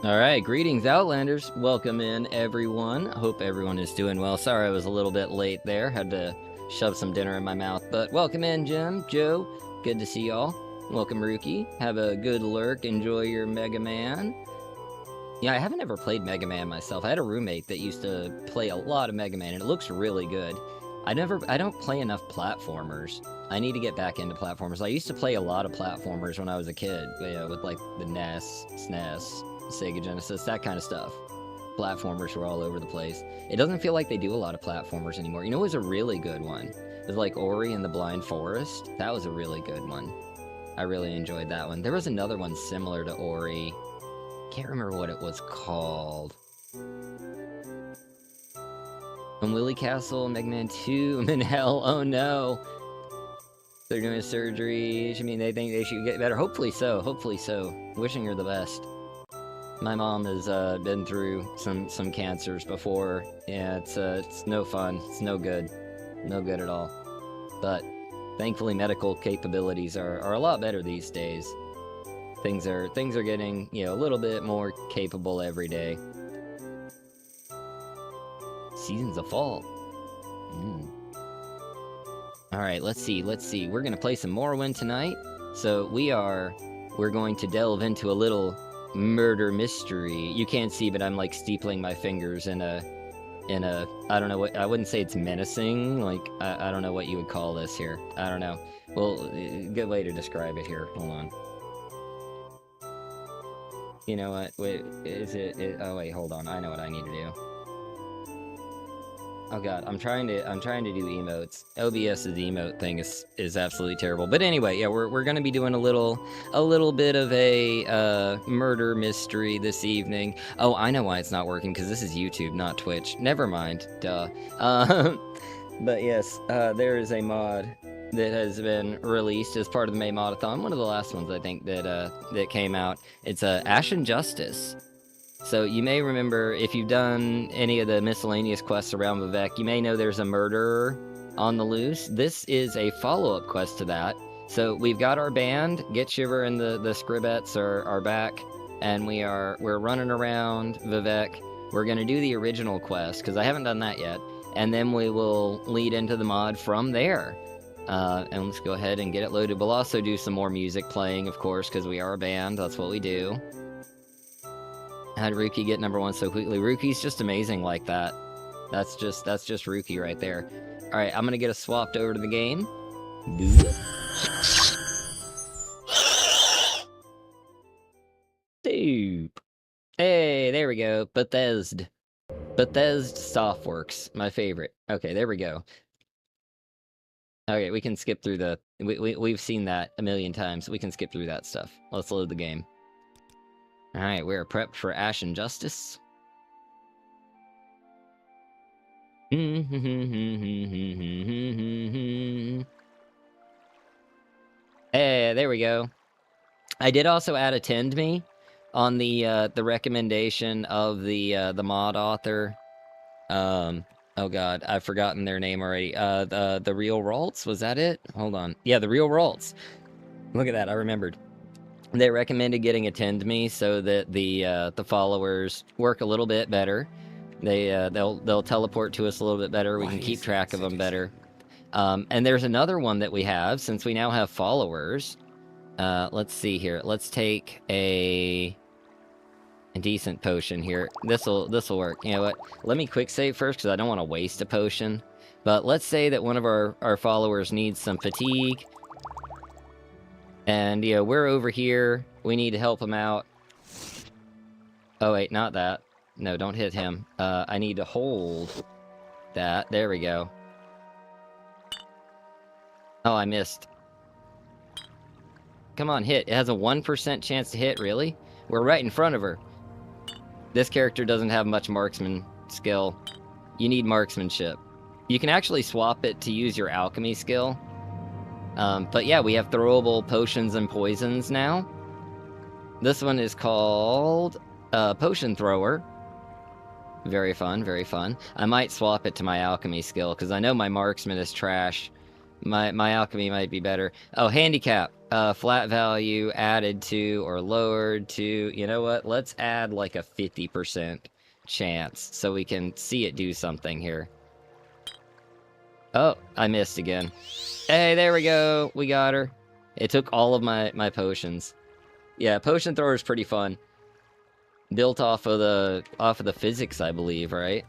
Alright, greetings Outlanders. Welcome in everyone. Hope everyone is doing well. Sorry I was a little bit late there. Had to shove some dinner in my mouth. But welcome in, Jim, Joe. Good to see y'all. Welcome, Rookie. Have a good lurk. Enjoy your Mega Man. Yeah, I haven't ever played Mega Man myself. I had a roommate that used to play a lot of Mega Man, and it looks really good. I don't play enough platformers. I need to get back into platformers. I used to play a lot of platformers when I was a kid, with like the NES, SNES, Sega Genesis, that kind of stuff. Platformers were all over the place. It doesn't feel like they do a lot of platformers anymore. You know, it was a really good one. It was like Ori and the Blind Forest. That was a really good one. I really enjoyed that one. There was another one similar to Ori. Can't remember what it was called. And Willy Castle, Mega Man 2, I'm in hell. Oh no. They're doing surgery. I mean, they think they should get better. Hopefully so. Hopefully so. Wishing her the best. My mom has been through some cancers before. Yeah, it's no fun. It's no good. No good at all. But thankfully medical capabilities are a lot better these days. Things are getting, you know, a little bit more capable every day. Seasons of Fall. Alright, let's see. We're gonna play some Morrowind tonight. So we're going to delve into a little murder mystery. You can't see, but I'm like steepling my fingers in a I don't know what, I wouldn't say it's menacing, like I don't know what you would call this here. I don't know. Well, good way to describe it here. Hold on. You know what? Wait, is it oh wait, hold on. I know what I need to do. Oh god, I'm trying to do emotes. OBS's emote thing is absolutely terrible. But anyway, yeah, we're gonna be doing a little bit of a murder mystery this evening. Oh, I know why it's not working, because this is YouTube, not Twitch. Never mind, duh. But yes, there is a mod that has been released as part of the May Modathon. One of the last ones, I think, that came out. It's Ashen Justice. So you may remember, if you've done any of the miscellaneous quests around Vivek, you may know there's a murderer on the loose. This is a follow-up quest to that. So we've got our band, Get Shiver and the Scribettes are back, and we're running around Vivek. We're gonna do the original quest, because I haven't done that yet, and then we will lead into the mod from there. And let's go ahead and get it loaded. We'll also do some more music playing, of course, because we are a band, that's what we do. How did Rookie get #1 so quickly? Rookie's just amazing like that. That's just Rookie right there. Alright, I'm gonna get us swapped over to the game. Doop. Hey, there we go. Bethesda Softworks, my favorite. Okay, there we go. Okay, we can skip through the... We've seen that a million times. We can skip through that stuff. Let's load the game. Alright, we're prepped for Ashen Justice. Hey, there we go. I did also add Attend Me on the recommendation of the mod author. Oh god, I've forgotten their name already. The therealralts, was that it? Hold on. Yeah, the therealralts. Look at that, I remembered. They recommended getting Attend Me so that the followers work a little bit better. They'll teleport to us a little bit better. We can keep track of them better. And there's another one that we have, since we now have followers. Let's see here. Let's take a decent potion here. This'll work. You know what? Let me quick save first, because I don't want to waste a potion. But let's say that one of our followers needs some fatigue. And, you know, we're over here. We need to help him out. Oh, wait, not that. No, don't hit him. I need to hold that. There we go. Oh, I missed. Come on, hit. It has a 1% chance to hit, really? We're right in front of her. This character doesn't have much marksman skill. You need marksmanship. You can actually swap it to use your alchemy skill. But yeah, we have throwable potions and poisons now. This one is called Potion Thrower. Very fun, very fun. I might swap it to my alchemy skill, because I know my marksman is trash. My alchemy might be better. Oh, handicap. Flat value added to or lowered to... You know what? Let's add like a 50% chance, so we can see it do something here. Oh, I missed again. Hey, there we go. We got her. It took all of my potions. Yeah, Potion Thrower is pretty fun. Built off of the physics, I believe, right?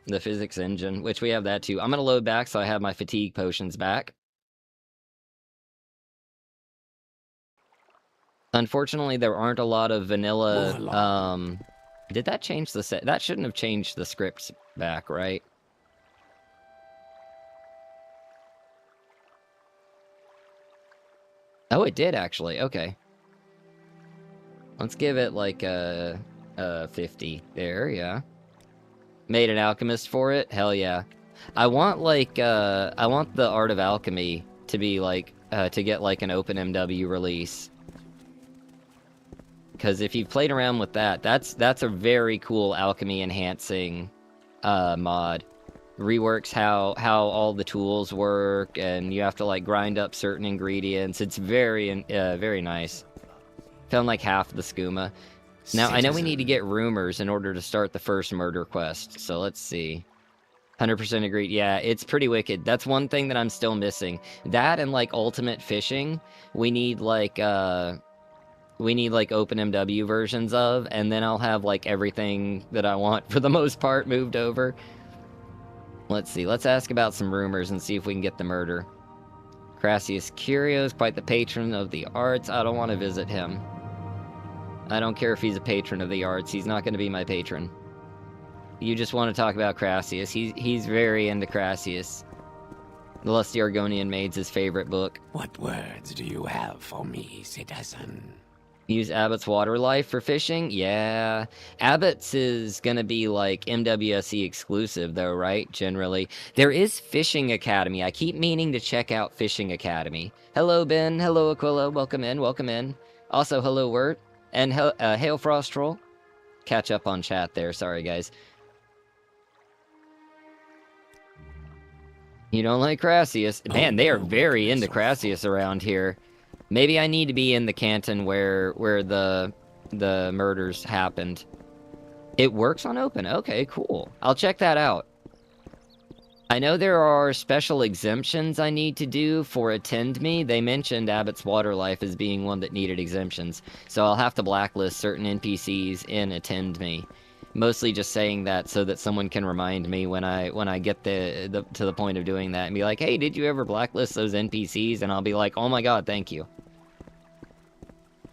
The physics engine, which we have that too. I'm gonna load back so I have my fatigue potions back. Unfortunately, there aren't a lot of vanilla. Did that change the set? That shouldn't have changed the scripts back, right? Oh, it did actually. Okay. Let's give it like a 50 there, yeah. Made an alchemist for it? Hell yeah. I want like I want the Art of Alchemy to be like to get like an OpenMW release. Because if you've played around with that, that's a very cool alchemy enhancing mod. Reworks how all the tools work, and you have to like grind up certain ingredients. It's very very nice. Found like half the skooma. Now, I know we need to get rumors in order to start the first murder quest, so let's see. 100% agreed. Yeah, it's pretty wicked. That's one thing that I'm still missing. That and like ultimate fishing, we need like OpenMW versions of, and then I'll have like everything that I want for the most part moved over. Let's see. Let's ask about some rumors and see if we can get the murder. Crassius Curios, quite the patron of the arts. I don't want to visit him. I don't care if he's a patron of the arts. He's not going to be my patron. You just want to talk about Crassius. He's very into Crassius. The Lusty Argonian Maid's his favorite book. What words do you have for me, citizen? Use Abbott's Water Life for fishing? Yeah. Abbott's is gonna be like MWSE exclusive though, right? Generally. There is Fishing Academy. I keep meaning to check out Fishing Academy. Hello, Ben. Hello, Aquila. Welcome in. Welcome in. Also, hello, Wirt. And Hail Frost Troll. Catch up on chat there. Sorry, guys. You don't like Crassius? Man, they are very into Crassius around here. Maybe I need to be in the canton where the murders happened. It works on open. Okay, cool. I'll check that out. I know there are special exemptions I need to do for Attend Me. They mentioned Abbott's Water Life as being one that needed exemptions, so I'll have to blacklist certain NPCs in Attend Me. Mostly just saying that so that someone can remind me when I get to the point of doing that and be like, hey, did you ever blacklist those NPCs? And I'll be like, oh my god, thank you.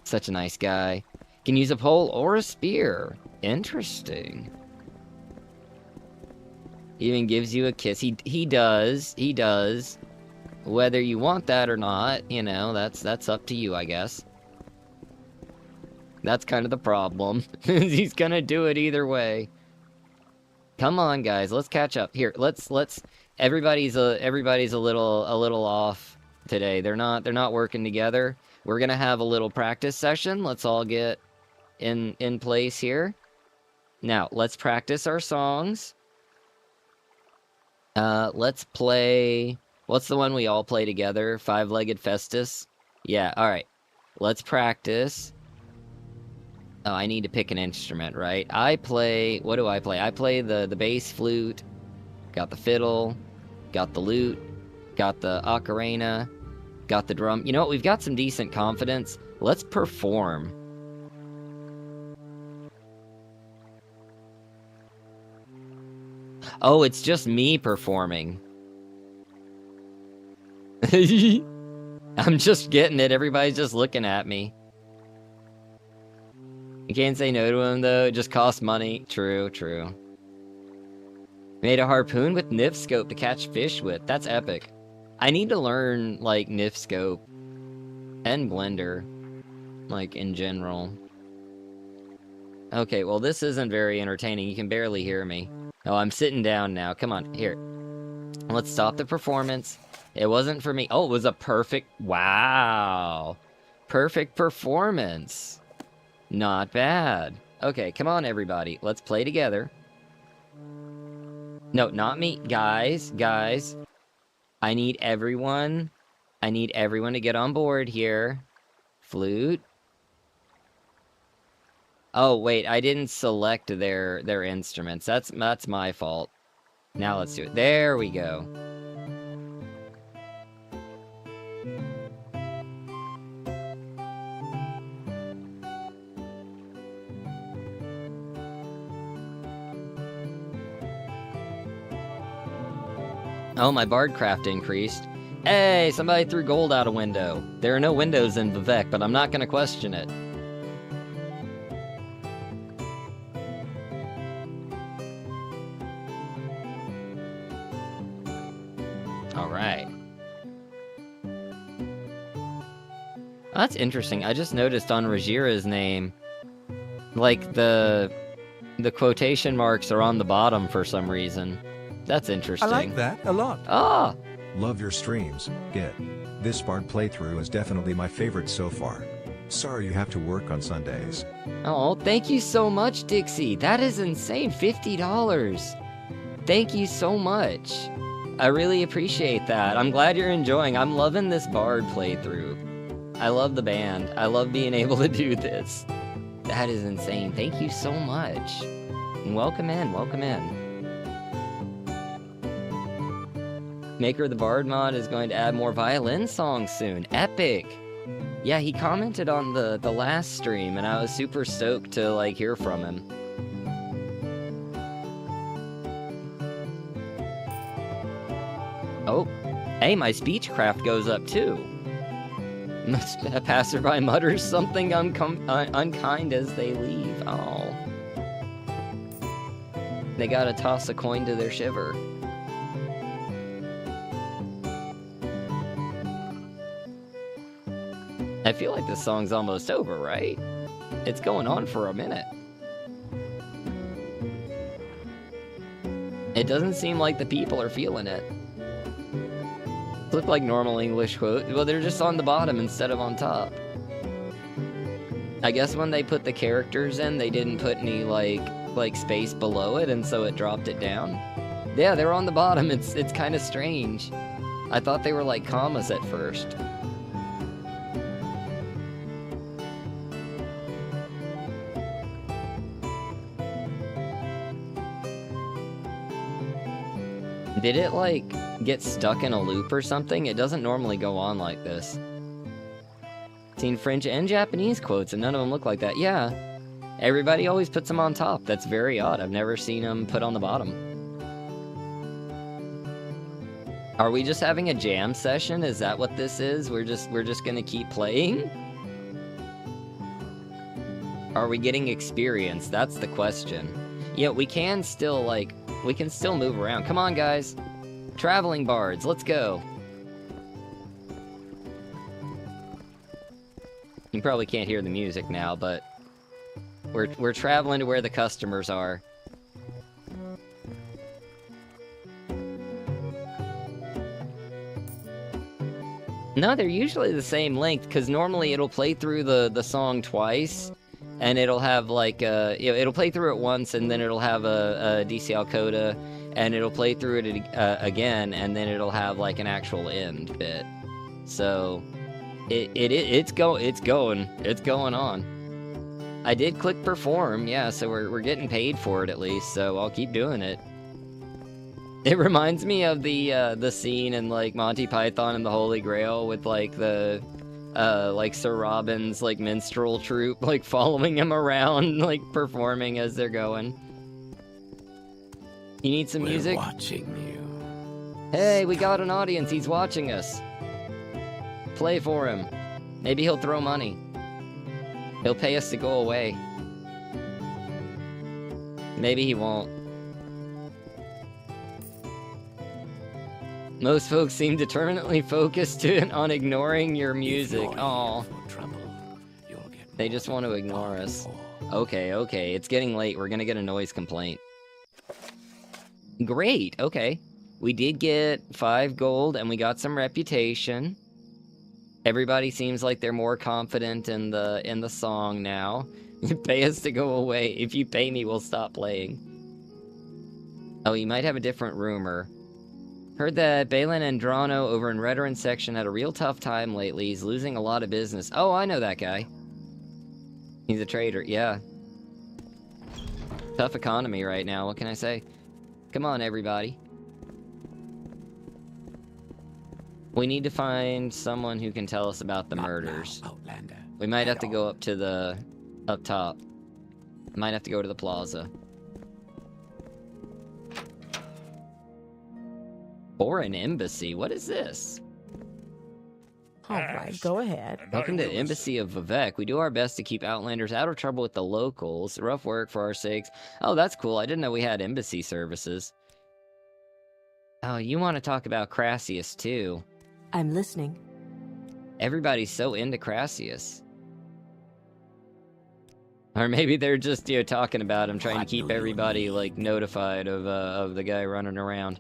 Such a nice guy. Can use a pole or a spear. Interesting. Even gives you a kiss. He does. He does. Whether you want that or not, you know, that's up to you, I guess. That's kind of the problem. He's gonna do it either way. Come on, guys, let's catch up. Here, let's everybody's a little off today. They're not working together. We're gonna have a little practice session. Let's all get in place here. Now, let's practice our songs. Let's play... What's the one we all play together? Five-Legged Festus? Yeah, alright. Let's practice. Oh, I need to pick an instrument, right? I play... What do I play? I play the bass flute. Got the fiddle. Got the lute. Got the ocarina. Got the drum. You know what? We've got some decent confidence. Let's perform. Oh, it's just me performing. I'm just getting it. Everybody's just looking at me. You can't say no to him, though. It just costs money. True, true. Made a harpoon with Nif scope to catch fish with. That's epic. I need to learn, like, Nif scope. And Blender. Like, in general. Okay, well, this isn't very entertaining. You can barely hear me. Oh, I'm sitting down now. Come on, here. Let's stop the performance. It wasn't for me. Oh, it was a perfect... Wow. Perfect performance. Not bad. Okay, come on, everybody. Let's play together. No, not me. Guys. I need everyone to get on board here. Flute. Oh, wait, I didn't select their instruments. That's my fault. Now let's do it. There we go. Oh, my Bardcraft increased. Hey, somebody threw gold out a window. There are no windows in Vivek, but I'm not gonna question it. Alright. That's interesting. I just noticed on Rajira's name, like, the quotation marks are on the bottom for some reason. That's interesting. I like that a lot. Ah! Love your streams, Git. This Bard playthrough is definitely my favorite so far. Sorry you have to work on Sundays. Oh, thank you so much, Dixie. That is insane. $50. Thank you so much. I really appreciate that. I'm glad you're enjoying. I'm loving this Bard playthrough. I love the band. I love being able to do this. That is insane. Thank you so much. And welcome in, welcome in. Maker of the Bard mod is going to add more violin songs soon. Epic! Yeah, he commented on the last stream, and I was super stoked to, like, hear from him. Oh, hey, my speechcraft goes up, too. A passerby mutters something unkind as they leave. Oh. They gotta toss a coin to their shiver. I feel like this song's almost over, right? It's going on for a minute. It doesn't seem like the people are feeling it. Look like normal English quote. Well, they're just on the bottom instead of on top. I guess when they put the characters in, they didn't put any, like space below it, and so it dropped it down. Yeah, they're on the bottom. It's kind of strange. I thought they were like commas at first. Did it, like, get stuck in a loop or something? It doesn't normally go on like this. Seen French and Japanese quotes, and none of them look like that. Yeah. Everybody always puts them on top. That's very odd. I've never seen them put on the bottom. Are we just having a jam session? Is that what this is? We're just gonna keep playing? Are we getting experience? That's the question. Yeah, we can still, like... We can still move around. Come on, guys. Traveling bards, let's go. You probably can't hear the music now, but we're traveling to where the customers are. No, they're usually the same length, because normally it'll play through the song twice. And it'll have, like, it'll play through it once, and then it'll have a DCL coda, and it'll play through it again, and then it'll have, like, an actual end bit. So, it's going on. I did click perform, yeah, so we're getting paid for it at least, so I'll keep doing it. It reminds me of the scene in, like, Monty Python and the Holy Grail with, like, like Sir Robin's, like, minstrel troupe, like, following him around, like, performing as they're going. You need some music? We're watching you. Hey, we got an audience, he's watching us. Play for him. Maybe he'll throw money. He'll pay us to go away. Maybe he won't. Most folks seem determinately focused on ignoring your music. Aw. They just want to ignore us. Okay, it's getting late. We're gonna get a noise complaint. Great, okay. We did get 5 gold, and we got some reputation. Everybody seems like they're more confident in the song now. Pay us to go away. If you pay me, we'll stop playing. Oh, you might have a different rumor. Heard that Balin Andrano over in Redoran section had a real tough time lately. He's losing a lot of business. Oh, I know that guy. He's a trader, yeah. Tough economy right now, what can I say? Come on, everybody. We need to find someone who can tell us about the murders. Now, Outlander. We might have Head to go up to the... up top. Might have to go to the plaza. Foreign embassy? What is this? Alright, go ahead. Welcome to the Embassy of Vivek. We do our best to keep Outlanders out of trouble with the locals. Rough work for our sakes. Oh, that's cool. I didn't know we had embassy services. Oh, you want to talk about Crassius, too. I'm listening. Everybody's so into Crassius. Or maybe they're just, you know, talking about him, trying to keep everybody, like, notified of the guy running around.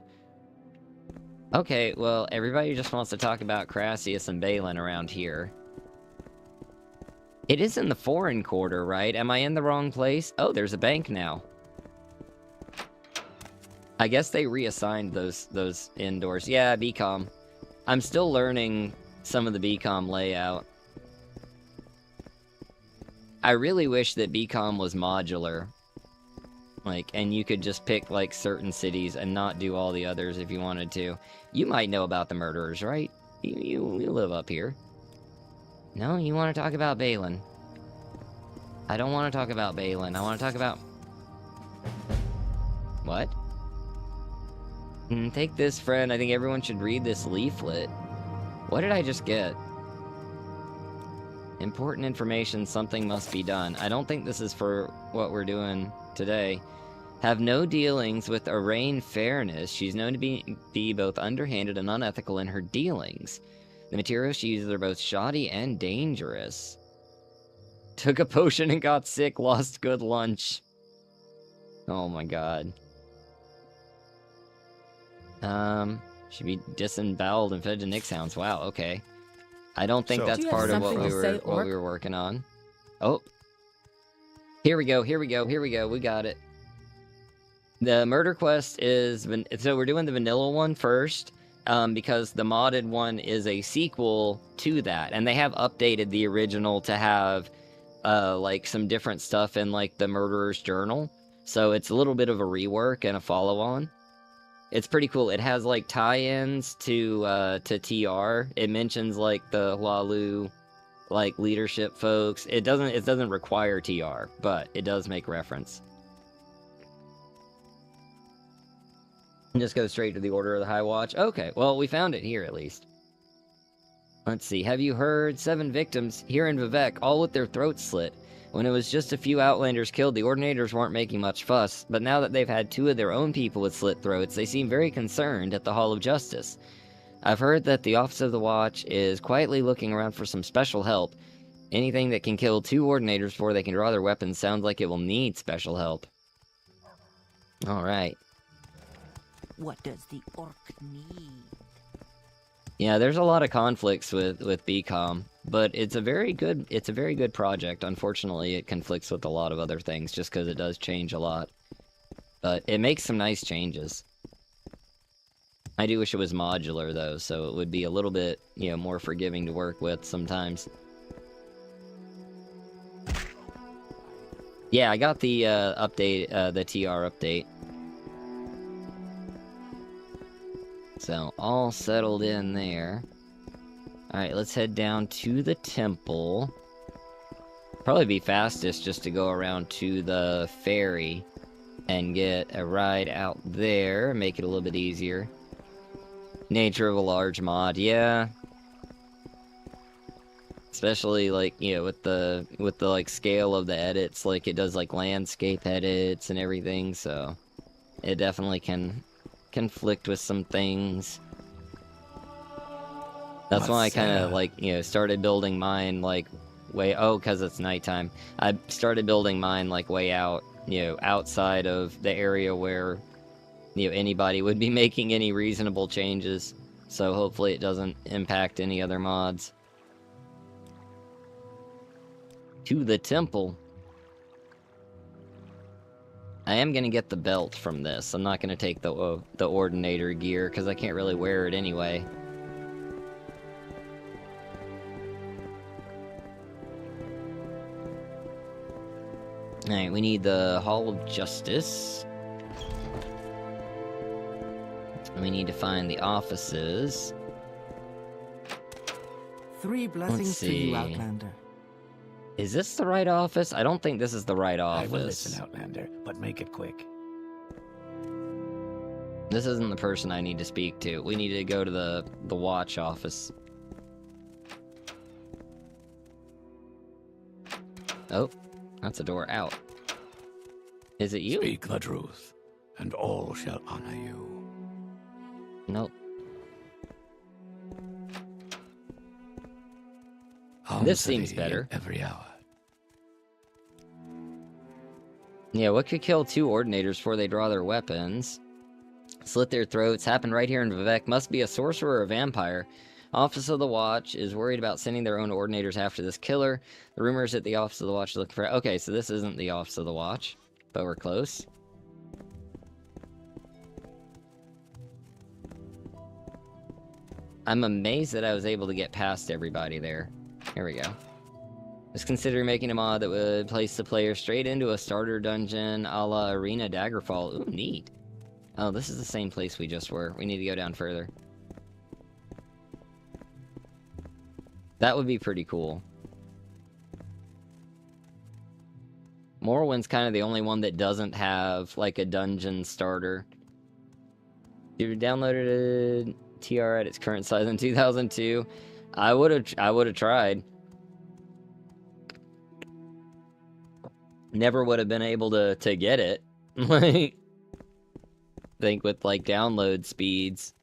Okay, well, everybody just wants to talk about Crassius and Balin around here. It is in the foreign quarter, right? Am I in the wrong place? Oh, there's a bank now. I guess they reassigned those indoors. Yeah, BCom. I'm still learning some of the BCom layout. I really wish that BCom was modular. Like, and you could just pick, like, certain cities and not do all the others if you wanted to. You might know about the murderers, right? You live up here. No, you want to talk about Balin. I don't want to talk about Balin. I want to talk about... What? Take this, friend. I think everyone should read this leaflet. What did I just get? Important information, something must be done. I don't think this is for what we're doing today. Have no dealings with arraign fairness. She's known to be both underhanded and unethical in her dealings. The materials she uses are both shoddy and dangerous. Took a potion and got sick, lost good lunch. Oh my god. Should be disemboweled and fed to Nick sounds. Wow, okay. I don't think that's part of what we were working on. Oh. Here we go, here we go, here we go. We got it. The murder quest is... So we're doing the vanilla one first, because the modded one is a sequel to that. And they have updated the original to have, like, some different stuff in, like, the murderer's journal. So it's a little bit of a rework and a follow-on. It's pretty cool. It has, like, tie-ins to TR. It mentions, like, the Hualu, like, leadership folks. It doesn't require TR, but it does make reference. Just go straight to the Order of the High Watch. Okay, well, we found it here, at least. Let's see. Have you heard? 7 victims here in Vivek, all with their throats slit. When it was just a few Outlanders killed, the Ordinators weren't making much fuss, but now that they've had 2 of their own people with slit throats, they seem very concerned at the Hall of Justice. I've heard that the Office of the Watch is quietly looking around for some special help. Anything that can kill 2 Ordinators before they can draw their weapons sounds like it will need special help. Alright. What does the orc need? Yeah, there's a lot of conflicts with BCom, but it's a very good project. Unfortunately, it conflicts with a lot of other things just because it does change a lot. But it makes some nice changes. I do wish it was modular though, so it would be a little bit, you know, more forgiving to work with sometimes. Yeah, I got the update, the TR update. So, all settled in there. Alright, let's head down to the temple. Probably be fastest just to go around to the ferry and get a ride out there, make it a little bit easier. Nature of a large mod, yeah. Especially, like, you know, with the like, scale of the edits, like, it does, like, landscape edits and everything, so it definitely can conflict with some things. That's why I kind of, like, you know, started building mine, like, because it's nighttime. I started building mine, like, way out, you know, outside of the area where anybody would be making any reasonable changes. So hopefully it doesn't impact any other mods. To the temple. I am going to get the belt from this. I'm not going to take the Ordinator gear, because I can't really wear it anyway. Alright, we need the Hall of Justice. We need to find the offices. 3 blessings to you, Outlander. Is this the right office? I don't think this is the right I office. will listen, Outlander, but make it quick. This isn't the person I need to speak to. We need to go to the watch office. Oh, that's a door out. Is it you? Speak the truth, and all shall honor you. Nope. Home This city seems better. Every hour. Yeah, what could kill 2 Ordinators before they draw their weapons? Slit their throats. Happened right here in Vivec. Must be a sorcerer or a vampire. Office of the Watch is worried about sending their own Ordinators after this killer. The rumor is that the Office of the Watch is looking for... Okay, so this isn't the Office of the Watch, but we're close. I'm amazed that I was able to get past everybody there. Here we go. Just consider making a mod that would place the player straight into a starter dungeon a la Arena Daggerfall. Ooh, neat. Oh, this is the same place we just were. We need to go down further. That would be pretty cool. Morrowind's kind of the only one that doesn't have, like, a dungeon starter. You downloaded TR at its current size in 2002. I would have tried. Never would have been able to get it. Like, think with like download speeds.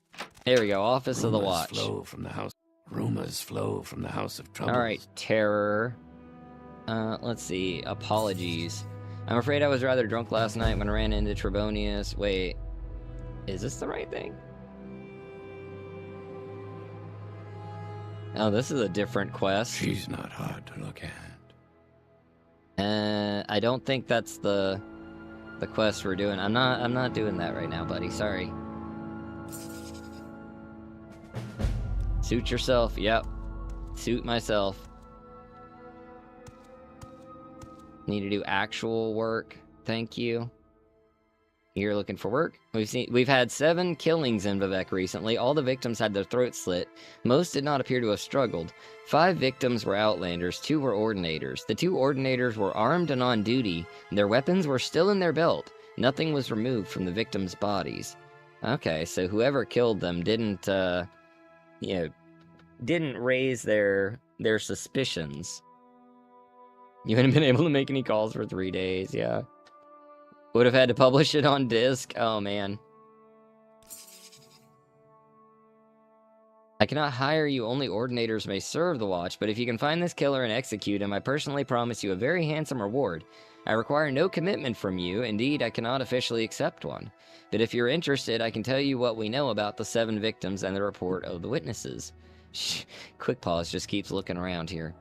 Here we go. Office of the Watch. Rumors flow from the House of Troubles. All right, Terror. Let's see. Apologies. I'm afraid I was rather drunk last night when I ran into Trebonius. Wait, is this the right thing? Oh, this is a different quest. She's not hard to look at. I don't think that's the quest we're doing. I'm not doing that right now, buddy. Sorry. Suit yourself. Yep. Suit myself. Need to do actual work. Thank you. You're looking for work? We've had 7 killings in Vivec recently. All the victims had their throats slit. Most did not appear to have struggled. 5 victims were Outlanders, 2 were Ordinators. The 2 Ordinators were armed and on duty. Their weapons were still in their belt. Nothing was removed from the victims' bodies. Okay, so whoever killed them didn't raise their suspicions. You hadn't been able to make any calls for 3 days, yeah. Would have had to publish it on disc. Oh, man. I cannot hire you. Only Ordinators may serve the watch, but if you can find this killer and execute him, I personally promise you a very handsome reward. I require no commitment from you. Indeed, I cannot officially accept one. But if you're interested, I can tell you what we know about the 7 victims and the report of the witnesses. Shh. Quick pause just keeps looking around here.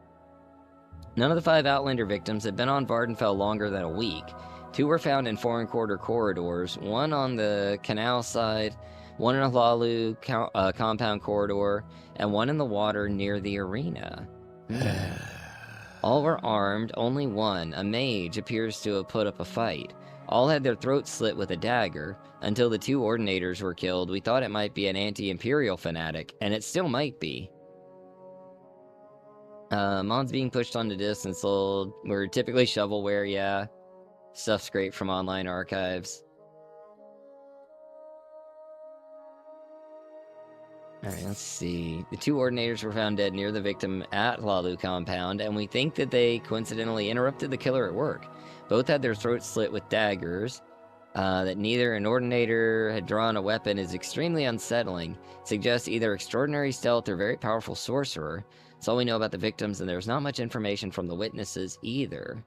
None of the 5 Outlander victims had been on Vardenfell longer than a week. 2 were found in foreign quarter corridors, 1 on the canal side, 1 in a Lalu compound corridor, and 1 in the water near the arena. All were armed, only 1, a mage, appears to have put up a fight. All had their throats slit with a dagger. Until the 2 Ordinators were killed, we thought it might be an anti-imperial fanatic, and it still might be. Mods being pushed onto discs and sold were typically shovelware, yeah. Stuff scraped from online archives. Alright, let's see. The 2 Ordinators were found dead near the victim at Lalu compound, and we think that they coincidentally interrupted the killer at work. Both had their throats slit with daggers. That neither an Ordinator had drawn a weapon is extremely unsettling. It suggests either extraordinary stealth or very powerful sorcerer. That's all we know about the victims, and there's not much information from the witnesses either.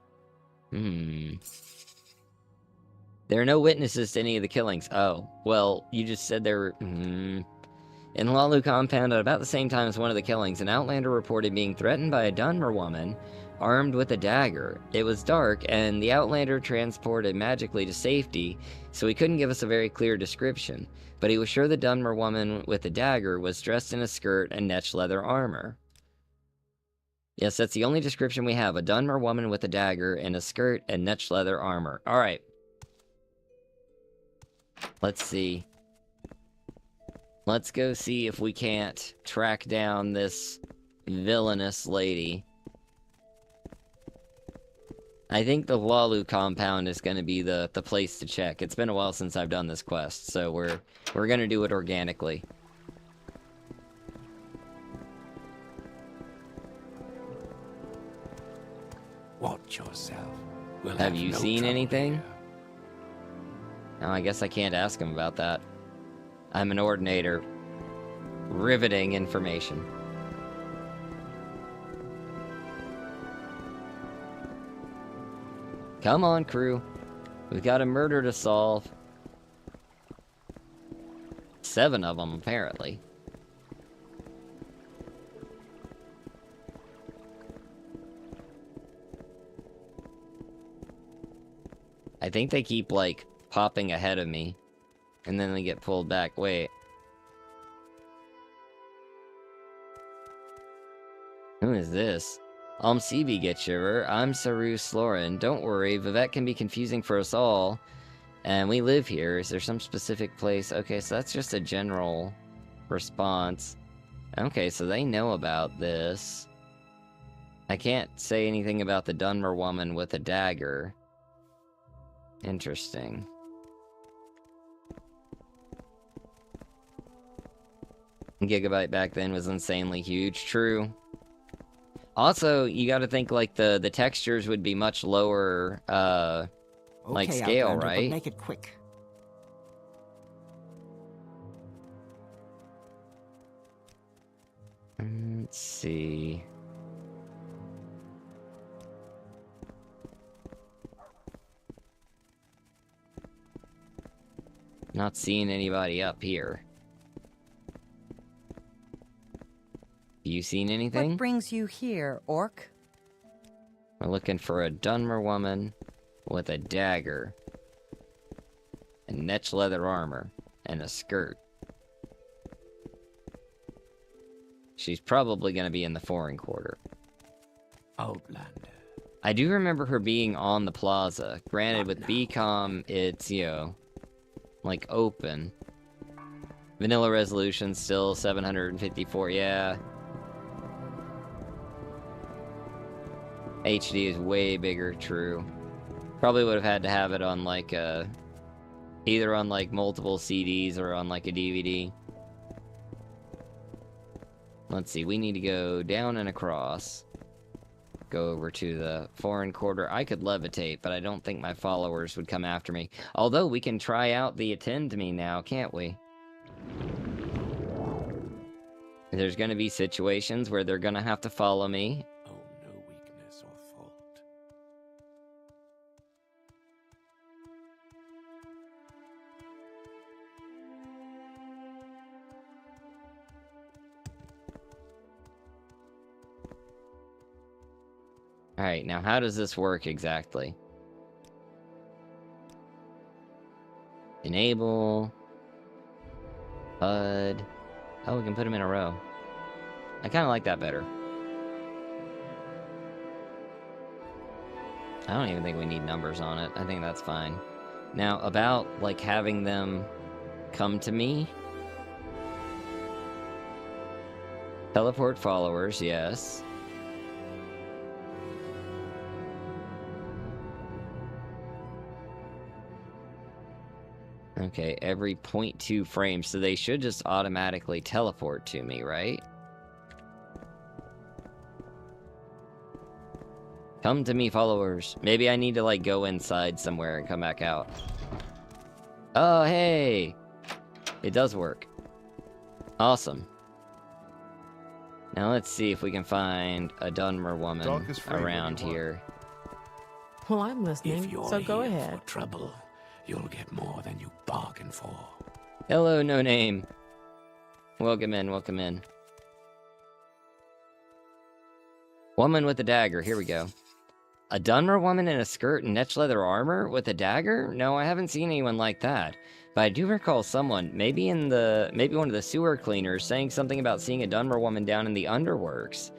They There are no witnesses to any of the killings. Oh, well, you just said there were... In the Lalu compound, at about the same time as one of the killings, an Outlander reported being threatened by a Dunmer woman armed with a dagger. It was dark, and the Outlander transported magically to safety, so he couldn't give us a very clear description. But he was sure the Dunmer woman with the dagger was dressed in a skirt and netched leather armor. Yes, that's the only description we have. A Dunmer woman with a dagger and a skirt and netched leather armor. Alright. Let's see. Let's go see if we can't track down this villainous lady. I think the Lalu compound is going to be the place to check. It's been a while since I've done this quest, so we're going to do it organically. Watch yourself. We'll Have you no seen trouble anything? here. Oh, I guess I can't ask him about that. I'm an ordinator. Riveting information. Come on, crew. We've got a murder to solve. 7 of them, apparently. I think they keep, like, popping ahead of me. And then they get pulled back. Wait. Who is this? CB Gitchever. I'm Saru Sloran. Don't worry, Vivek can be confusing for us all. And we live here. Is there some specific place? Okay, so that's just a general response. Okay, so they know about this. I can't say anything about the Dunmer woman with a dagger. Interesting. Gigabyte back then was insanely huge. True. Also, you gotta think, like, the textures would be much lower, like, Okay, scale, Outlander, right? But make it quick. Let's see. Not seeing anybody up here. You seen anything? What brings you here, orc? We're looking for a Dunmer woman with a dagger, and netched leather armor, and a skirt. She's probably going to be in the foreign quarter. Outlander. I do remember her being on the plaza. Granted, with BCOM, it's, you know, like, open. Vanilla resolution still 754, yeah. HD is way bigger, true. Probably would have had to have it on, like, either on, like, multiple CDs or on, like, a DVD. Let's see, we need to go down and across. Go over to the foreign quarter. I could levitate, but I don't think my followers would come after me. Although, we can try out the attend to me now, can't we? There's gonna be situations where they're gonna have to follow me. Oh, no weakness or fault. Alright, now how does this work exactly? Enable. HUD. Oh, we can put them in a row. I kind of like that better. I don't even think we need numbers on it. I think that's fine. Now, about, like, having them come to me. Teleport followers, yes. Okay, every 0.2 frames, so they should just automatically teleport to me, right? Come to me, followers. Maybe I need to, like, go inside somewhere and come back out. Oh, hey! It does work. Awesome. Now let's see if we can find a Dunmer woman around here. Well, I'm If listening, you're so go here ahead. for trouble, you'll get more than you bargain for. Hello, no name. Welcome in, welcome in. Woman with a dagger, here we go. A Dunmer woman in a skirt and netch leather armor with a dagger? No, I haven't seen anyone like that. But I do recall someone, maybe one of the sewer cleaners, saying something about seeing a Dunmer woman down in the underworks.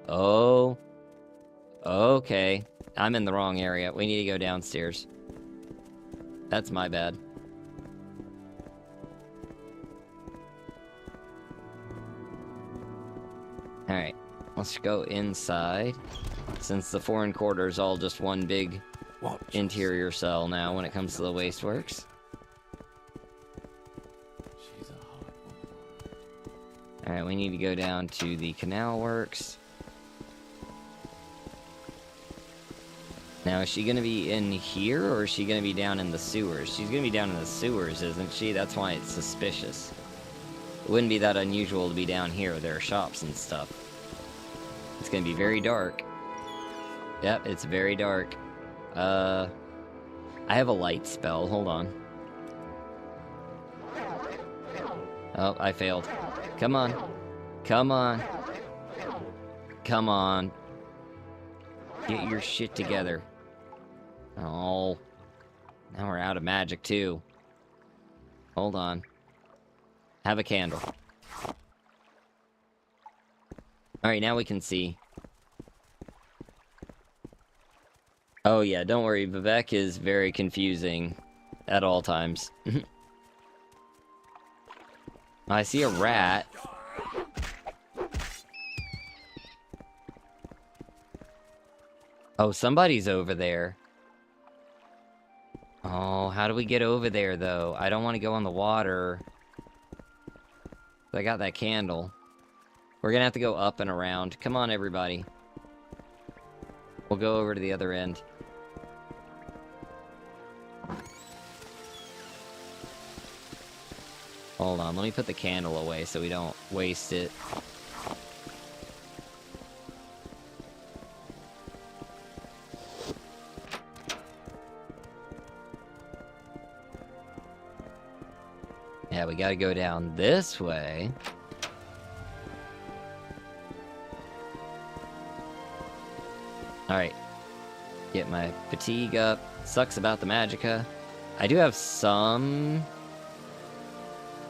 Oh. Okay. I'm in the wrong area. We need to go downstairs. That's my bad. Alright. Let's go inside. Since the foreign quarter is all just one big interior cell now when it comes to the wasteworks. Alright, we need to go down to the canal works. Now, is she gonna be in here, or is she gonna be down in the sewers? She's gonna be down in the sewers, isn't she? That's why it's suspicious. It wouldn't be that unusual to be down here. There are shops and stuff. It's gonna be very dark. Yep, it's very dark. I have a light spell. Hold on. Oh, I failed. Come on. Come on. Come on. Get your shit together. Oh. Now we're out of magic, too. Hold on. Have a candle. Alright, now we can see. Oh yeah, don't worry, Vivek is very confusing at all times. I see a rat. Oh, somebody's over there. Oh, how do we get over there, though? I don't want to go on the water. I got that candle. We're gonna have to go up and around. Come on, everybody. We'll go over to the other end. Hold on, let me put the candle away so we don't waste it. Yeah, we gotta go down this way. Alright. Get my fatigue up. Sucks about the magicka. I do have some...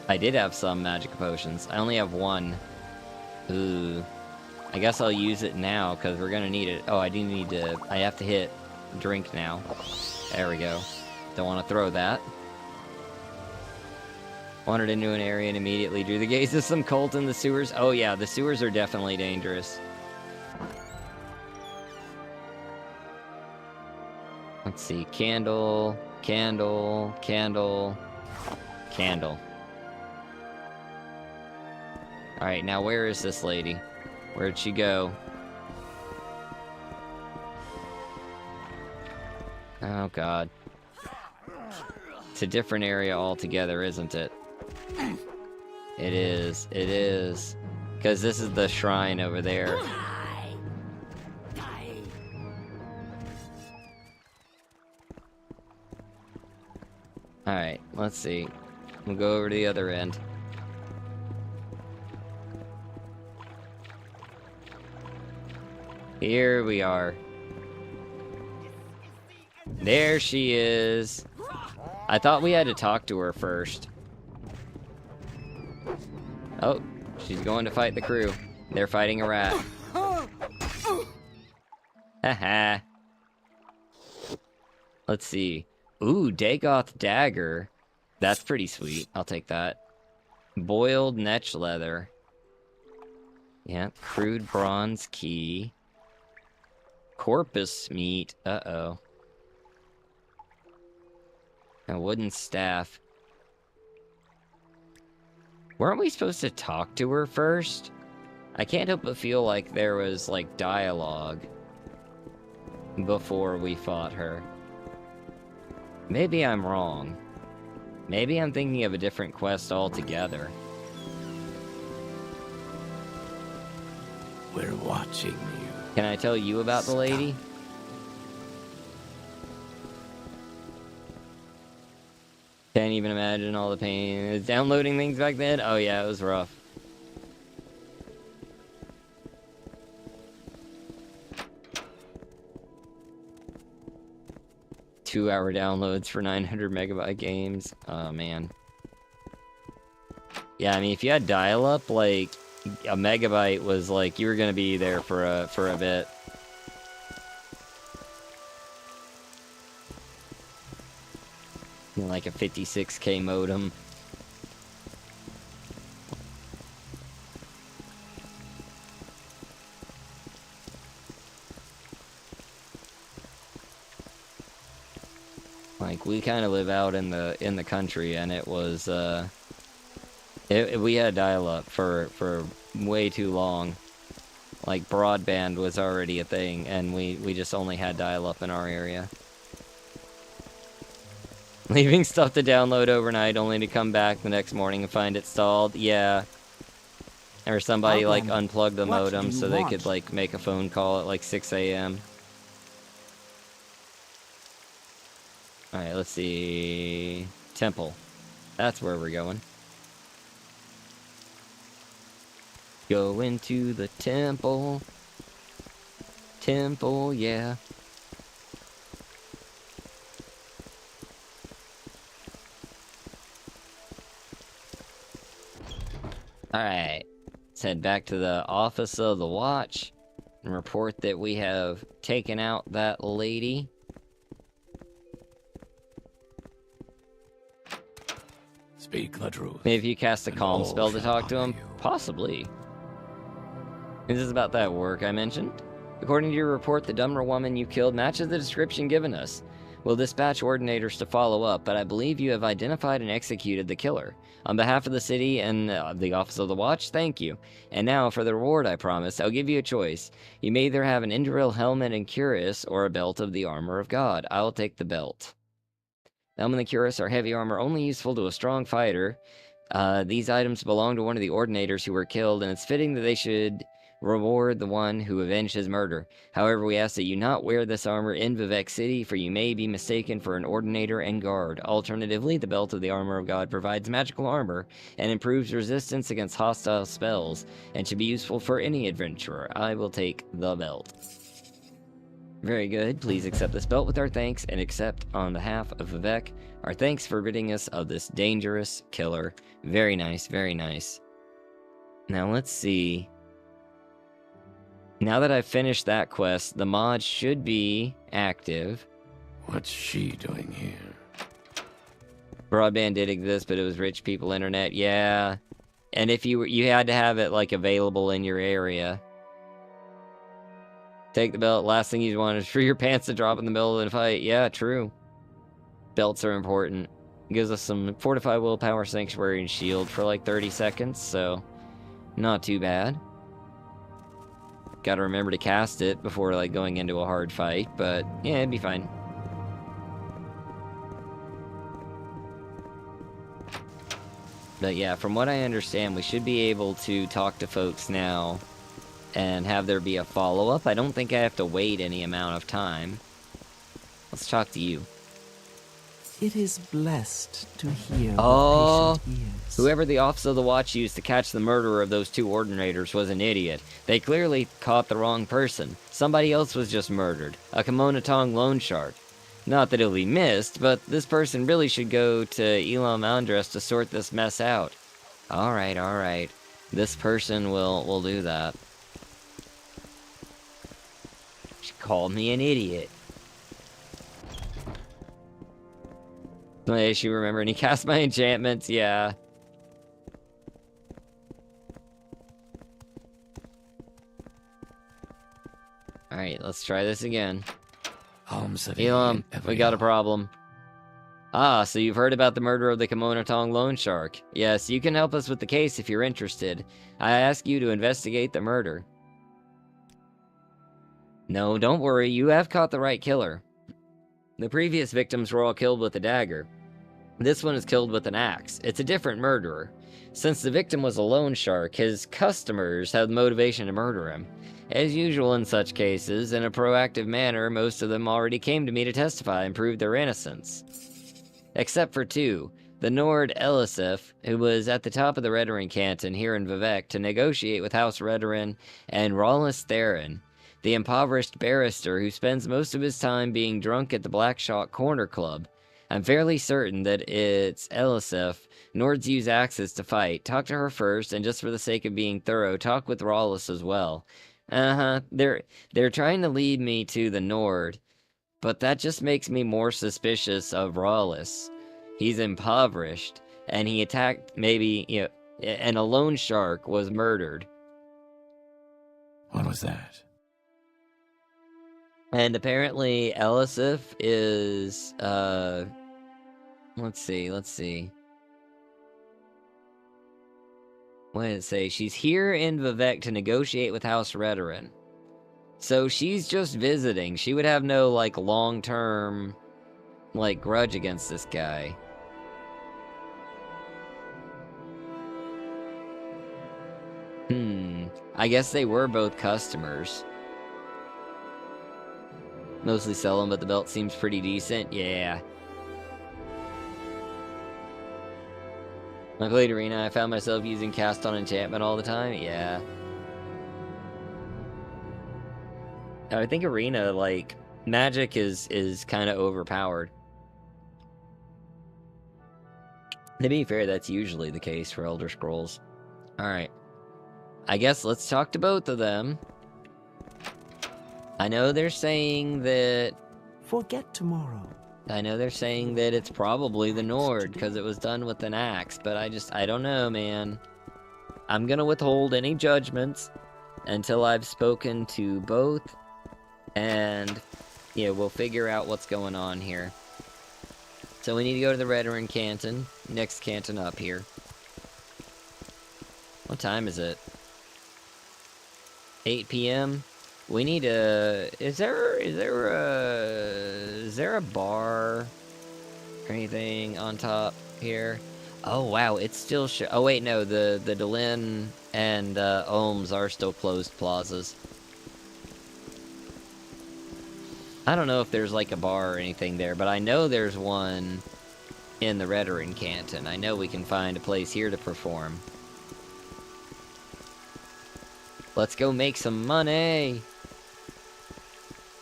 I did have some magic potions. I only have one. Ooh. I guess I'll use it now, because we're gonna need it. Oh, I do need to... I have to hit drink now. There we go. Don't want to throw that. Wandered into an area and immediately drew the gaze of some cult in the sewers. Oh yeah, the sewers are definitely dangerous. Let's see. Candle, candle, candle, candle. Alright, now where is this lady? Where'd she go? Oh god. It's a different area altogether, isn't it? It is. It is. Because this is the shrine over there. Alright, let's see. We'll go over to the other end. Here we are. There she is. I thought we had to talk to her first. Oh, she's going to fight the crew. They're fighting a rat. Haha. Let's see. Ooh, Dagoth dagger. That's pretty sweet. I'll take that. Boiled netch leather. Yeah, crude bronze key. Corpus meat. Uh-oh. A wooden staff. Weren't we supposed to talk to her first? I can't help but feel like there was, like, dialogue before we fought her. Maybe I'm wrong. Maybe I'm thinking of a different quest altogether. We're watching you. Can I tell you about the lady? Can't even imagine all the pain. Downloading things back then? Oh yeah, it was rough. Two-hour downloads for 900 megabyte games. Oh man. Yeah, I mean, if you had dial-up, like, a megabyte was like, you were gonna be there for a bit. You know, like a 56K modem. Like, we kind of live out in the country, and it was, we had dial-up for way too long. Like, broadband was already a thing, and we just only had dial-up in our area. Leaving stuff to download overnight, only to come back the next morning and find it stalled. Yeah. Or somebody, like, unplugged the modem so they could, like, make a phone call at, like, 6 a.m. Alright, let's see... Temple. That's where we're going. Go into the temple. Temple, yeah. Alright. Let's head back to the office of the watch and report that we have taken out that lady. Speak the truth. Maybe if you cast a and calm all spell to shall talk to honor him? you. Possibly. Is this about that work I mentioned? According to your report, the Dummer woman you killed matches the description given us. We'll dispatch ordinators to follow up, but I believe you have identified and executed the killer. On behalf of the city and the Office of the Watch, thank you. And now, for the reward I promised, I'll give you a choice. You may either have an Indril helmet and cuirass, or a belt of the armor of God. I'll take the belt. The helmet and the cuirass are heavy armor only useful to a strong fighter. These items belong to one of the ordinators who were killed, and it's fitting that they should reward the one who avenged his murder. However, we ask that you not wear this armor in Vivek City, for you may be mistaken for an ordinator and guard. Alternatively, the belt of the armor of God provides magical armor and improves resistance against hostile spells, and should be useful for any adventurer. I will take the belt. Very good. Please accept this belt with our thanks, and accept, on behalf of Vivek, our thanks for ridding us of this dangerous killer. Very nice, very nice. Now let's see. Now that I've finished that quest, the mod should be active. What's she doing here? Broadband did exist, but it was rich people internet. Yeah. And if you had to have it, like, available in your area. Take the belt. Last thing you want is for your pants to drop in the middle of the fight. Yeah, true. Belts are important. It gives us some fortified willpower, sanctuary, and shield for like 30 seconds, so not too bad. Gotta remember to cast it before like going into a hard fight, but yeah, it'd be fine. But yeah, from what I understand, we should be able to talk to folks now and have there be a follow-up. I don't think I have to wait any amount of time. Let's talk to you. It is blessed to hear Oh, with patient ears. whoever the Office of the Watch used to catch the murderer of those two ordinators was an idiot. They clearly caught the wrong person. Somebody else was just murdered. A Keytars loan shark. Not that it'll be missed, but this person really should go to Elam Andres to sort this mess out. Alright, alright. This person will do that. She called me an idiot. My issue, remember, and he cast my enchantments, yeah. Alright, let's try this again. Elam, we got a problem. Ah, so you've heard about the murder of the Keytars loan shark. Yes, you can help us with the case if you're interested. I ask you to investigate the murder. No, don't worry, you have caught the right killer. The previous victims were all killed with a dagger. This one is killed with an axe. It's a different murderer. Since the victim was a loan shark, his customers had the motivation to murder him. As usual in such cases, in a proactive manner, most of them already came to me to testify and prove their innocence. Except for two. the Nord Elisif, who was at the top of the Redoran Canton here in Vivec to negotiate with House Redoran and Rawlus Theron, the impoverished barrister who spends most of his time being drunk at the Blackshot Corner Club. I'm fairly certain that it's Elisif. Nords use axes to fight. Talk to her first, and just for the sake of being thorough, talk with Rawlus as well. They're trying to lead me to the Nord, but that just makes me more suspicious of Rawlus. He's impoverished, and he attacked and a lone shark was murdered. What was that? And apparently Elisif is, let's see. What did it say? She's here in Vivec to negotiate with House Redoran. So she's just visiting. She would have no, like, long-term, like, grudge against this guy. I guess they were both customers. Mostly sell them, but the belt seems pretty decent. Yeah. When I played Arena, I found myself using Cast on Enchantment all the time. Yeah. I think Arena, like, magic is kind of overpowered. To be fair, that's usually the case for Elder Scrolls. Alright. I guess let's talk to both of them. I know they're saying that... Forget tomorrow. I know they're saying that it's probably the Nord, because it was done with an axe, but I don't know, man. I'm gonna withhold any judgments until I've spoken to both, and, yeah, we'll figure out what's going on here. So we need to go to the Redoran Canton, next canton up here. What time is it? 8 p.m.? We need a... Is there a bar or anything on top here? Oh, wow, it's still... Oh, wait, no, the Delin and Ohms are still closed plazas. I don't know if there's, like, a bar or anything there, but I know there's one in the Redoran Canton. I know we can find a place here to perform. Let's go make some money!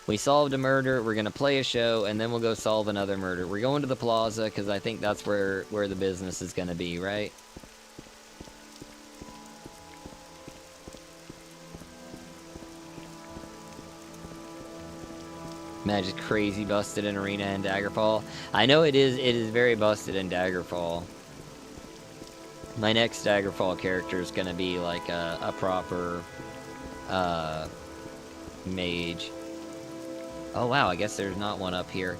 We solved a murder, we're gonna play a show, and then we'll go solve another murder. We're going to the plaza, because I think that's where the business is gonna be, right? Magic crazy busted in Arena and Daggerfall. I know it is very busted in Daggerfall. My next Daggerfall character is gonna be like a proper mage. Oh wow, I guess there's not one up here.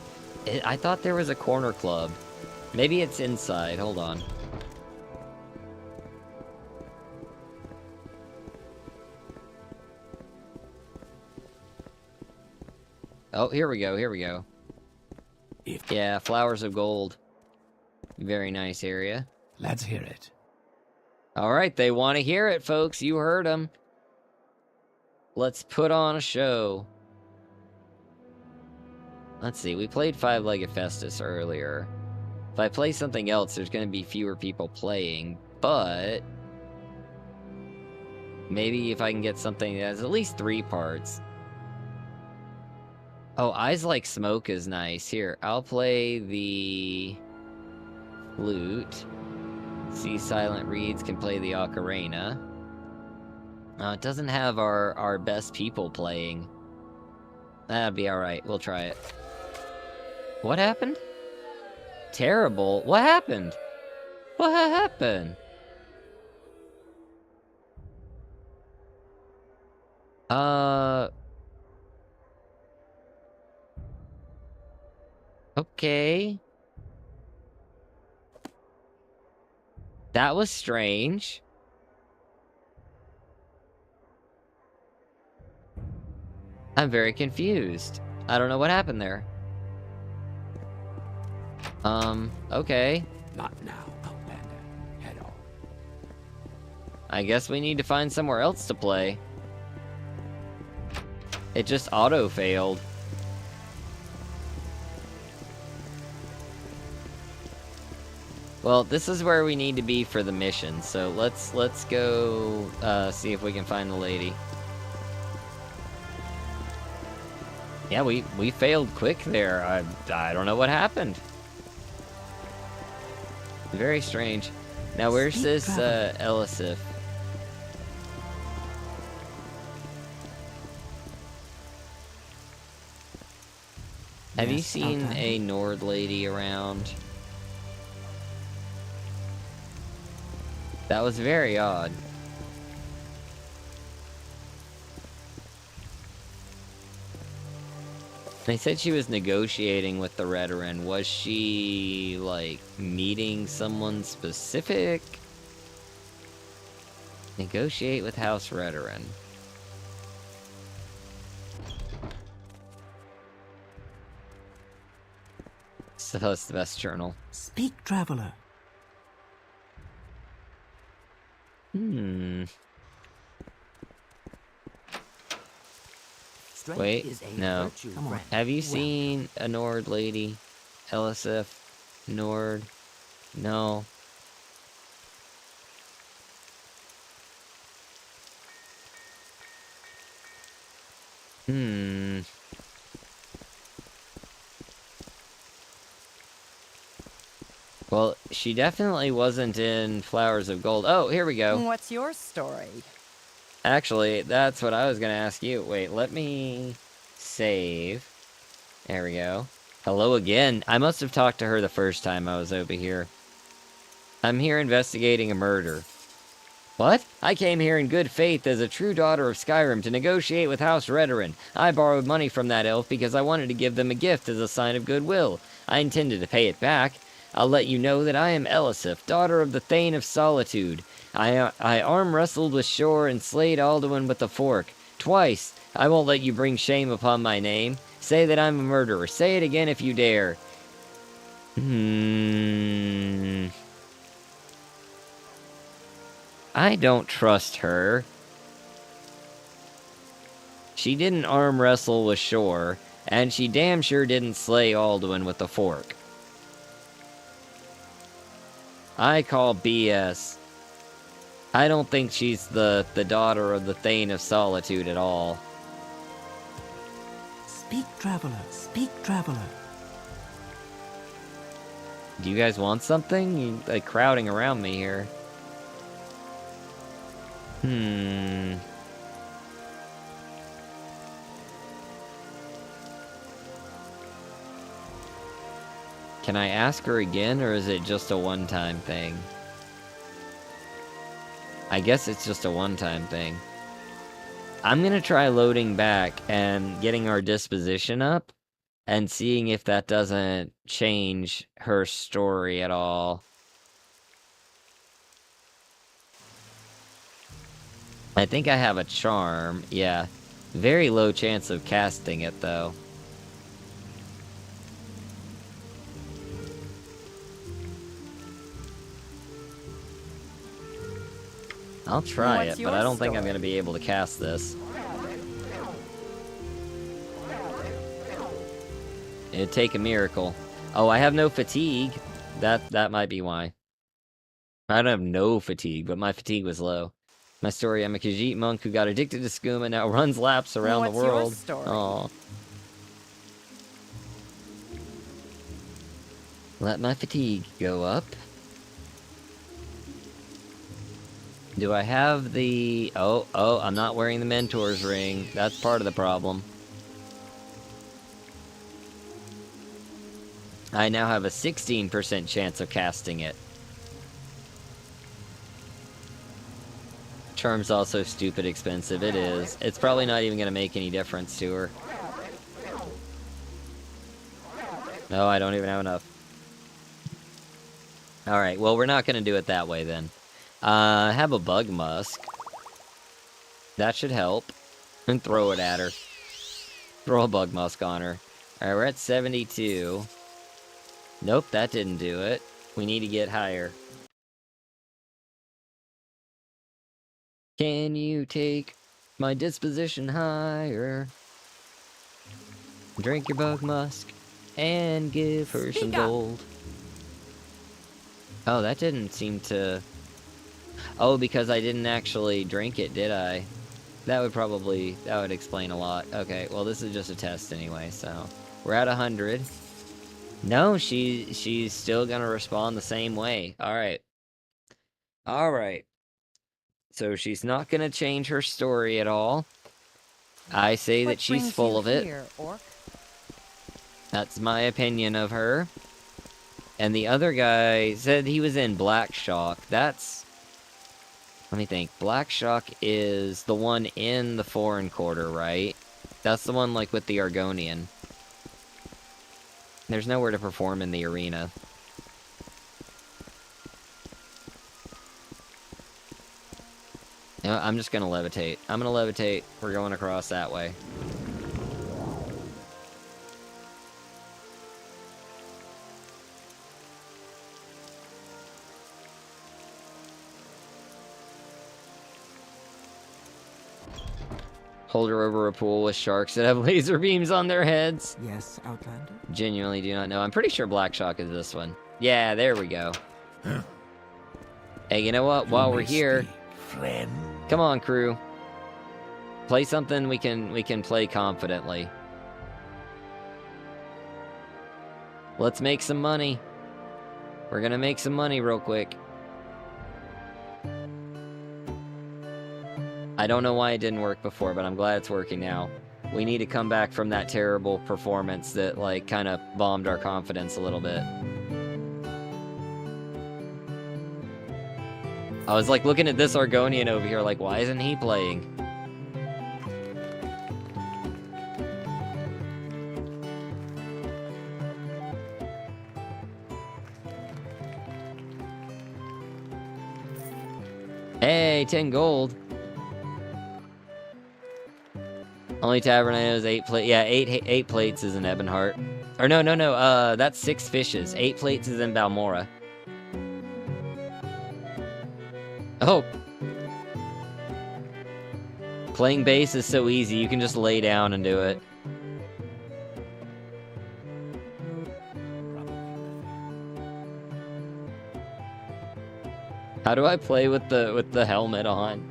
I thought there was a corner club. Maybe it's inside, hold on. Oh, here we go. Yeah, Flowers of Gold. Very nice area. Let's hear it. Alright, they want to hear it, folks. You heard them. Let's put on a show. Let's see, we played Five-Legged Festus earlier. If I play something else, there's going to be fewer people playing, but... maybe if I can get something that has at least 3 parts. Oh, Eyes Like Smoke is nice. Here, I'll play the... flute. See Silent Reeds can play the ocarina. It doesn't have our best people playing. That'd be alright, we'll try it. What happened? Terrible. What happened? What happened? Okay. That was strange. I'm very confused. I don't know what happened there. Okay. Not now, Outlander. Head on. I guess we need to find somewhere else to play. It just auto-failed. Well, this is where we need to be for the mission, so let's go see if we can find the lady. Yeah, we failed quick there. I don't know what happened. Very strange. Now where's this Elisif? Have you seen a Nord lady around? That was very odd. They said she was negotiating with the Redoran. Was she, like, meeting someone specific? Negotiate with House Redoran. So that's the best journal. Speak, traveler. Strength Wait, is a no. virtue Come on. granted. Have you seen a Nord lady? Elisif? Nord? No. Well, she definitely wasn't in Flowers of Gold. Oh, here we go. What's your story? Actually, that's what I was gonna ask you. Wait, let me save. There we go. Hello again. I must have talked to her the first time I was over here. I'm here investigating a murder. What? I came here in good faith as a true daughter of Skyrim to negotiate with House Redoran. I borrowed money from that elf because I wanted to give them a gift as a sign of goodwill. I intended to pay it back. I'll let you know that I am Elisif, daughter of the Thane of Solitude. I arm wrestled with Shore and slayed Alduin with a fork. Twice. I won't let you bring shame upon my name. Say that I'm a murderer. Say it again if you dare. I don't trust her. She didn't arm wrestle with Shore, and she damn sure didn't slay Alduin with a fork. I call BS. I don't think she's the daughter of the Thane of Solitude at all. Speak, traveler. Speak, traveler. Do you guys want something? You're like crowding around me here. Can I ask her again, or is it just a one-time thing? I guess it's just a one-time thing. I'm gonna try loading back and getting our disposition up, and seeing if that doesn't change her story at all. I think I have a charm, yeah. Very low chance of casting it, though. I'll try What's it, but I your don't think I'm story? gonna be able to cast this. It'd take a miracle. Oh, I have no fatigue. That might be why. I don't have no fatigue, but my fatigue was low. My story, I'm a Khajiit monk who got addicted to skooma and now runs laps around the What's your world. story? Aw. Let my fatigue go up. Do I have the... Oh, I'm not wearing the Mentor's ring. That's part of the problem. I now have a 16% chance of casting it. Charm's also stupid expensive. It is. It's probably not even going to make any difference to her. No, I don't even have enough. Alright, well, we're not going to do it that way then. I have a bug musk. That should help. And throw it at her. Throw a bug musk on her. Alright, we're at 72. Nope, that didn't do it. We need to get higher. Can you take my disposition higher? Drink your bug musk and give her some Speak up. gold. Oh, that didn't seem to... Oh, because I didn't actually drink it, did I? That would explain a lot. Okay, well, this is just a test anyway, so... We're at 100. No, she's still gonna respond the same way. Alright. Alright. So she's not gonna change her story at all. I say that she's full of it. Here, orc? That's my opinion of her. And the other guy said he was in Black Shock. That's... Let me think. Black Shock is the one in the foreign quarter, right? That's the one, like, with the Argonian. There's nowhere to perform in the arena. You know, I'm just gonna levitate. I'm gonna levitate. We're going across that way. Hold her over a pool with sharks that have laser beams on their heads. Yes, Outlander? Genuinely do not know. I'm pretty sure Black Shock is this one. Yeah, there we go. Hey, you know what? While we're here, friend. Come on, crew. Play something we can play confidently. Let's make some money. We're gonna make some money real quick. I don't know why it didn't work before, but I'm glad it's working now. We need to come back from that terrible performance that, like, kind of bombed our confidence a little bit. I was, like, looking at this Argonian over here, like, why isn't he playing? Hey, 10 gold. Only tavern I know is 8 plates. Yeah, 8 plates is in Ebonheart. Or no, that's 6 fishes. 8 plates is in Balmora. Oh. Playing bass is so easy. You can just lay down and do it. How do I play with the helmet on?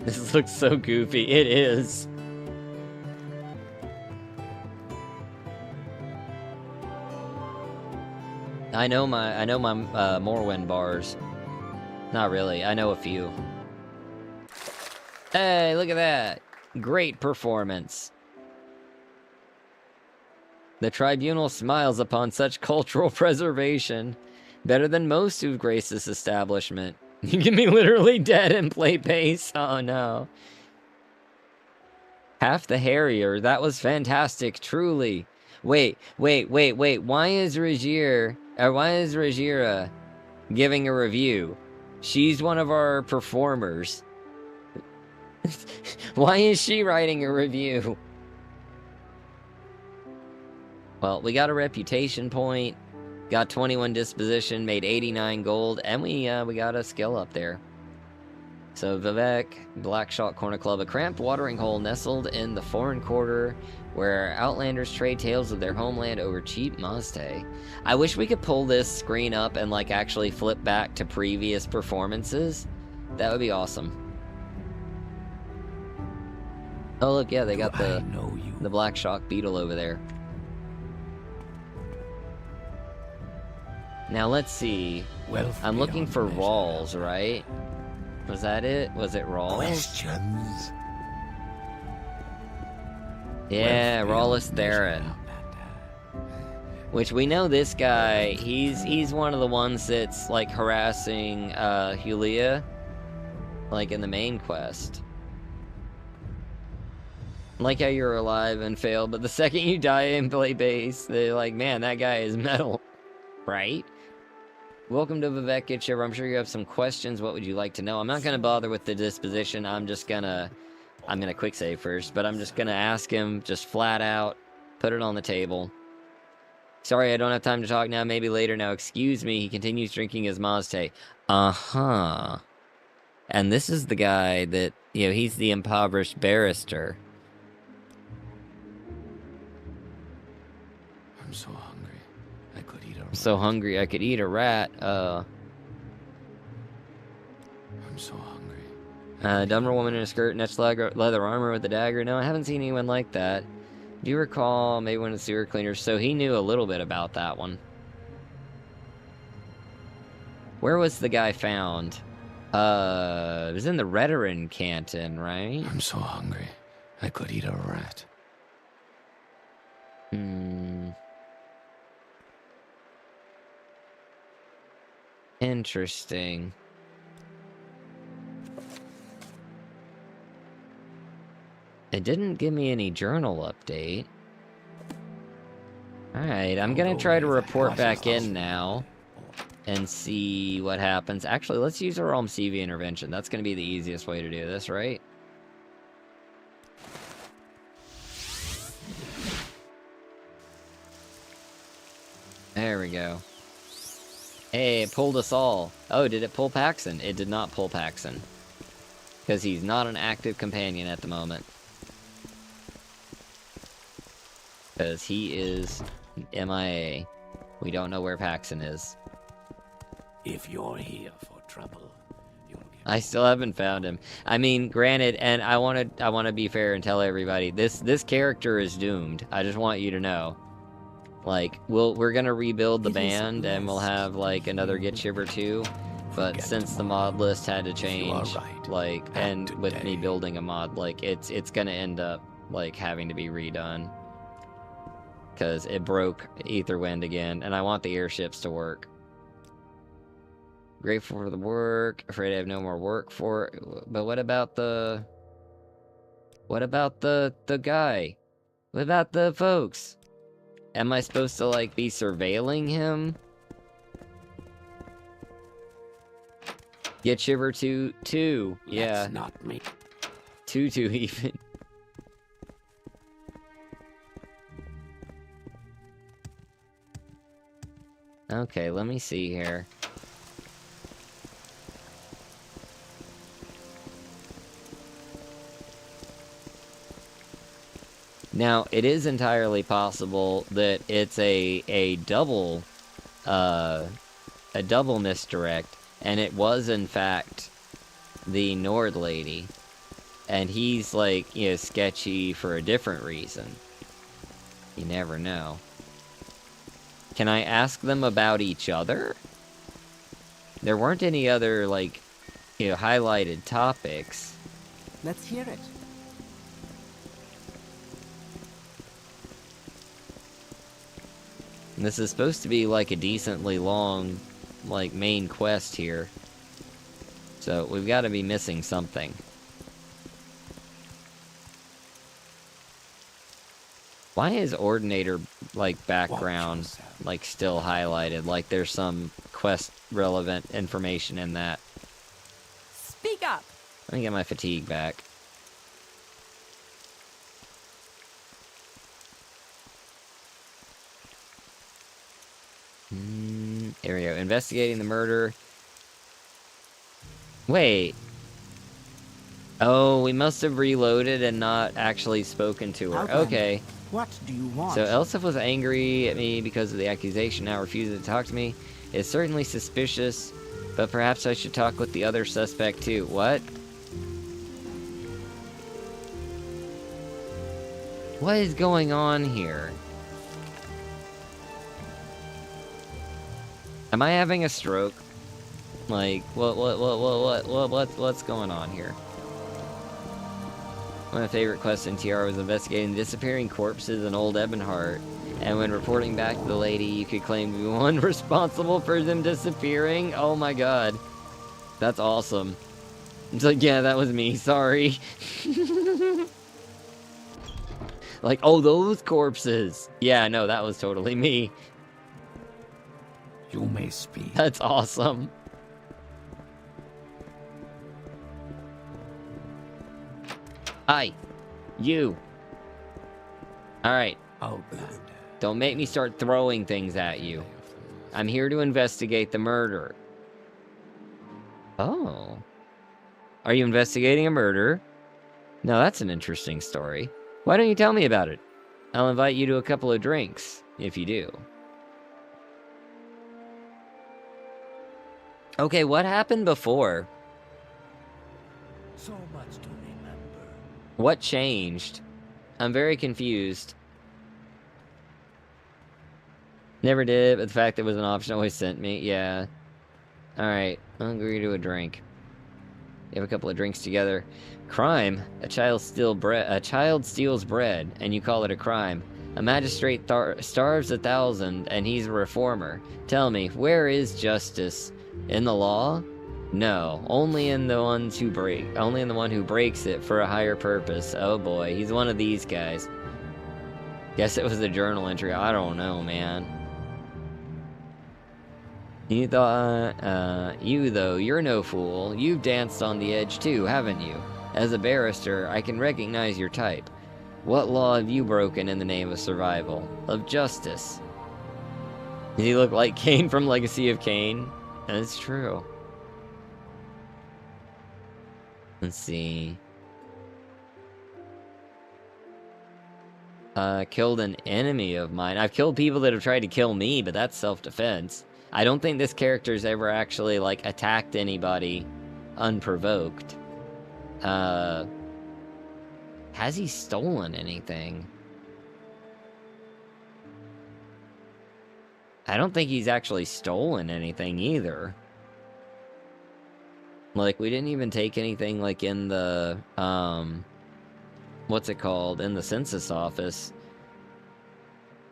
This looks so goofy. It is. I know my Morrowind bars. Not really. I know a few. Hey, look at that. Great performance. The tribunal smiles upon such cultural preservation. Better than most who've graced this establishment. You can be literally dead and play bass. Oh no. Half the Harrier. That was fantastic, truly. Wait. Why is Regira giving a review? She's one of our performers. Why is she writing a review? Well, we got a reputation point. Got 21 disposition, made 89 gold, and we got a skill up there. So Vivek, Black Shock Corner Club, a cramped watering hole nestled in the foreign quarter where Outlanders trade tales of their homeland over cheap Mazte. I wish we could pull this screen up and like actually flip back to previous performances. That would be awesome. Oh look, yeah, they got the Black Shock Beetle over there. Now let's see. I'm looking for Rawls, right? Was that it? Was it Rawls? Questions? Yeah, Rawless Theron. Which we know this guy, he's one of the ones that's like harassing Julia, like in the main quest. Like how you're alive and fail, but the second you die and play bass, they're like, man, that guy is metal. Right? Welcome to Vivek Itcher. I'm sure you have some questions. What would you like to know? I'm not going to bother with the disposition. I'm gonna quick save first, but I'm just gonna ask him just flat out, put it on the table. Sorry, I don't have time to talk now. Maybe later. Now, excuse me. He continues drinking his Mazte. Uh-huh. And this is the guy that, you know, he's the impoverished barrister. I'm so hungry. I could eat a so hungry I could eat a rat. I'm so hungry. Dumber woman in a skirt, next leather armor with a dagger. No, I haven't seen anyone like that. Do you recall maybe one of the sewer cleaners? So he knew a little bit about that one. Where was the guy found? It was in the Redoran Canton, right? I'm so hungry. I could eat a rat. Interesting. It didn't give me any journal update. Alright, I'm gonna try to report back in now and see what happens. Actually, let's use our Realm CV intervention. That's gonna be the easiest way to do this, right? There we go. Hey, it pulled us all. Oh, did it pull Paxson? It did not pull Paxson. Because he's not an active companion at the moment. Because he is MIA. We don't know where Paxson is. If you're here for trouble, you'll get... I still haven't found him. I mean, granted, and I want to be fair and tell everybody, this character is doomed. I just want you to know. Like, we're gonna rebuild the band, and we'll have, like, another Get Shiver 2, but since the mod list had to change, like, and with me building a mod, like, it's gonna end up, like, having to be redone. Because it broke Aetherwind again, and I want the airships to work. Grateful for the work, afraid I have no more work for it, but what about the... What about the guy? What about the folks? Am I supposed to, like, be surveilling him? Get Shiver 2, yeah. That's not me. 2 even. Okay, let me see here. Now, it is entirely possible that it's a double misdirect, and it was in fact the Nord lady, and he's like, you know, sketchy for a different reason. You never know. Can I ask them about each other? There weren't any other, like, you know, highlighted topics. Let's hear it. And this is supposed to be like a decently long, like, main quest here. So we've got to be missing something. Why is Ordinator, like, background, like, still highlighted? Like there's some quest relevant information in that. Speak up! Let me get my fatigue back. There we go. Investigating the murder. Wait. Oh, we must have reloaded and not actually spoken to her. Outlander, Okay. What do you want? So Elsif was angry at me because of the accusation, now refuses to talk to me. It's certainly suspicious, but perhaps I should talk with the other suspect too. What? What is going on here? Am I having a stroke? Like, what's going on here? One of my favorite quests in TR was investigating the disappearing corpses in Old Ebonheart. And when reporting back to the lady, you could claim to be one responsible for them disappearing. Oh my god. That's awesome. It's like, yeah, that was me, sorry. Like, oh, those corpses. Yeah, no, that was totally me. You may speak. That's awesome. Hi. You. Alright. Outlander. Don't make me start throwing things at you. I'm here to investigate the murder. Oh. Are you investigating a murder? Now that's an interesting story. Why don't you tell me about it? I'll invite you to a couple of drinks, if you do. Okay, what happened before? So much to remember. What changed? I'm very confused. Never did, but the fact that it was an option always sent me. Yeah. Alright, I'll agree to a drink. You have a couple of drinks together. Crime? A child steals bread, and you call it a crime. A magistrate starves 1,000, and he's a reformer. Tell me, where is justice? In the law? No, only in the one who breaks it for a higher purpose. Oh boy, he's one of these guys. Guess it was a journal entry. I don't know, man. You thought, you though, you're no fool. You've danced on the edge too, haven't you? As a barrister, I can recognize your type. What law have you broken in the name of survival? Of justice? Does he look like Cain from Legacy of Kain? That's true. Let's see. Killed an enemy of mine. I've killed people that have tried to kill me, but that's self-defense. I don't think this character's ever actually, like, attacked anybody unprovoked. Has he stolen anything? I don't think he's actually stolen anything either. Like, we didn't even take anything, like, in the, what's it called? In the census office.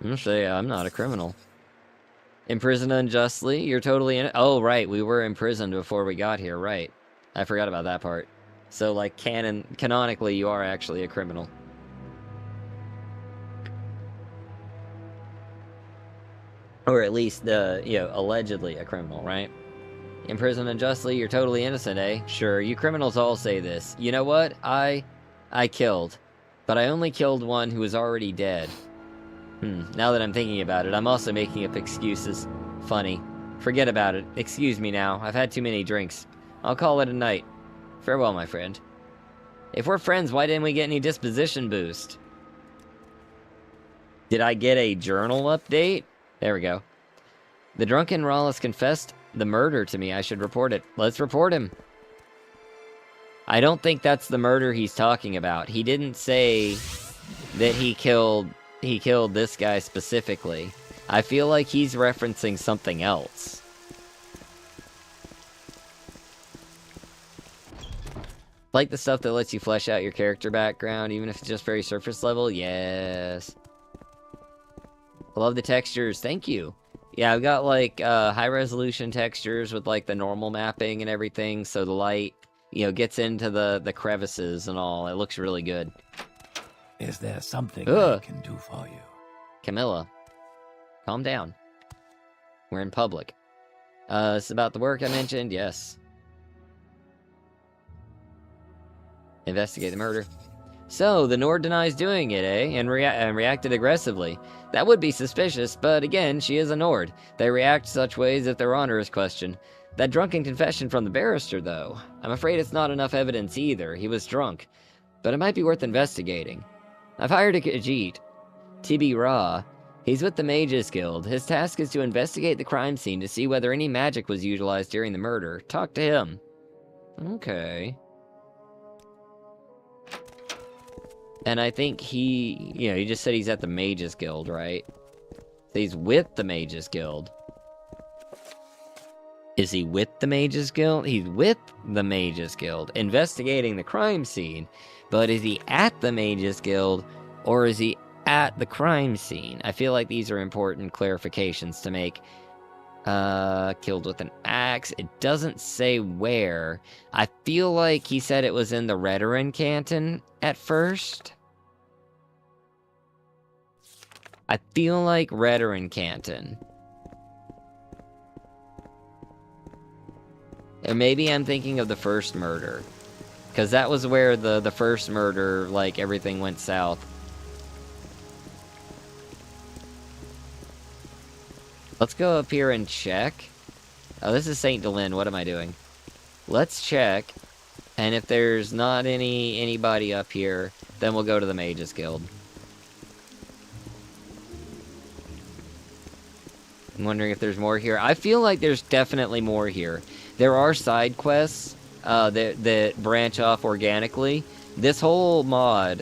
I'm gonna say I'm not a criminal. Imprisoned unjustly? You're totally in it? Oh, right, we were imprisoned before we got here, right. I forgot about that part. So, like, canonically, you are actually a criminal. Or at least, allegedly a criminal, right? Imprisoned unjustly, you're totally innocent, eh? Sure, you criminals all say this. You know what? I killed. But I only killed one who was already dead. Now that I'm thinking about it, I'm also making up excuses. Funny. Forget about it. Excuse me now. I've had too many drinks. I'll call it a night. Farewell, my friend. If we're friends, why didn't we get any disposition boost? Did I get a journal update? There we go. The drunken Rawless confessed the murder to me. I should report it. Let's report him. I don't think that's the murder he's talking about. He didn't say that he killed this guy specifically. I feel like he's referencing something else. Like the stuff that lets you flesh out your character background, even if it's just very surface level? Yes. I love the textures. Thank you. Yeah, I've got, like, high-resolution textures with, like, the normal mapping and everything, so the light, gets into the crevices and all. It looks really good. Is there something I can do for you? Camilla, calm down. We're in public. It's about the work I mentioned? Yes. Investigate the murder. So, the Nord denies doing it, eh? And reacted aggressively. That would be suspicious, but again, she is a Nord. They react such ways if their honor is questioned. That drunken confession from the barrister, though. I'm afraid it's not enough evidence either. He was drunk. But it might be worth investigating. I've hired a Khajiit, TB Ra. He's with the Mages Guild. His task is to investigate the crime scene to see whether any magic was utilized during the murder. Talk to him. Okay. And I think he just said he's at the Mages Guild, right? So he's with the Mages Guild. Is he with the Mages Guild? He's with the Mages Guild, investigating the crime scene. But is he at the Mages Guild, or is he at the crime scene? I feel like these are important clarifications to make. Killed with an axe. It doesn't say where. I feel like he said it was in the Redoran Canton at first. I feel like Redoran Canton. Or maybe I'm thinking of the first murder. Because that was where the first murder, like, everything went south. Let's go up here and check. Oh, this is St. Delin. What am I doing? Let's check. And if there's not anybody up here, then we'll go to the Mages Guild. I'm wondering if there's more here. I feel like there's definitely more here. There are side quests that branch off organically. This whole mod,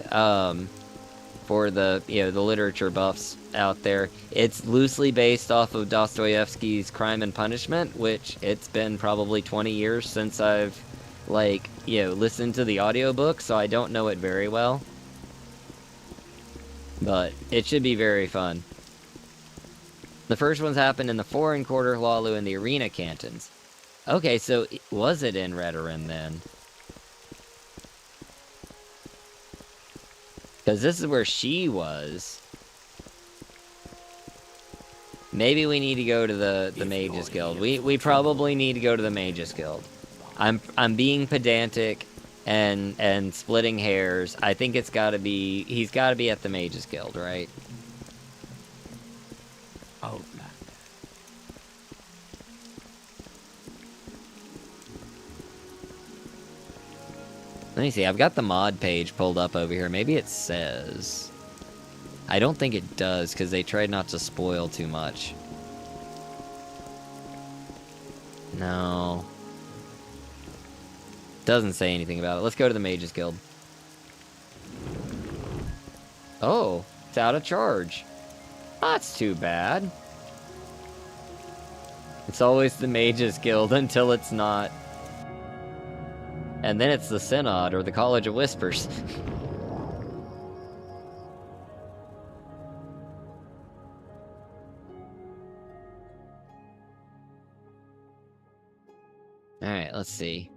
for the the literature buffs out there, it's loosely based off of Dostoevsky's Crime and Punishment, which it's been probably 20 years since I've like listened to the audiobook, so I don't know it very well. But it should be very fun. The first ones happened in the Foreign Quarter, Hlaalu, and the Arena Cantons. Okay, so was it in Redoran then? Because this is where she was. Maybe we need to go to the Mages Guild. We probably need to go to the Mages Guild. I'm being pedantic and splitting hairs. I think it's gotta be... He's gotta be at the Mages Guild, right? Outlander. Let me see, I've got the mod page pulled up over here. Maybe it says... I don't think it does, because they tried not to spoil too much. No. Doesn't say anything about it. Let's go to the Mages Guild. Oh, it's out of charge. That's too bad. It's always the Mages Guild until it's not. And then it's the Synod, or the College of Whispers. Alright, let's see.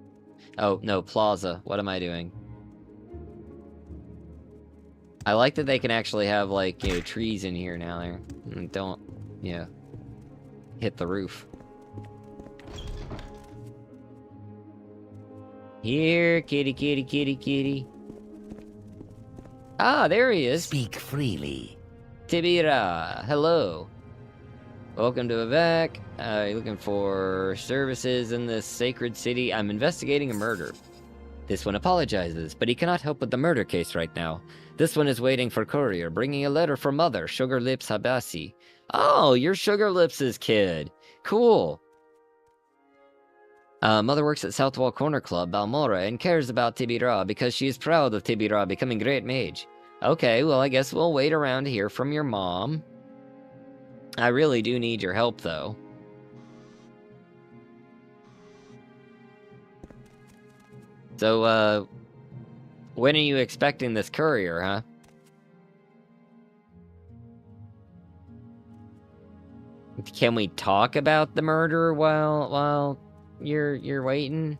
Oh, no, Plaza. What am I doing? I like that they can actually have, like, trees in here now. There. Don't, hit the roof. Here, kitty, kitty, kitty, kitty. Ah, there he is. Speak freely. Tibira, hello. Welcome to Vivek. You're looking for services in this sacred city. I'm investigating a murder. This one apologizes, but he cannot help with the murder case right now. This one is waiting for courier, bringing a letter from Mother, Sugar Lips Habasi. Oh, you're Sugar Lips' kid. Cool. Mother works at Southwall Corner Club, Balmora, and cares about Tibira because she is proud of Tibira becoming great mage. Okay, well, I guess we'll wait around to hear from your mom. I really do need your help, though. So, when are you expecting this courier, huh? Can we talk about the murder while you're waiting?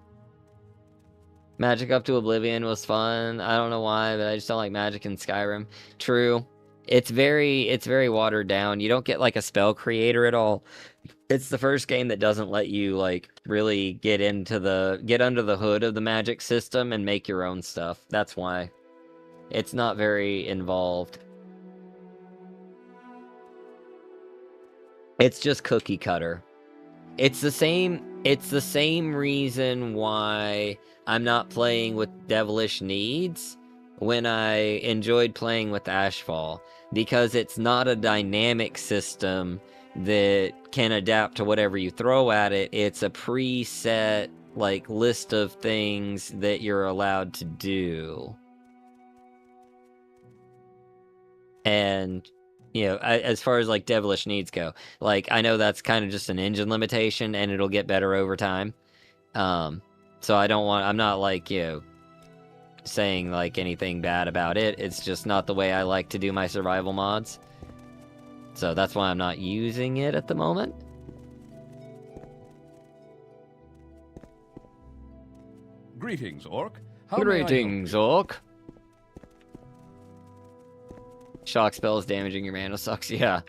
Magic Up to Oblivion was fun. I don't know why, but I just don't like Magic in Skyrim. True. It's very watered down. You don't get like a spell creator at all. It's the first game that doesn't let you like really get under the hood of the magic system and make your own stuff. That's why. It's not very involved. It's just cookie cutter. It's the same reason why I'm not playing with Devilish Needs when I enjoyed playing with Ashfall, because it's not a dynamic system that can adapt to whatever you throw at it. It's a preset like list of things that you're allowed to do. And as far as like Devilish Needs go, like I know that's kind of just an engine limitation and it'll get better over time. So I'm not like, saying like anything bad about it. It's just not the way I like to do my survival mods. So that's why I'm not using it at the moment. Greetings, Orc. How Greetings, Orc. Shock spells damaging your mana sucks, yeah.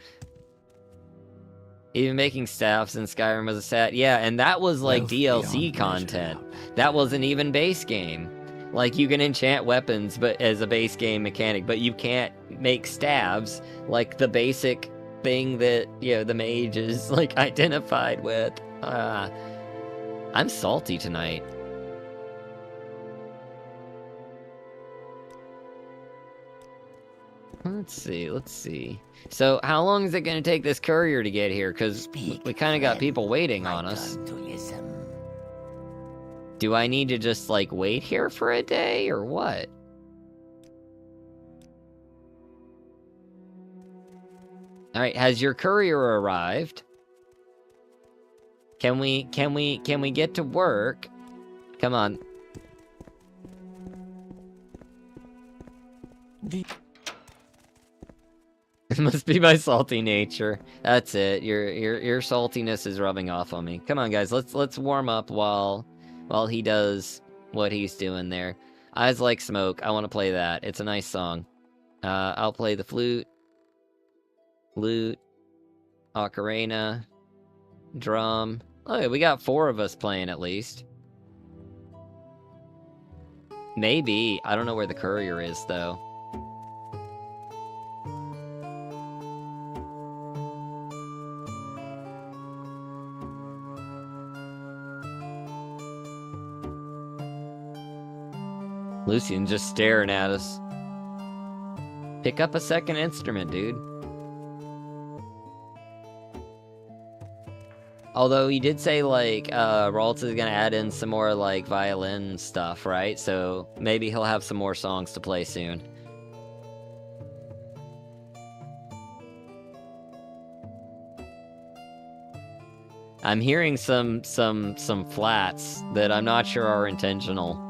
Even making staffs in Skyrim was a stat. Yeah, and that was like DLC content. That wasn't even base game. Like, you can enchant weapons but as a base game mechanic, but you can't make stabs, like the basic thing that, the mage is, like, identified with. I'm salty tonight. Let's see. So, how long is it going to take this courier to get here? Because we kind of got people waiting on us. Do I need to just, like, wait here for a day, or what? Alright, has your courier arrived? Can we get to work? Come on. It must be my salty nature. That's it. Your saltiness is rubbing off on me. Come on, guys. Let's warm up while he does what he's doing there. Eyes Like Smoke. I want to play that. It's a nice song. I'll play the flute, ocarina, drum. Oh, yeah, we got 4 of us playing at least. Maybe. I don't know where the courier is, though. Lucian just staring at us. Pick up a second instrument, dude. Although he did say, like, Ralts is gonna add in some more, like, violin stuff, right? So maybe he'll have some more songs to play soon. I'm hearing some flats that I'm not sure are intentional.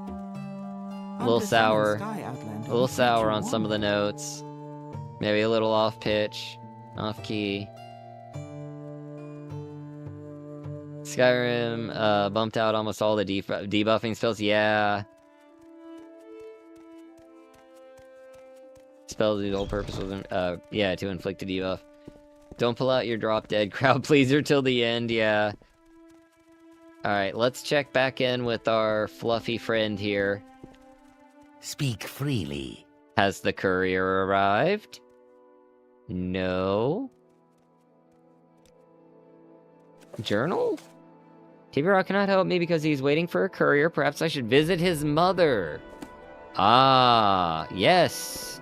A little sour. A little sour on some of the notes. Maybe a little off pitch. Off key. Skyrim bumped out almost all the debuffing spells. Yeah. Spells the whole purpose of them. Yeah, to inflict a debuff. Don't pull out your drop dead crowd pleaser till the end. Yeah. Alright, let's check back in with our fluffy friend here. Speak freely. Has the courier arrived? No. Journal? TV Rock cannot help me because he's waiting for a courier. Perhaps I should visit his mother. Ah, yes.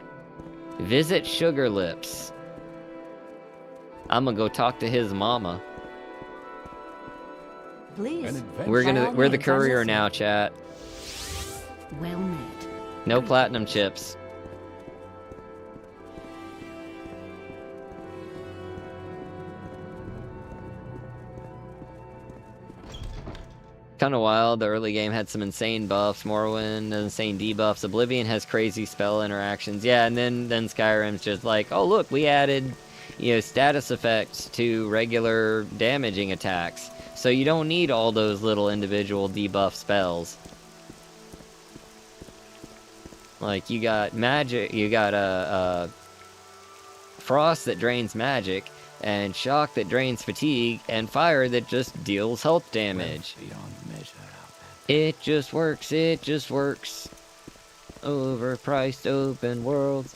Visit Sugar Lips. I'm gonna go talk to his mama. Please. We're the courier now, chat. Well met. No platinum chips. Kinda wild, the early game had some insane buffs, Morrowind, insane debuffs, Oblivion has crazy spell interactions, yeah, and then Skyrim's just like, oh look, we added, you know, status effects to regular damaging attacks, so you don't need all those little individual debuff spells. Like, you got magic, you got frost that drains magic, and shock that drains fatigue, and fire that just deals health damage. It just works, it just works. Overpriced open worlds.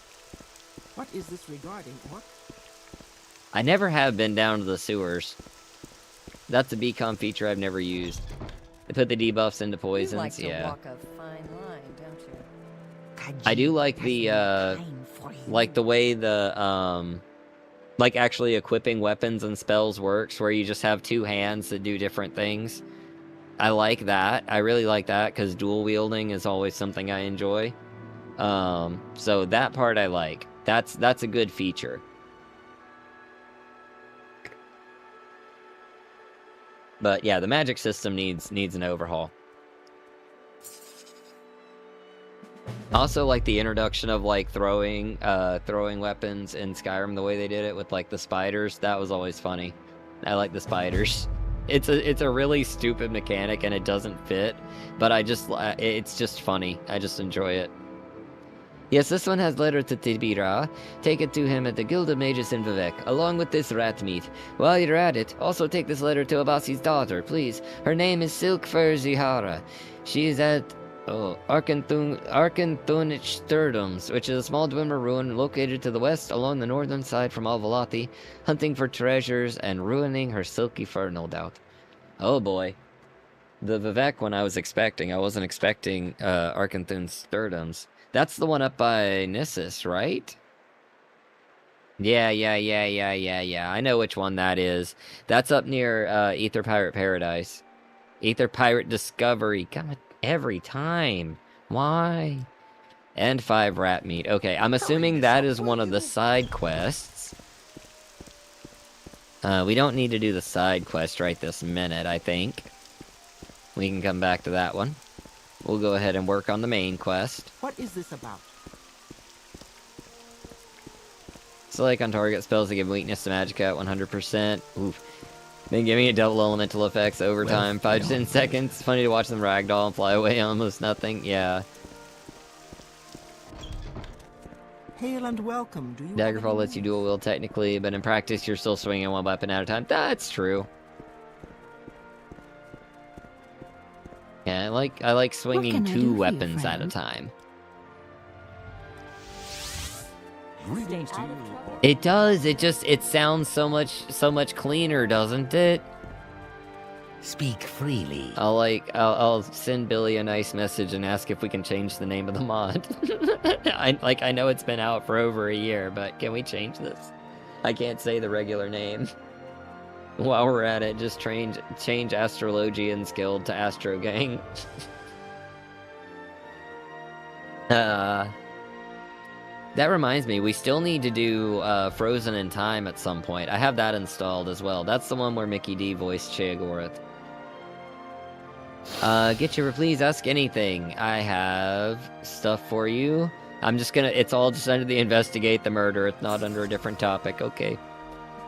What is this regarding, Orc? I never have been down to the sewers. That's a BCom feature I've never used. They put the debuffs into poisons, You like to yeah. walk a fine line, don't you? I do like the, like the way the, like actually equipping weapons and spells works, where you just have 2 hands that do different things. I like that. I really like that, because dual wielding is always something I enjoy. So that part I like. That's a good feature. But yeah, the magic system needs an overhaul. Also, like the introduction of like throwing weapons in Skyrim, the way they did it with like the spiders, that was always funny. I like the spiders. It's a really stupid mechanic and it doesn't fit, but it's just funny. I just enjoy it. Yes, this one has letter to Tibira. Take it to him at the Guild of Mages in Vivek, along with this rat meat. While you're at it, also take this letter to Abasi's daughter, please. Her name is Silkfur Zihara. She is at Arkanthunich Sturdums, which is a small Dwemer ruin located to the west along the northern side from Alvalati, hunting for treasures and ruining her silky fur, no doubt. Oh boy. The Vivek one I wasn't expecting Arkanthun Sturdums. That's the one up by Nissus, right? Yeah. I know which one that is. That's up near Ether Pirate Paradise. Aether Pirate Discovery. God, every time. Why? And 5 rat meat. Okay, I'm assuming that is one of the side quests. We don't need to do the side quest right this minute, I think. We can come back to that one. We'll go ahead and work on the main quest. What is this about? Select on target spells that give weakness to magicka at 100%. Oof. Then give me a double elemental effects over time. 5 to 10 seconds. Funny to watch them ragdoll and fly away almost nothing. Yeah. Hail and welcome. Do you Daggerfall lets you dual wield technically, but in practice you're still swinging one weapon at a time. That's true. Yeah, I like swinging 2 weapons at a time. Greetings to you. It does. It sounds so much cleaner, doesn't it? Speak freely. I'll send Billy a nice message and ask if we can change the name of the mod. I know it's been out for over a year, but can we change this? I can't say the regular name. While we're at it, just change Astrologian's Guild to Astro Gang. That reminds me, we still need to do Frozen in Time at some point. I have that installed as well. That's the one where Mickey D voiced Sheogorath. Get your please ask anything. I have stuff for you. I'm just gonna, it's all just under the investigate the murder. It's not under a different topic. Okay.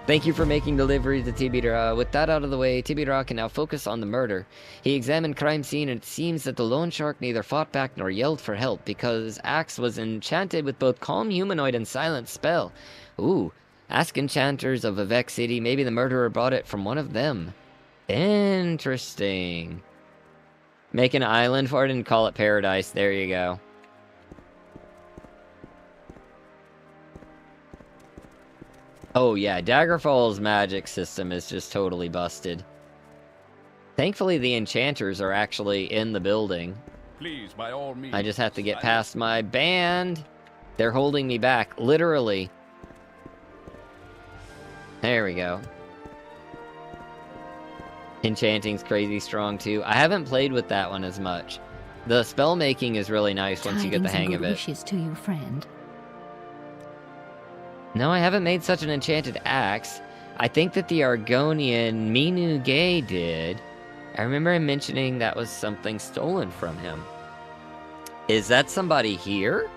Thank you for making delivery to Tibidra. With that out of the way, Tibidra can now focus on the murder. He examined crime scene and it seems that the lone shark neither fought back nor yelled for help because Axe was enchanted with both calm humanoid and silent spell. Ooh, ask enchanters of Vivek City, maybe the murderer brought it from one of them. Interesting. Make an island for it and call it Paradise. There you go. Oh yeah, Daggerfall's magic system is just totally busted. Thankfully the enchanters are actually in the building. Please, by all means. I just have to get past my band. They're holding me back, literally. There we go. Enchanting's crazy strong too. I haven't played with that one as much. The spell making is really nice once you get the hang of it. Wishes to you, friend. No, I haven't made such an enchanted axe. I think that the Argonian Minu Gay did. I remember him mentioning that was something stolen from him. Is that somebody here?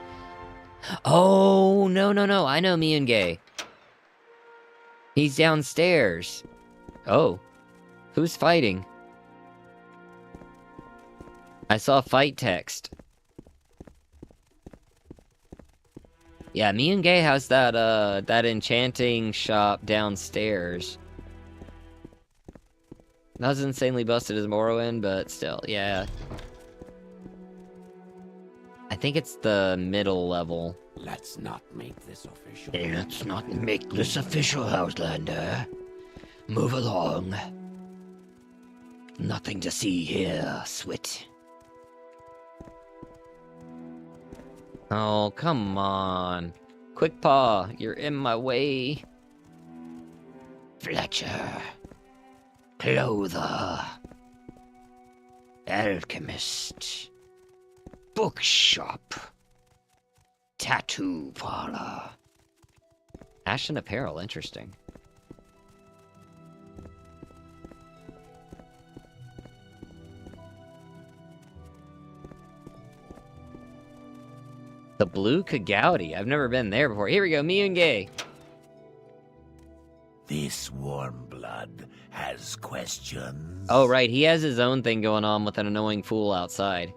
Oh, no. I know Miun Gay. He's downstairs. Oh. Who's fighting? I saw fight text. Yeah, Miun Gay has that enchanting shop downstairs. Not as insanely busted as Morrowind, but still, yeah. I think it's the middle level. Let's not make this official. Let's not make this official, Outlander. Move along. Nothing to see here, Swit. Oh, come on. Quick Paw, you're in my way. Fletcher. Clother. Alchemist. Bookshop. Tattoo parlor. Ashen apparel, interesting. The Blue Kagouti. I've never been there before. Here we go, Miun Gay. This warm blood has questions. Oh, right. He has his own thing going on with an annoying fool outside.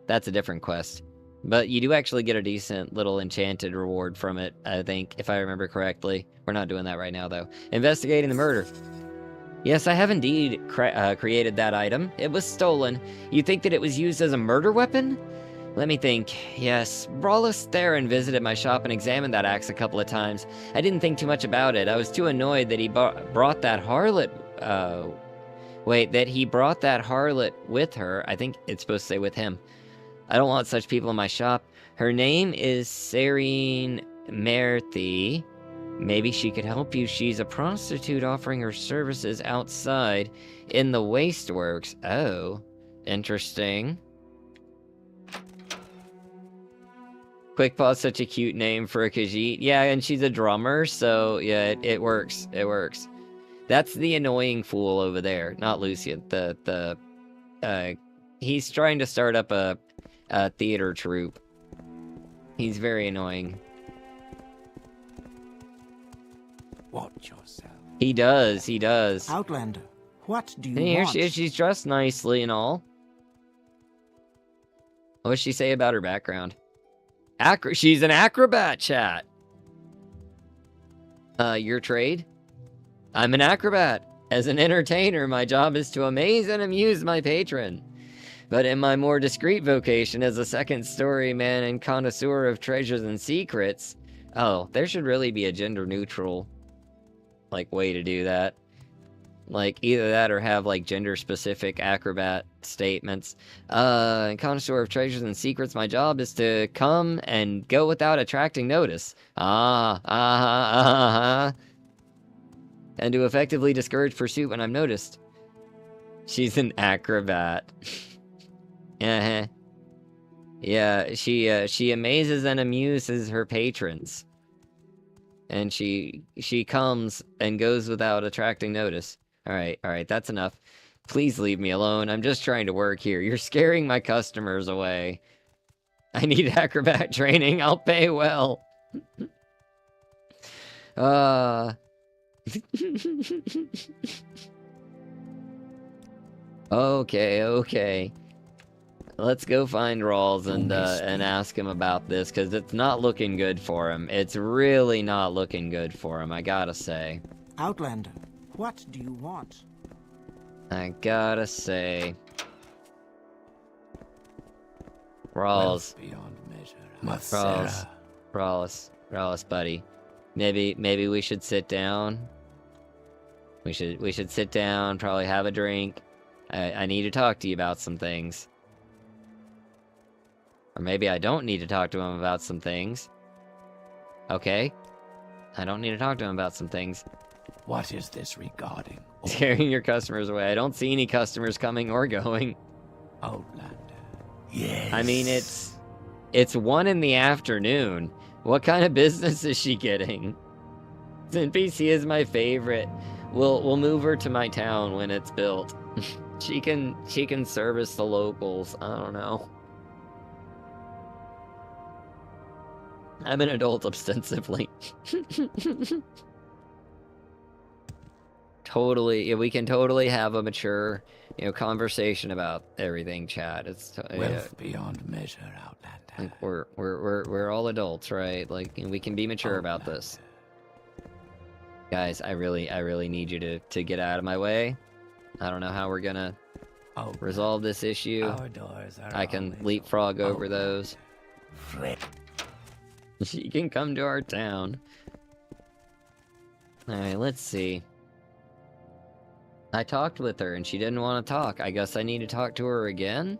That's a different quest. But you do actually get a decent little enchanted reward from it, I think, if I remember correctly. We're not doing that right now, though. Investigating the murder. Yes, I have indeed created that item. It was stolen. You think that it was used as a murder weapon? Let me think. Yes, Brawlus Theron visited my shop and examined that axe a couple of times. I didn't think too much about it. I was too annoyed that he brought that harlot... that he brought that harlot with her. I think it's supposed to say with him. I don't want such people in my shop. Her name is Serene Merthi. Maybe she could help you. She's a prostitute offering her services outside in the wasteworks. Oh, interesting. Quick Paw's such a cute name for a Khajiit. Yeah, and she's a drummer, so yeah, it works. It works. That's the annoying fool over there, not Lucian. He's trying to start up a theater troupe. He's very annoying. Watch yourself. He does. Outlander, what do you And here want? she is, she's dressed nicely and all. What does she say about her background? She's an acrobat, chat. Your trade? I'm an acrobat. As an entertainer, my job is to amaze and amuse my patron. But in my more discreet vocation as a second-story man and connoisseur of treasures and secrets... Oh, there should really be a gender-neutral, like, way to do that. Like, either that or have, like, gender-specific acrobat statements. Connoisseur of treasures and secrets, my job is to come and go without attracting notice. And to effectively discourage pursuit when I'm noticed. She's an acrobat. Yeah, she amazes and amuses her patrons. And she comes and goes without attracting notice. Alright, that's enough. Please leave me alone. I'm just trying to work here. You're scaring my customers away. I need acrobat training. I'll pay well. Okay. Let's go find Rawls and ask him about this, because it's not looking good for him. It's really not looking good for him, I gotta say. Outlander, what do you want? I gotta say. Rawls. Beyond measure. Rawls, buddy. Maybe we should sit down. We should sit down, probably have a drink. I need to talk to you about some things. Or maybe I don't need to talk to him about some things. Okay. I don't need to talk to him about some things. What is this regarding? Scaring your customers away. I don't see any customers coming or going. Outlander. Yes. I mean, it's 1 in the afternoon. What kind of business is she getting? NPC is my favorite. We'll move her to my town when it's built. She can service the locals. I don't know. I'm an adult ostensibly. Totally, yeah, we can totally have a mature, conversation about everything, chat. It's Wealth beyond measure, Outlander. like we're all adults, right? Like, we can be mature about this. Guys, I really need you to get out of my way. I don't know how we're gonna resolve this issue. Our doors are I can always leapfrog over open. those. She can come to our town. Alright, let's see. I talked with her and she didn't want to talk. I guess I need to talk to her again?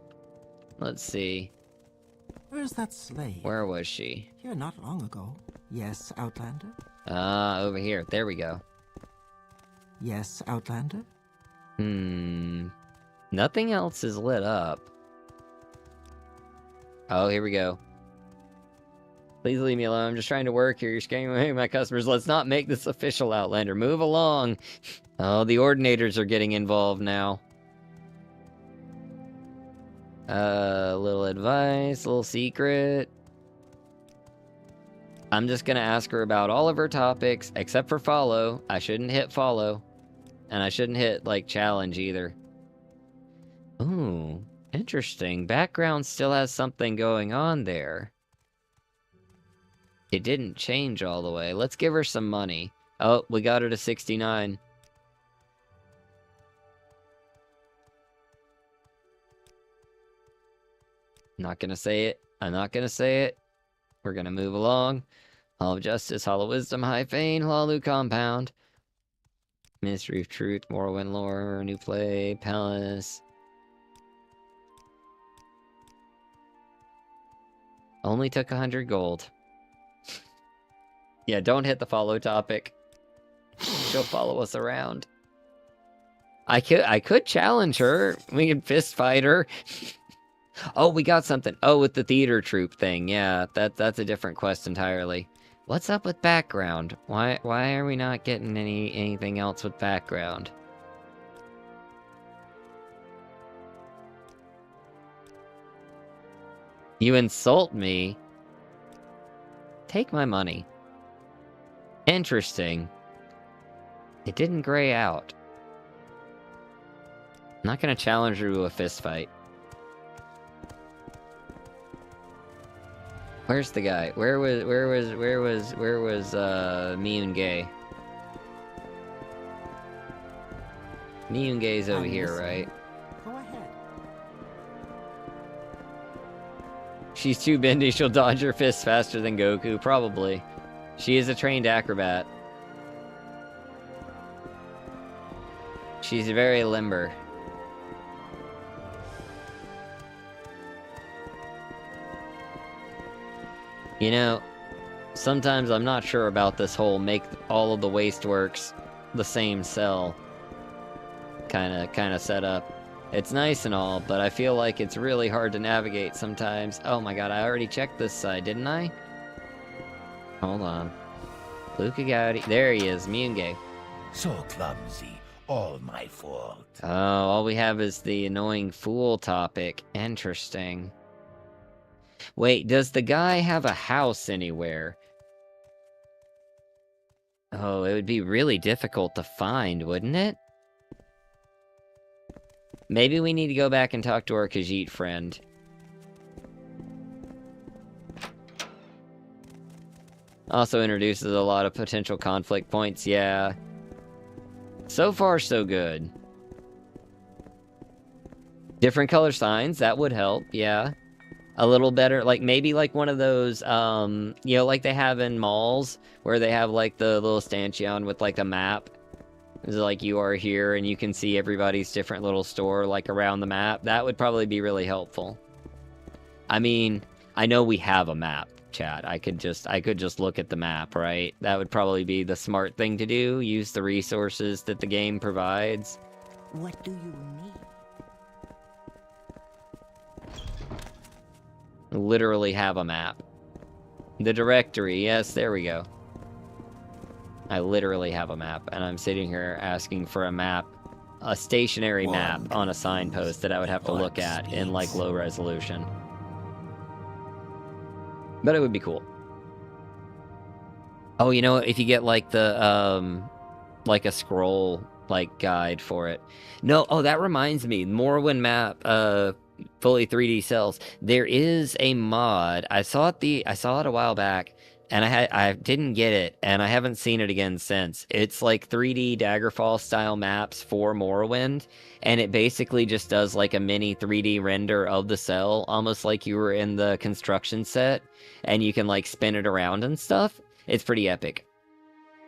Let's see. Where's that slave? Where was she? Here not long ago. Yes, Outlander? Over here. There we go. Yes, Outlander? Nothing else is lit up. Oh, here we go. Please leave me alone. I'm just trying to work here. You're scaring away my customers. Let's not make this official, Outlander. Move along. Oh, the ordinators are getting involved now. Little advice, little secret. I'm just gonna ask her about all of her topics, except for follow. I shouldn't hit follow. And I shouldn't hit, like, challenge either. Ooh, interesting. Background still has something going on there. It didn't change all the way. Let's give her some money. Oh, we got her to 69. Not gonna say it. I'm not gonna say it. We're gonna move along. Hall of Justice, Hall of Wisdom, High Fane, Hlalu Compound. Ministry of Truth, Morrowind Lore, New Play, Palace. Only took 100 gold. Yeah, don't hit the follow topic. She'll follow us around. I could challenge her. We can fist fight her. Oh, we got something. Oh, with the theater troupe thing. Yeah, that's a different quest entirely. What's up with background? Why are we not getting anything else with background? You insult me? Take my money. Interesting. It didn't gray out. I'm not gonna challenge her to a fist fight. Where's the guy? Where was Miyun-Gay? Miyun-Gay's over here, right? Go ahead. She's too bendy, she'll dodge your fists faster than Goku, probably. She is a trained acrobat. She's very limber. You know, sometimes I'm not sure about this whole make all of the wasteworks the same cell kinda setup. It's nice and all, but I feel like it's really hard to navigate sometimes. Oh my god, I already checked this side, didn't I? Hold on. Luca Gowdy. There he is, Miyun-Gay. So clumsy. All my fault. Oh, all we have is the annoying fool topic. Interesting. Wait, does the guy have a house anywhere? Oh, it would be really difficult to find, wouldn't it? Maybe we need to go back and talk to our Khajiit friend. Also introduces a lot of potential conflict points, yeah. So far, so good. Different color signs, that would help, yeah. A little better, like, maybe like one of those, you know, like they have in malls, where they have, like, the little stanchion with, like, a map. It's like, you are here, and you can see everybody's different little store, like, around the map. That would probably be really helpful. I mean, I know we have a map, chat. I could just look at the map, right? That would probably be the smart thing to do. Use the resources that the game provides. What do you need? Literally have a map. The directory, yes, there we go. I literally have a map, and I'm sitting here asking for a map, a stationary map on a signpost that I would have to look at in, like, low resolution. But it would be cool. Oh, you know what? If you get, like, the, like a scroll, like, guide for it. No, oh, that reminds me. Morrowind map, fully 3D cells. There is a mod. I saw it a while back, and I didn't get it, and I haven't seen it again since. It's like 3D Daggerfall style maps for Morrowind, and it basically just does like a mini 3D render of the cell, almost like you were in the construction set, and you can like spin it around and stuff. It's pretty epic.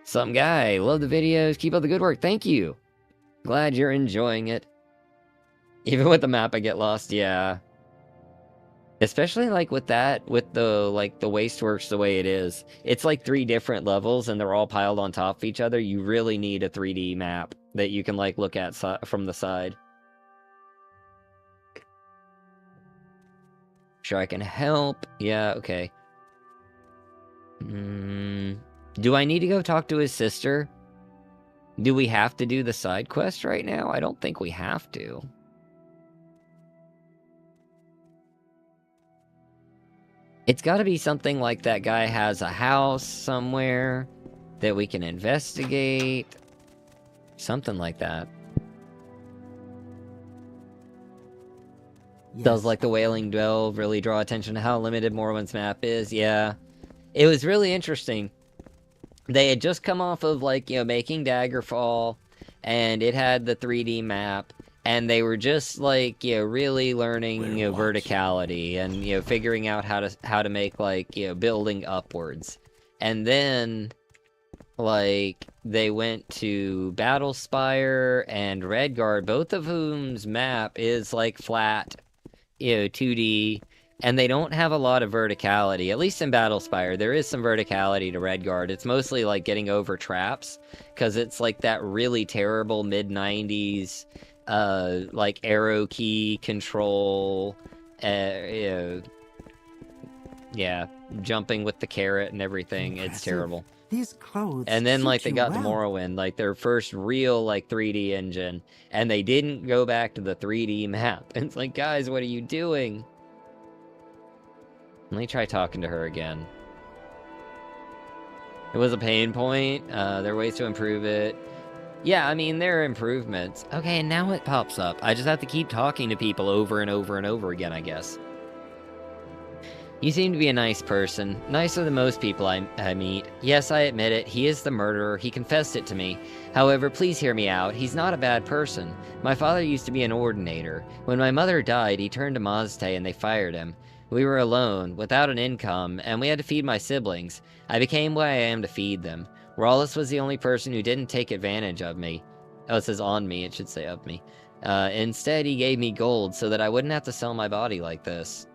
Some guy, love the videos, keep up the good work, thank you. Glad you're enjoying it. Even with the map I get lost, yeah. Especially like with that, with the like the wasteworks the way it is. It's like 3 different levels and they're all piled on top of each other. You really need a 3D map that you can like look at from the side. Sure I can help. Yeah, okay. Do I need to go talk to his sister? Do we have to do the side quest right now? I don't think we have to. It's got to be something like that guy has a house somewhere that we can investigate. Something like that. Yes. Does like the Wailing Delve really draw attention to how limited Morrowind's map is? Yeah. It was really interesting. They had just come off of like, you know, making Daggerfall, and it had the 3D map. And they were just like, you know, really learning, you know, verticality and, you know, figuring out how to make like, you know, building upwards. And then, like, they went to Battlespire and Redguard, both of whom's map is like flat, you know, 2D, and they don't have a lot of verticality. At least in Battlespire, there is some verticality to Redguard. It's mostly like getting over traps, because it's like that really terrible mid-90s, like arrow key control, yeah, jumping with the carrot and everything. It's terrible. These clothes And then, like, suit they you got the well. Morrowind, like, their first real, like, 3D engine, and they didn't go back to the 3D map. And it's like, guys, what are you doing? Let me try talking to her again. It was a pain point. There are ways to improve it. Yeah, I mean, there are improvements. Okay, and now it pops up. I just have to keep talking to people over and over and over again, I guess. You seem to be a nice person. Nicer than most people I meet. Yes, I admit it. He is the murderer. He confessed it to me. However, please hear me out. He's not a bad person. My father used to be an ordinator. When my mother died, he turned to Mazte and they fired him. We were alone, without an income, and we had to feed my siblings. I became what I am to feed them. Rawless was the only person who didn't take advantage of me. Oh, it says on me. It should say of me. Instead, he gave me gold so that I wouldn't have to sell my body like this.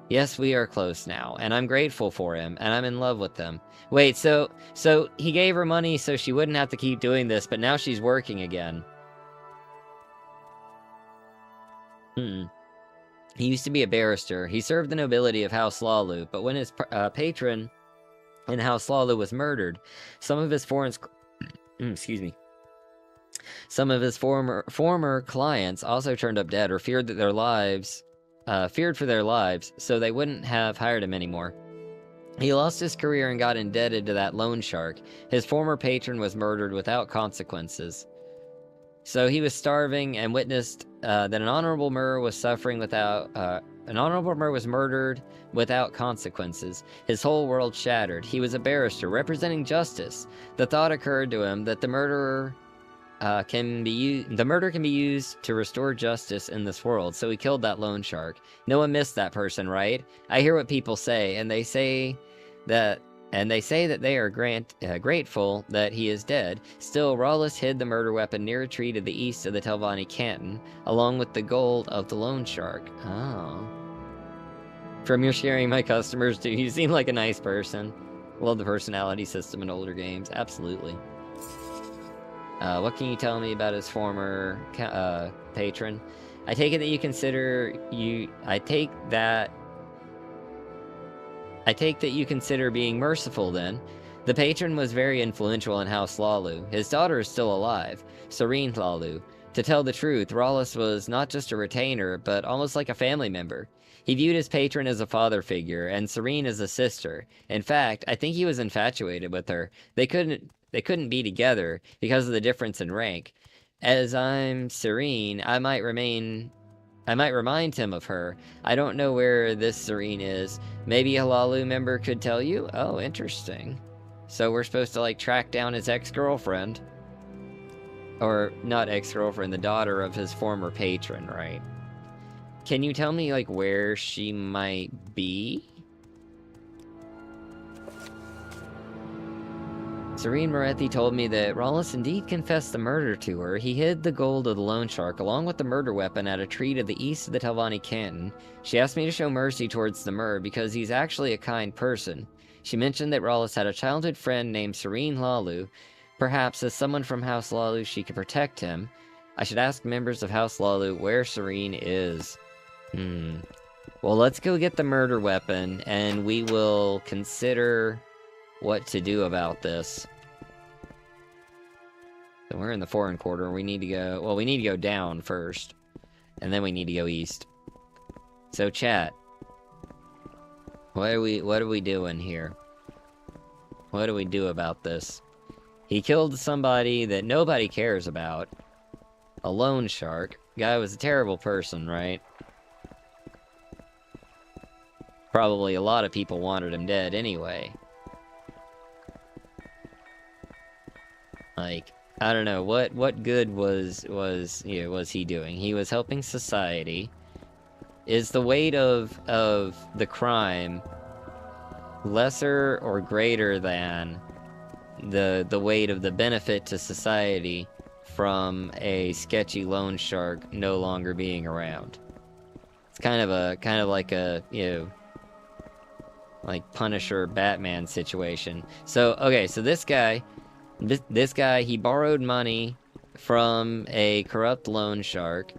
Yes, we are close now, and I'm grateful for him, and I'm in love with him. Wait, so he gave her money so she wouldn't have to keep doing this, but now she's working again. He used to be a barrister. He served the nobility of House Lawlu, but when his patron in House Lawlu was murdered, some of his excuse me. Some of his former clients also turned up dead or feared for their lives, so they wouldn't have hired him anymore. He lost his career and got indebted to that loan shark. His former patron was murdered without consequences. So he was starving and witnessed that an honorable murderer was murdered without consequences. His whole world shattered. He was a barrister representing justice. The thought occurred to him that the murder can be used to restore justice in this world. So he killed that loan shark. No one missed that person, right? I hear what people say, and they say that they are grateful that he is dead. Still, Rawless hid the murder weapon near a tree to the east of the Telvanni canton, along with the gold of the loan shark. Oh. From your sharing my customers, too, you seem like a nice person. Love the personality system in older games. Absolutely. What can you tell me about his former patron? I take it that you consider being merciful, then. The patron was very influential in House Lawlu. His daughter is still alive, Serene Lawlu. To tell the truth, Rawless was not just a retainer, but almost like a family member. He viewed his patron as a father figure, and Serene as a sister. In fact, I think he was infatuated with her. They couldn't be together because of the difference in rank. As I'm Serene, I might remind him of her. I don't know where this Serene is. Maybe a Lawlu member could tell you? Oh, interesting. So we're supposed to, like, track down his ex-girlfriend. Or, not ex-girlfriend, the daughter of his former patron, right? Can you tell me, like, where she might be? Serene Moretti told me that Rawless indeed confessed the murder to her. He hid the gold of the loan shark along with the murder weapon at a tree to the east of the Telvanni canton. She asked me to show mercy towards the Mur because he's actually a kind person. She mentioned that Rawless had a childhood friend named Serene Lawlu. Perhaps as someone from House Lawlu she could protect him. I should ask members of House Lawlu where Serene is. Well, let's go get the murder weapon and we will consider what to do about this. So we're in the foreign quarter. We need to go... Well, we need to go down first. And then we need to go east. So, chat. What are we doing here? What do we do about this? He killed somebody that nobody cares about. A loan shark. Guy was a terrible person, right? Probably a lot of people wanted him dead anyway. Like... I don't know, what good was he doing? He was helping society. Is the weight of the crime lesser or greater than the weight of the benefit to society from a sketchy loan shark no longer being around? It's kind of like a, you know, like Punisher Batman situation. So, okay, so this guy, he borrowed money from a corrupt loan shark,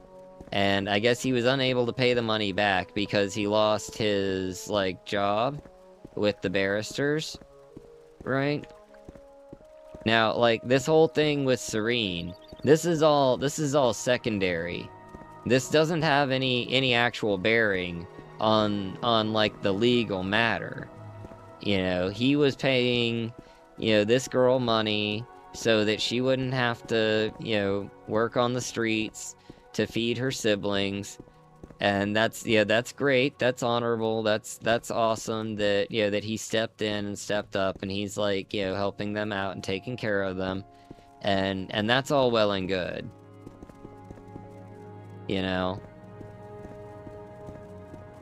and I guess he was unable to pay the money back because he lost his, like, job with the barristers, right? Now, like, this whole thing with Serene, this is all secondary. This doesn't have any actual bearing on like the legal matter. You know, he was paying, you know, this girl money so that she wouldn't have to, you know, work on the streets to feed her siblings. And that's, yeah, that's great. That's honorable. That's awesome that, you know, that he stepped in and stepped up and he's like, you know, helping them out and taking care of them. And that's all well and good. You know?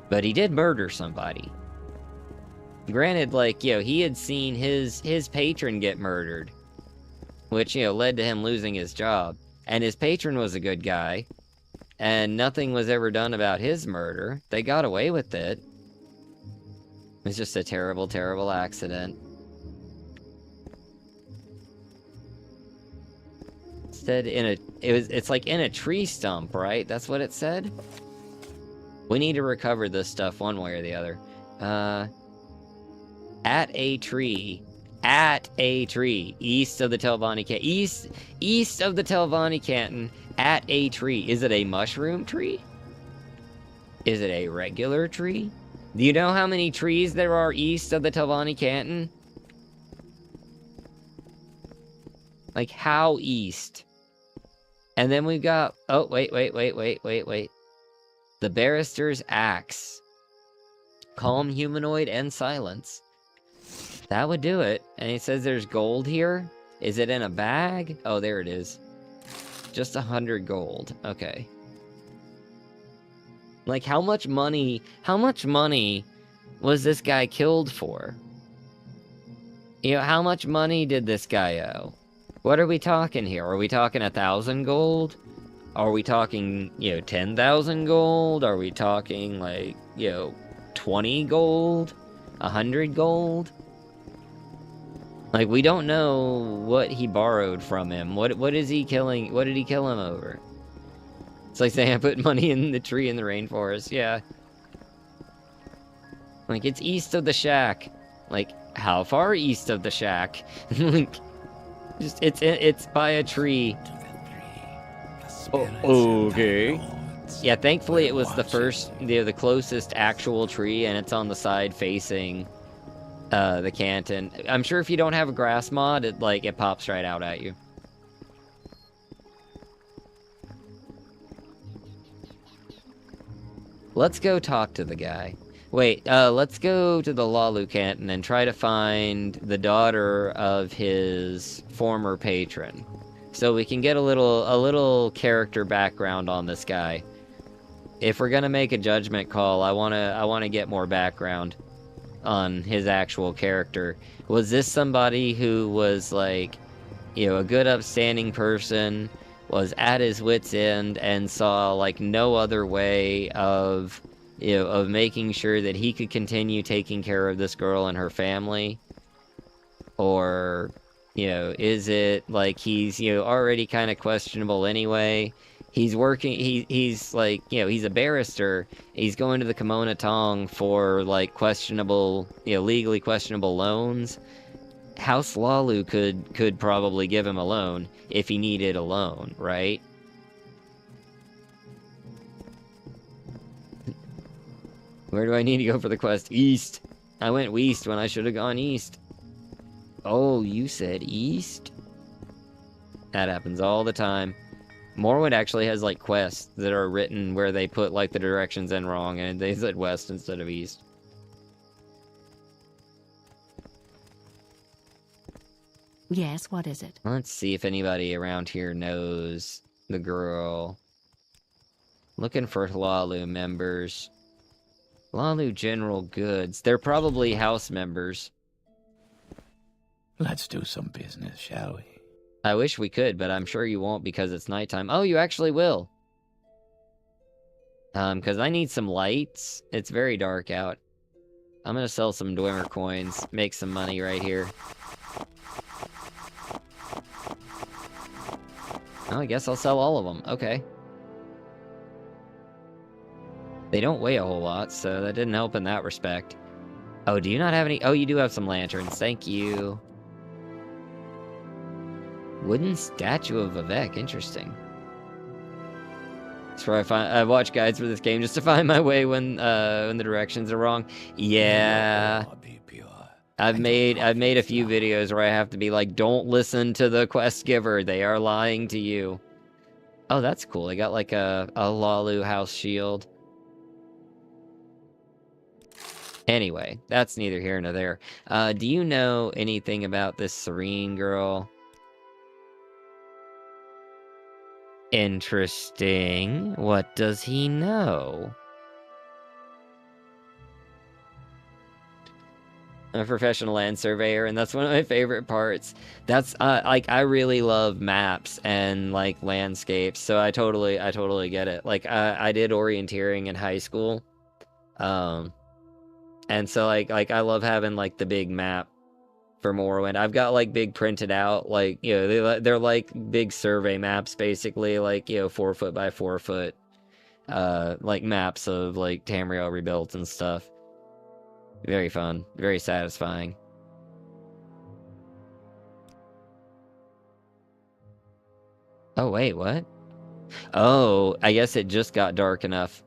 But he did murder somebody. Granted, like, you know, he had seen his patron get murdered, which, you know, led to him losing his job. And his patron was a good guy. And nothing was ever done about his murder. They got away with it. It was just a terrible, terrible accident. It said it's like in a tree stump, right? That's what it said? We need to recover this stuff one way or the other. At a tree, east of the Telvanni Canton. East of the Telvanni Canton. At a tree. Is it a mushroom tree? Is it a regular tree? Do you know how many trees there are east of the Telvanni Canton? Like, how east? And then we've got... Oh, wait. The Barrister's Axe. Calm, humanoid, and silence. That would do it. And he says there's gold here? Is it in a bag? Oh, there it is. Just 100 gold. Okay. Like, how much money was this guy killed for? You know, how much money did this guy owe? What are we talking here? Are we talking 1,000 gold? Are we talking, you know, 10,000 gold? Are we talking, like, you know, 20 gold? 100 gold? Like, we don't know what he borrowed from him. What is he killing? What did he kill him over? It's like saying I put money in the tree in the rainforest. Yeah. Like, it's east of the shack. Like, how far east of the shack? Like, just it's by a tree. Oh, okay. Yeah, thankfully it was the first, the closest actual tree, and it's on the side facing the canton. I'm sure if you don't have a grass mod, it pops right out at you. Let's go talk to the guy. Wait, let's go to the Lalu Canton and try to find the daughter of his former patron. So we can get a little character background on this guy. If we're gonna make a judgment call, I wanna get more background on his actual character. Was this somebody who was, like, you know, a good upstanding person, was at his wit's end, and saw, like, no other way of, you know, of making sure that he could continue taking care of this girl and her family? Or, you know, is it like he's, you know, already kind of questionable anyway? He's working, he's like, you know, he's a barrister. He's going to the Kimona Tong for, like, questionable, you know, legally questionable loans. House Lalu could probably give him a loan if he needed a loan, right? Where do I need to go for the quest? East. I went west when I should have gone east. Oh, you said east? That happens all the time. Morrowind actually has, like, quests that are written where they put, like, the directions in wrong, and they said west instead of east. Yes, what is it? Let's see if anybody around here knows the girl. Looking for Lalu members. Lalu General Goods. They're probably house members. Let's do some business, shall we? I wish we could, but I'm sure you won't because it's nighttime. Oh, you actually will. Because I need some lights. It's very dark out. I'm gonna sell some Dwemer coins, make some money right here. Oh, I guess I'll sell all of them. Okay. They don't weigh a whole lot, so that didn't help in that respect. Oh, do you not have any? Oh, you do have some lanterns. Thank you. Wooden statue of Vivek. Interesting. That's where I watch guides for this game just to find my way when the directions are wrong. Yeah. I've made a few videos where I have to be like, don't listen to the quest giver. They are lying to you. Oh, that's cool. I got like a Lalu house shield. Anyway, that's neither here nor there. Do you know anything about this Serene girl? Interesting. What does he know? I'm a professional land surveyor, and that's one of my favorite parts. That's like, I really love maps and like landscapes, so I totally get it. Like I did orienteering in high school, and so like I love having like the big map for Morrowind. I've got like big printed out, like, you know, they're like big survey maps basically, like, you know, 4 foot by 4 foot, like maps of like Tamriel rebuilt and stuff. Very fun, very satisfying. Oh wait, what? Oh, I guess it just got dark enough.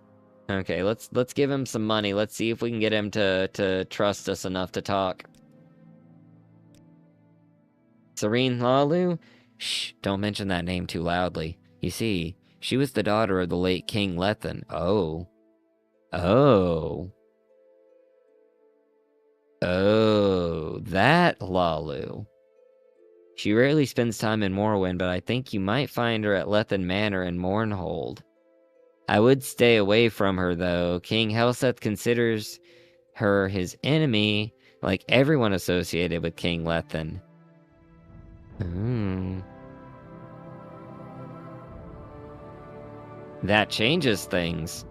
Okay, let's give him some money. Let's see if we can get him to trust us enough to talk. Serene Lalu? Shh, don't mention that name too loudly. You see, she was the daughter of the late King Lethan. Oh. Oh. Oh, that Lalu. She rarely spends time in Morrowind, but I think you might find her at Lethan Manor in Mournhold. I would stay away from her, though. King Helseth considers her his enemy, like everyone associated with King Lethan. That changes things.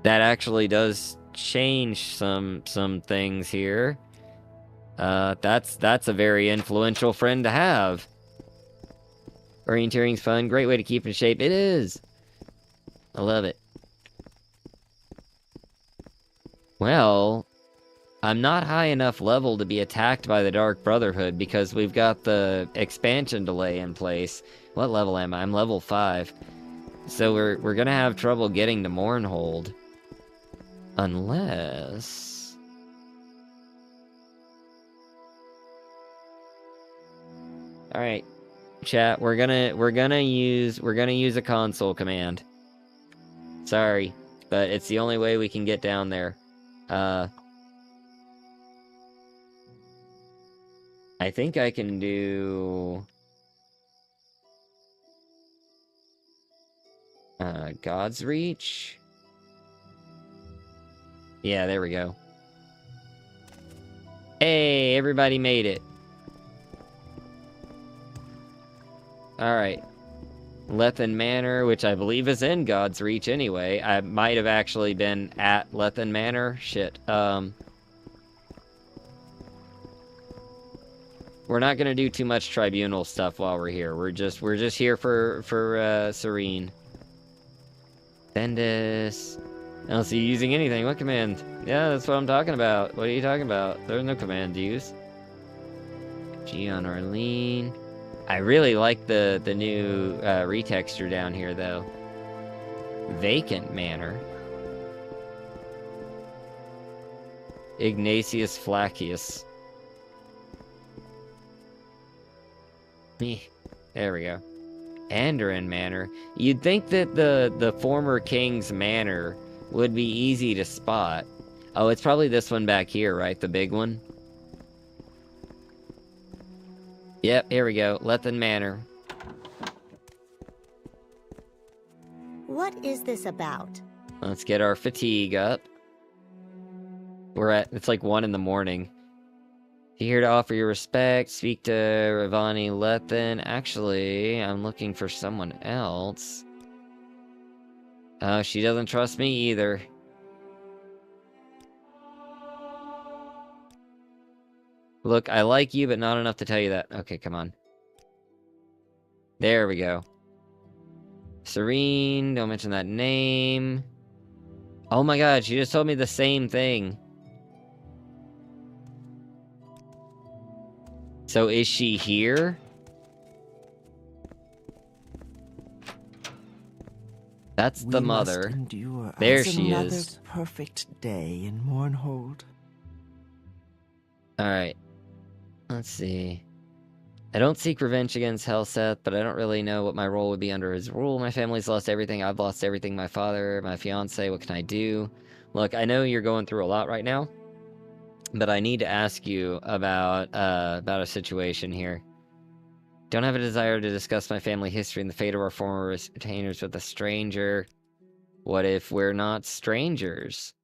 That actually does change some things here. That's a very influential friend to have. Orienteering's fun, great way to keep in shape. It is. I love it. Well, I'm not high enough level to be attacked by the Dark Brotherhood because we've got the expansion delay in place. What level am I? I'm level 5. So we're gonna have trouble getting to Mournhold. Unless... Alright. Chat, we're gonna use a console command. Sorry, but it's the only way we can get down there. I think I can do... God's Reach? Yeah, there we go. Hey, everybody made it. Alright. Lethan Manor, which I believe is in God's Reach anyway. I might have actually been at Lethan Manor. Shit. We're not gonna do too much tribunal stuff while we're here. We're just here for Serene. Bendis. I don't see you using anything. What command? Yeah, that's what I'm talking about. What are you talking about? There's no command to use. G on Arlene. I really like the new retexture down here, though. Vacant Manor. Ignatius Flacius. There we go. Andoran Manor. You'd think that the former king's manor would be easy to spot. Oh, it's probably this one back here, right? The big one? Yep, here we go. Lethan Manor. What is this about? Let's get our fatigue up. It's like 1 in the morning. Here to offer your respect, speak to Ravani Lethan. Actually, I'm looking for someone else. She doesn't trust me either. Look, I like you, but not enough to tell you that. Okay, come on. There we go. Serene, don't mention that name. Oh my god, she just told me the same thing. So is she here? That's the We mother. must endure There as she another is. perfect day in Mournhold. Alright. Let's see. I don't seek revenge against Helseth, but I don't really know what my role would be under his rule. My family's lost everything. I've lost everything. My father, my fiance. What can I do? Look, I know you're going through a lot right now, but I need to ask you about a situation here. Don't have a desire to discuss my family history and the fate of our former retainers with a stranger. What if we're not strangers?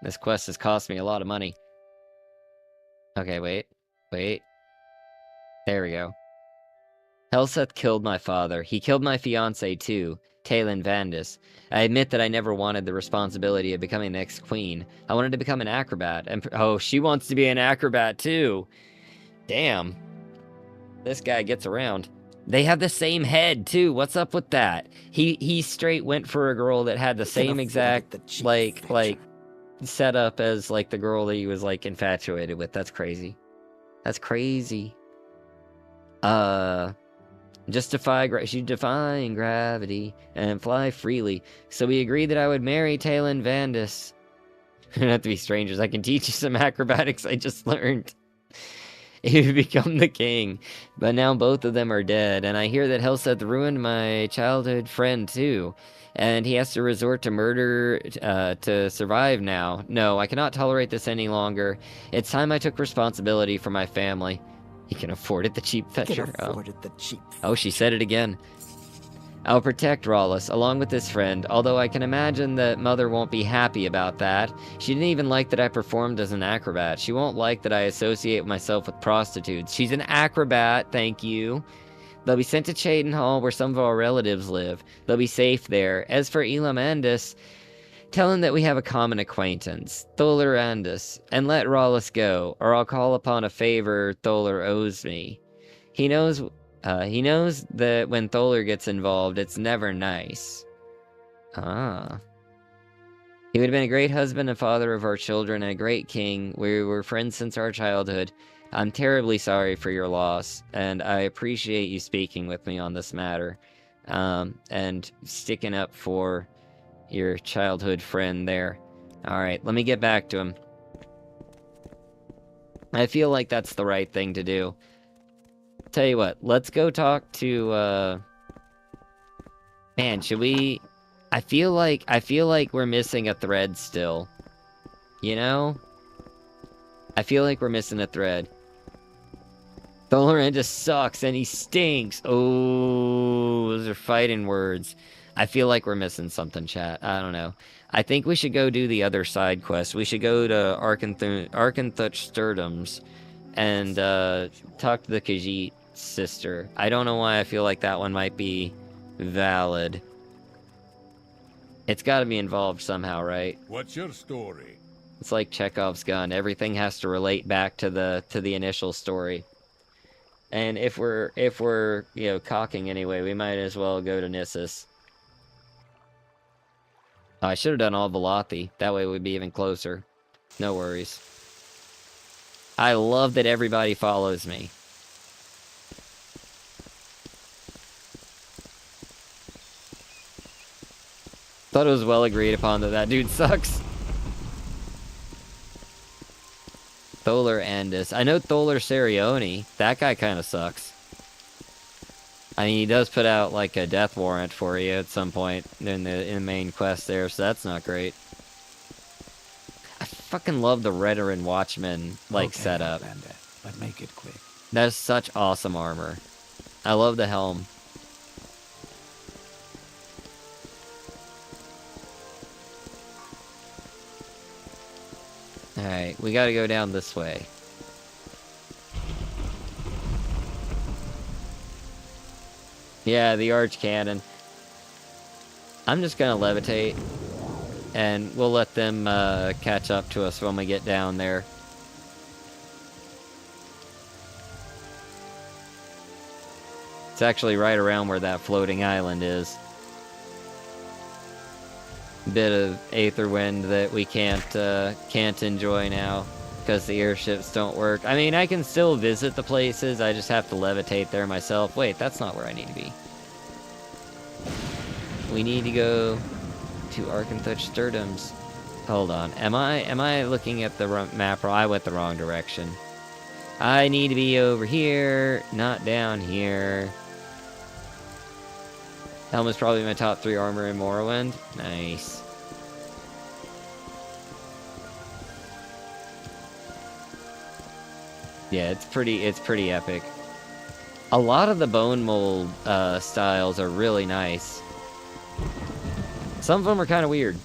This quest has cost me a lot of money. Okay, wait. There we go. Helseth killed my father. He killed my fiancé too, Talon Vandis. I admit that I never wanted the responsibility of becoming the next queen. I wanted to become an acrobat. And oh, she wants to be an acrobat too. Damn. This guy gets around. They have the same head too. What's up with that? He straight went for a girl that had the same exact like setup as like the girl that he was like infatuated with. That's crazy. That's crazy. Just she's defying gravity and fly freely. So we agreed that I would marry Talon Vandis. We don't have to be strangers. I can teach you some acrobatics I just learned. He would become the king. But now both of them are dead, and I hear that Helseth ruined my childhood friend too. And he has to resort to murder to survive now. No, I cannot tolerate this any longer. It's time I took responsibility for my family. He can afford it, the cheap fetcher. Oh, she said it again. I'll protect Rawlus, along with his friend, although I can imagine that Mother won't be happy about that. She didn't even like that I performed as an acrobat. She won't like that I associate myself with prostitutes. She's an acrobat, thank you. They'll be sent to Cheydinhall, where some of our relatives live. They'll be safe there. As for Elamandus, tell him that we have a common acquaintance, Tholer Andus, and let Rawlus go, or I'll call upon a favor Tholer owes me. He knows that when Tholer gets involved, it's never nice. Ah. He would have been a great husband and father of our children and a great king. We were friends since our childhood. I'm terribly sorry for your loss, and I appreciate you speaking with me on this matter, and sticking up for your childhood friend there. Alright, let me get back to him. I feel like that's the right thing to do. Tell you what, let's go talk to, man, should we... I feel like we're missing a thread still. You know? I feel like we're missing a thread. Tholer just sucks and he stinks. Oh, those are fighting words. I feel like we're missing something, chat. I don't know. I think we should go do the other side quest. We should go to Arkanthutch Sturdums and talk to the Khajiit sister. I don't know why I feel like that one might be valid. It's got to be involved somehow, right? What's your story? It's like Chekhov's gun. Everything has to relate back to the initial story. And if we're you know, cocking anyway, we might as well go to Nissus. Oh, I should have done all Velothi. That way we'd be even closer. No worries. I love that everybody follows me. Thought it was well agreed upon that that dude sucks. Tholer Andis. I know Tholer Serioni. That guy kind of sucks. I mean, he does put out, like, a death warrant for you at some point in the main quest there, so that's not great. I fucking love the Redarin Watchman, like, setup. Outlander, but make it quick. That's such awesome armor. I love the helm. Alright, we gotta go down this way. Yeah, the arch cannon. I'm just gonna levitate, and we'll let them catch up to us when we get down there. It's actually right around where that floating island is. Bit of aether wind that we can't enjoy now because the airships don't work. I mean, I can still visit the places, I just have to levitate there myself. Wait, that's not where I need to be. We need to go to Arkenthuch-Sturdum's. Hold on, am I looking at the map wrong? I went the wrong direction. I need to be over here, not down here. Helmet's probably my top 3 armor in Morrowind. Nice. Yeah, it's pretty epic. A lot of the bone mold styles are really nice. Some of them are kind of weird.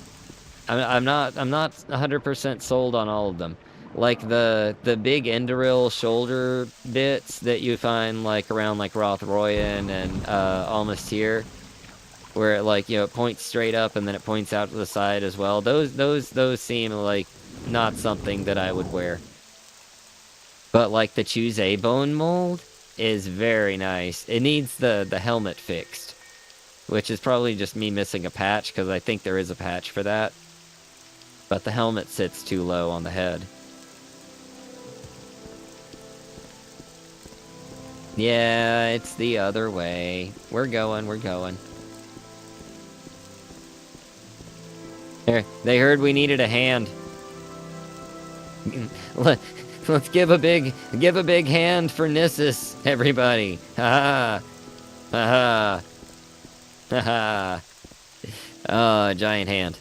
I'm not 100% sold on all of them. Like the big Enderil shoulder bits that you find like around like Rothroyan and almost here, where it like, you know, it points straight up and then it points out to the side as well. Those seem like not something that I would wear. But like the Choose a bone mold is very nice. It needs the helmet fixed, which is probably just me missing a patch, because I think there is a patch for that. But the helmet sits too low on the head. Yeah, it's the other way. We're going. There, they heard we needed a hand. Let's give a big hand for Nissus, everybody. Ha ha. Ha ha. Oh, giant hand.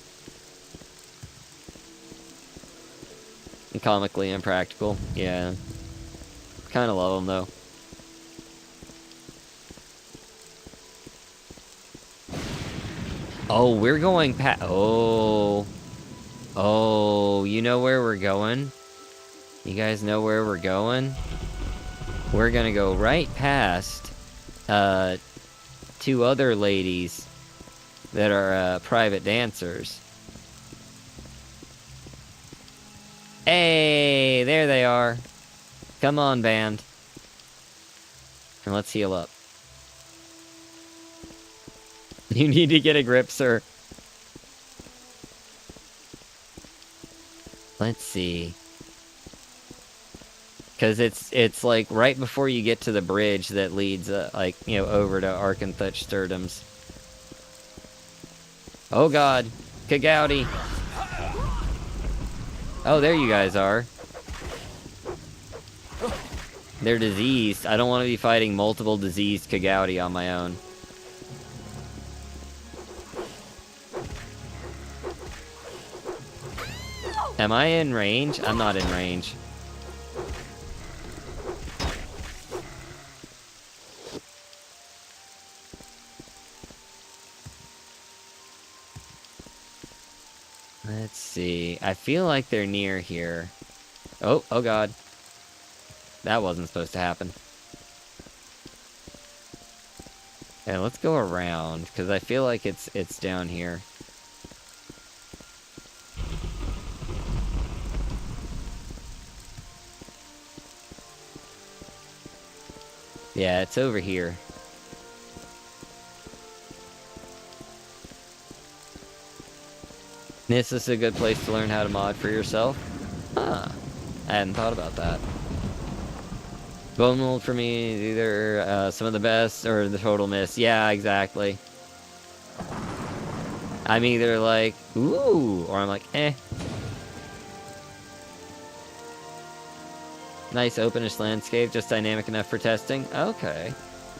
Comically impractical. Yeah. Kinda love them though. Oh, we're going past. Oh, you know where we're going? You guys know where we're going? We're gonna go right past 2 other ladies that are private dancers. Hey, there they are. Come on, band. And let's heal up. You need to get a grip, sir. Let's see. Because it's like right before you get to the bridge that leads, like, you know, over to Arkenthuch-Sturdum's. Oh god. Kagouti. Oh, there you guys are. They're diseased. I don't want to be fighting multiple diseased Kagouti on my own. Am I in range? I'm not in range. Let's see. I feel like they're near here. Oh god. That wasn't supposed to happen. Yeah, let's go around, because I feel like it's down here. Yeah, it's over here. This is a good place to learn how to mod for yourself. Huh. I hadn't thought about that. Bone mold for me is either some of the best or the total miss. Yeah, exactly. I'm either like, ooh, or I'm like, eh. Nice openish landscape, just dynamic enough for testing. Okay,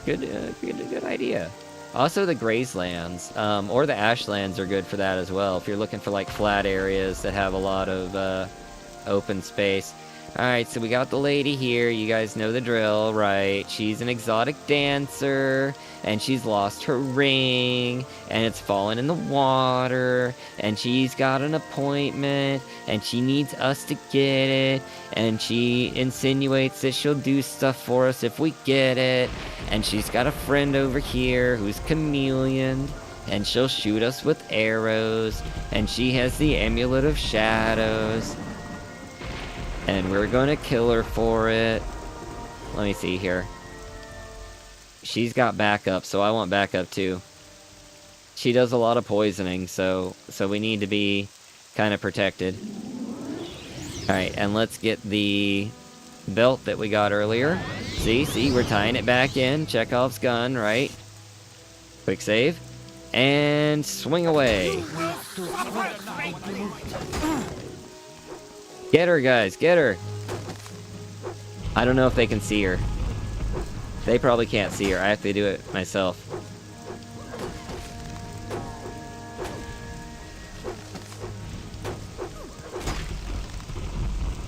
good idea. Also, the grazelands, or the ashlands are good for that as well. If you're looking for like flat areas that have a lot of open space. All right, so we got the lady here. You guys know the drill, right? She's an exotic dancer, and she's lost her ring, and it's fallen in the water, and she's got an appointment, and she needs us to get it, and she insinuates that she'll do stuff for us if we get it, and she's got a friend over here who's chameleon, and she'll shoot us with arrows, and she has the Amulet of Shadows, and we're gonna kill her for it. Let me see here. She's got backup, so I want backup too. She does a lot of poisoning, so we need to be kind of protected. Alright, and let's get the belt that we got earlier. See, we're tying it back in. Chekhov's gun, right? Quick save. And swing away. Get her, guys, get her. I don't know if they can see her. They probably can't see her. I have to do it myself.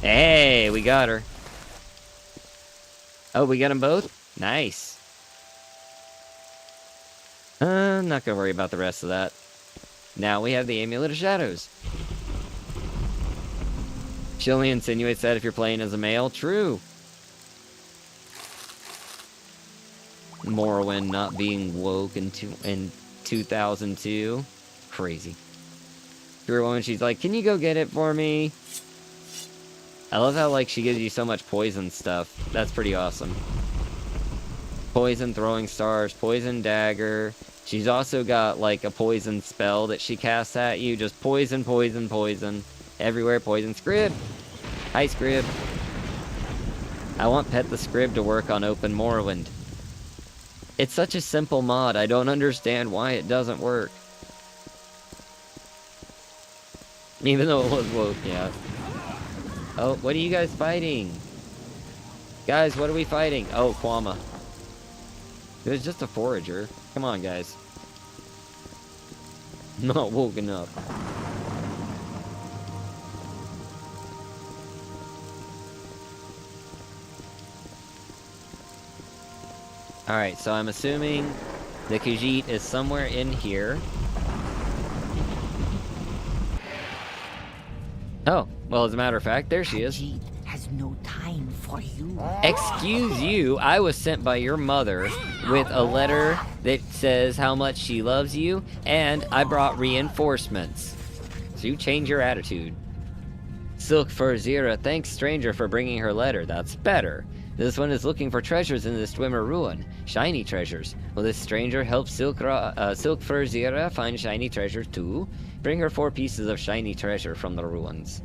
Hey, we got her. Oh, we got them both? Nice. I'm not gonna worry about the rest of that. Now we have the Amulet of Shadows. Chili insinuates that if you're playing as a male, true. Morrowind not being woke in 2002. Crazy. To her woman, she's like, can you go get it for me? I love how, like, she gives you so much poison stuff. That's pretty awesome. Poison throwing stars, poison dagger. She's also got, like, a poison spell that she casts at you. Just poison, poison, poison. Everywhere, poison. Scrib! Hi, Scrib. I want Pet the Scrib to work on Open Morrowind. It's such a simple mod, I don't understand why it doesn't work. Even though it was woke, yeah. Oh, what are you guys fighting? Guys, what are we fighting? Oh, Kwama. It was just a forager. Come on, guys. Not woken up. Alright, so I'm assuming the Khajiit is somewhere in here. Oh, well, as a matter of fact, there she is. Khajiit has no time for you. Excuse you, I was sent by your mother with a letter that says how much she loves you, and I brought reinforcements. So you change your attitude. Silk Fur Zira thanks stranger for bringing her letter. That's better. This one is looking for treasures in this Dwemer ruin. Shiny treasures. Will this stranger help Silk Fur Zira find shiny treasure too? Bring her 4 pieces of shiny treasure from the ruins.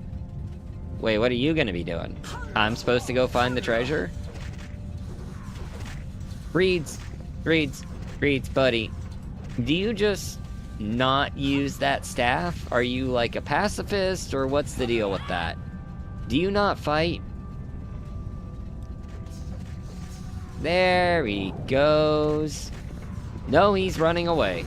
Wait, what are you gonna be doing? I'm supposed to go find the treasure? Reeds, buddy. Do you just not use that staff? Are you like a pacifist, or what's the deal with that? Do you not fight? There he goes. No, he's running away.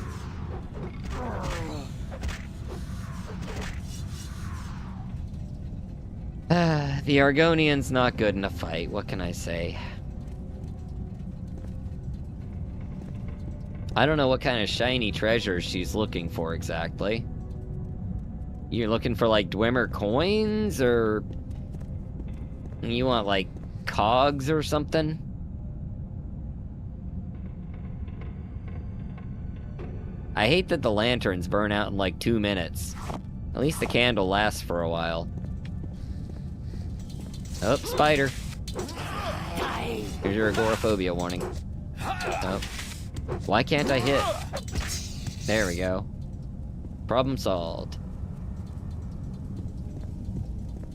The Argonian's not good in a fight, what can I say? I don't know what kind of shiny treasures she's looking for exactly. You're looking for like Dwemer coins, or you want like cogs or something? I hate that the lanterns burn out in like 2 minutes. At least the candle lasts for a while. Oh, spider. Here's your agoraphobia warning. Oh. Why can't I hit? There we go. Problem solved.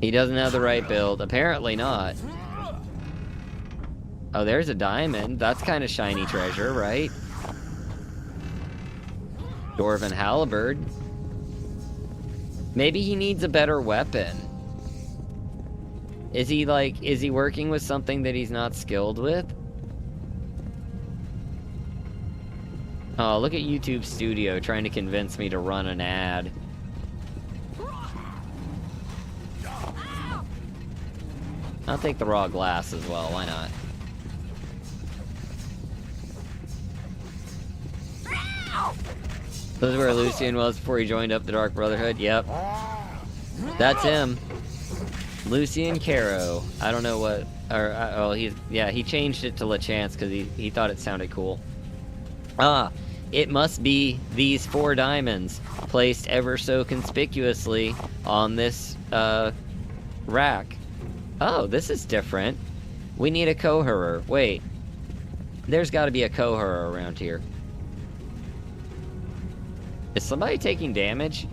He doesn't have the right build. Apparently not. Oh, there's a diamond. That's kind of shiny treasure, right? Dwarven halberd. Maybe he needs a better weapon. Is he working with something that he's not skilled with? Oh, look at YouTube Studio trying to convince me to run an ad. I'll take the raw glass as well, why not? This is where Lucian was before he joined up the Dark Brotherhood? Yep. That's him. Lucian Caro. I don't know what... he changed it to LeChance because he thought it sounded cool. Ah, it must be these 4 diamonds placed ever so conspicuously on this rack. Oh, this is different. We need a coherer. Wait. There's got to be a coherer around here. Is somebody taking damage?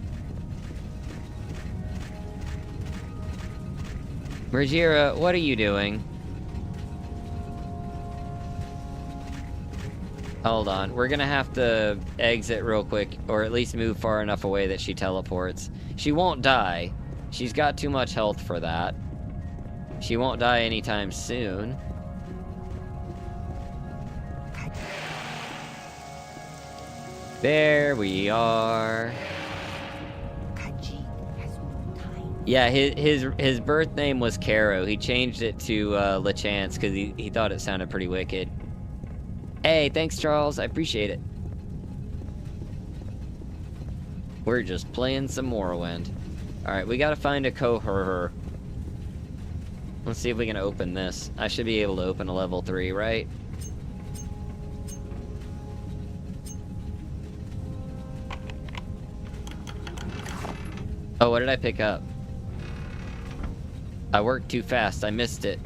Mergira, what are you doing? Hold on, we're gonna have to exit real quick, or at least move far enough away that she teleports. She won't die. She's got too much health for that. She won't die anytime soon. There we are. Yeah, his birth name was Caro. He changed it to LeChance because he thought it sounded pretty wicked. Hey, thanks, Charles. I appreciate it. We're just playing some Morrowind. Alright, we gotta find a coherer. Let's see if we can open this. I should be able to open a level 3, right? Oh, what did I pick up? I worked too fast. I missed it.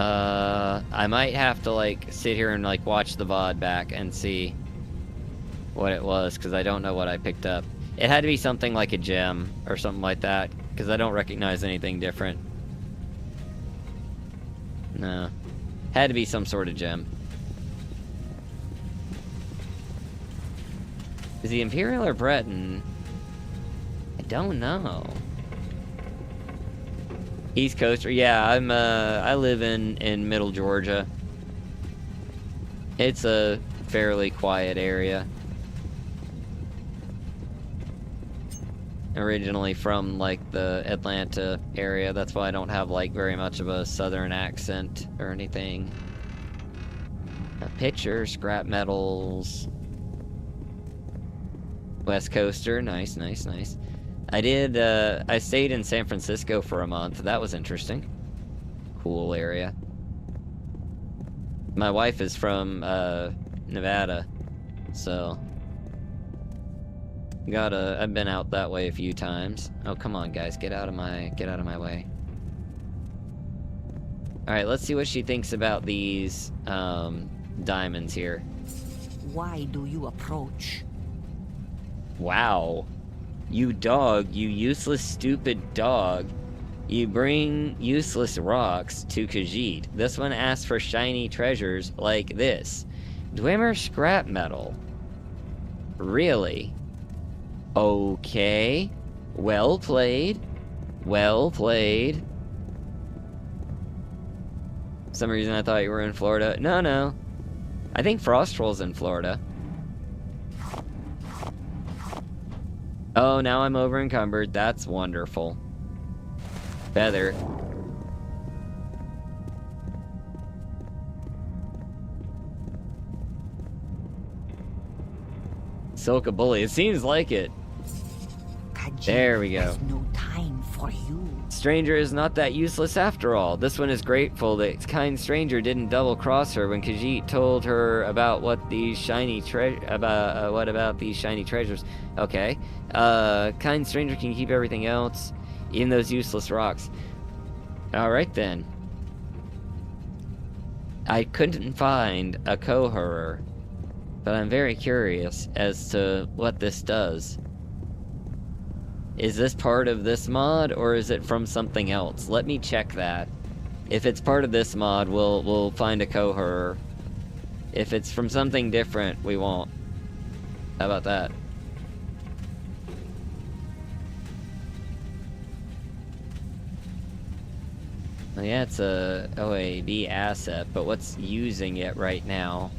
I might have to, like, sit here and, like, watch the VOD back and see what it was, because I don't know what I picked up. It had to be something like a gem or something like that, because I don't recognize anything different. No. Had to be some sort of gem. Is he Imperial or Breton? I don't know. East Coaster, yeah, I live in Middle Georgia. It's a fairly quiet area. Originally from, like, the Atlanta area, that's why I don't have, like, very much of a southern accent or anything. A picture, scrap metals. West Coaster, nice, nice, nice. I stayed in San Francisco for a month. That was interesting. Cool area. My wife is from, Nevada. So. I've been out that way a few times. Oh, come on, guys. Get out of my way. Alright, let's see what she thinks about these, diamonds here. Why do you approach? Wow. You dog, you useless, stupid dog. You bring useless rocks to Khajiit. This one asks for shiny treasures like this. Dwemer scrap metal. Really? Okay. Well played. Well played. For some reason I thought you were in Florida. No. I think Frost Troll's in Florida. Oh, now I'm over encumbered. That's wonderful. Feather. Silka Bully. It seems like it. There we go. Has no time for you. Stranger is not that useless after all. This one is grateful that kind stranger didn't double-cross her when Khajiit told her about what these shiny what about these shiny treasures. Okay. Kind stranger can keep everything else, even those useless rocks. Alright then. I couldn't find a coherer, but I'm very curious as to what this does. Is this part of this mod, or is it from something else? Let me check that. If it's part of this mod, we'll find a coherer. If it's from something different, we won't. How about that? Well, yeah, it's a OAB asset, but what's using it right now?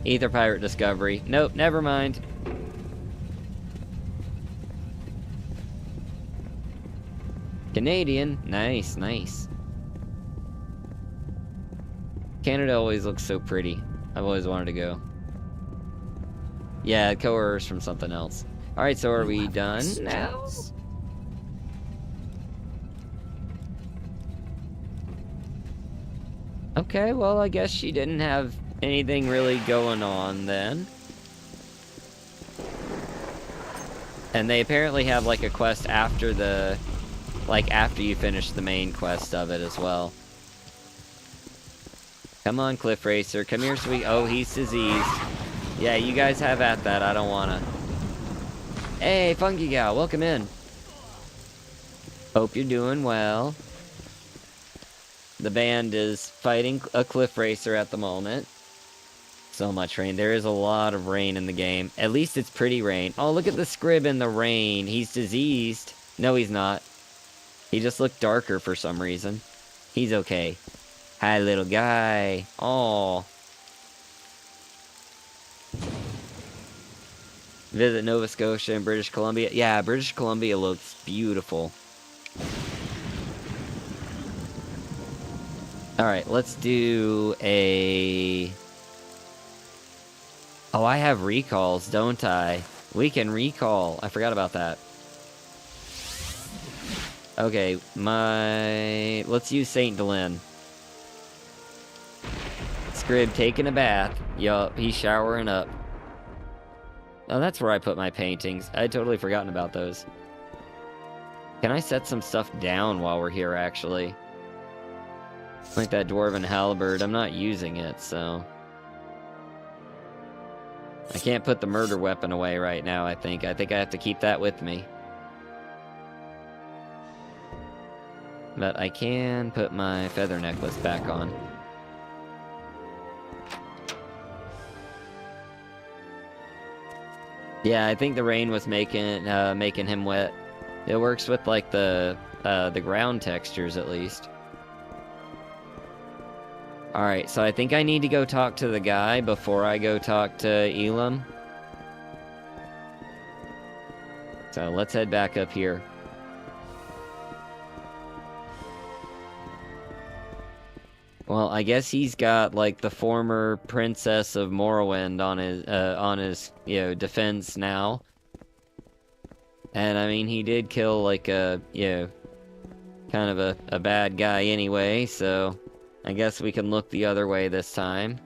Ether Pirate Discovery. Nope, never mind. Canadian. Nice, nice. Canada always looks so pretty. I've always wanted to go. Yeah, coerce from something else. Alright, so are we done now? Okay, well, I guess she didn't have anything really going on then. And they apparently have, like, a quest after the... Like, after you finish the main quest of it as well. Come on, Cliff Racer. Come here, sweet... Oh, he's diseased. Yeah, you guys have at that. I don't wanna. Hey, Funky Gal, welcome in. Hope you're doing well. The band is fighting a Cliff Racer at the moment. So much rain. There is a lot of rain in the game. At least it's pretty rain. Oh, look at the scrib in the rain. He's diseased. No, he's not. He just looked darker for some reason. He's okay. Hi, little guy. Aw. Visit Nova Scotia and British Columbia. Yeah, British Columbia looks beautiful. Alright, let's do a... Oh, I have recalls, don't I? We can recall. I forgot about that. Okay, let's use Saint Delin. Scrib taking a bath. Yup, he's showering up. Oh, that's where I put my paintings. I had totally forgotten about those. Can I set some stuff down while we're here, actually? Like that Dwarven Halberd. I'm not using it, so... I can't put the murder weapon away right now, I think. I think I have to keep that with me. But I can put my feather necklace back on. Yeah, I think the rain was making him wet. It works with like the ground textures at least. Alright, so I think I need to go talk to the guy before I go talk to Elam. So let's head back up here. Well, I guess he's got like the former princess of Morrowind on his defense now. And I mean, he did kill like a kind of a bad guy anyway, so I guess we can look the other way this time.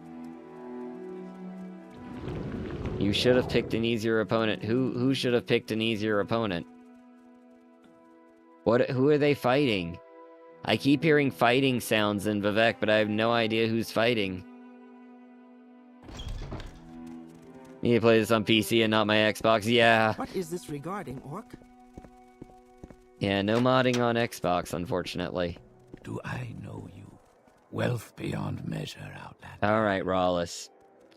You should have picked an easier opponent. Who should have picked an easier opponent? Who are they fighting? I keep hearing fighting sounds in Vivek, but I have no idea who's fighting. Need to play this on PC and not my Xbox? Yeah. What is this regarding, Orc? Yeah, no modding on Xbox, unfortunately. Do I know you? Wealth beyond measure, Outlander. Alright, Rawless.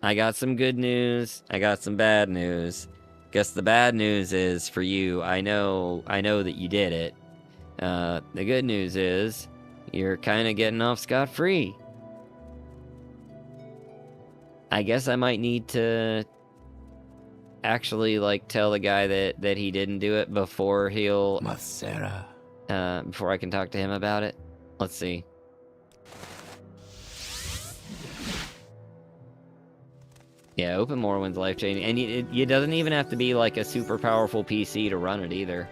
I got some good news. I got some bad news. Guess the bad news is, for you, I know that you did it. The good news is, you're kind of getting off scot-free. I guess I might need to actually, like, tell the guy that he didn't do it before Masera. before I can talk to him about it. Let's see. Yeah, Open Morrowind's life-changing, and it doesn't even have to be, like, a super powerful PC to run it, either.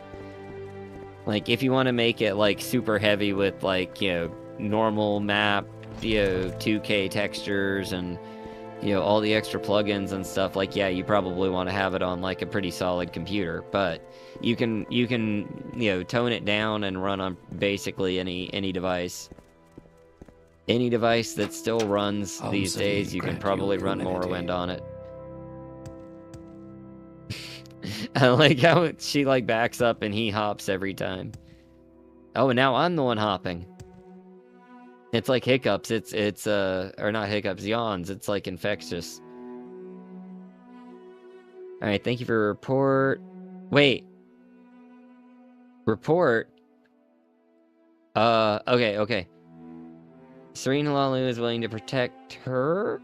Like, if you want to make it, like, super heavy with, like, normal map, 2K textures, and, all the extra plugins and stuff, like, yeah, you probably want to have it on, like, a pretty solid computer, but you can, tone it down and run on basically any device. Any device that still runs these days, you can probably run Morrowind on it. I like how she, like, backs up and he hops every time. Oh, and now I'm the one hopping. It's like hiccups. It's or not hiccups, yawns. It's like infectious. Alright, thank you for your report. Wait. Report? Okay. Serene Halalu is willing to protect her.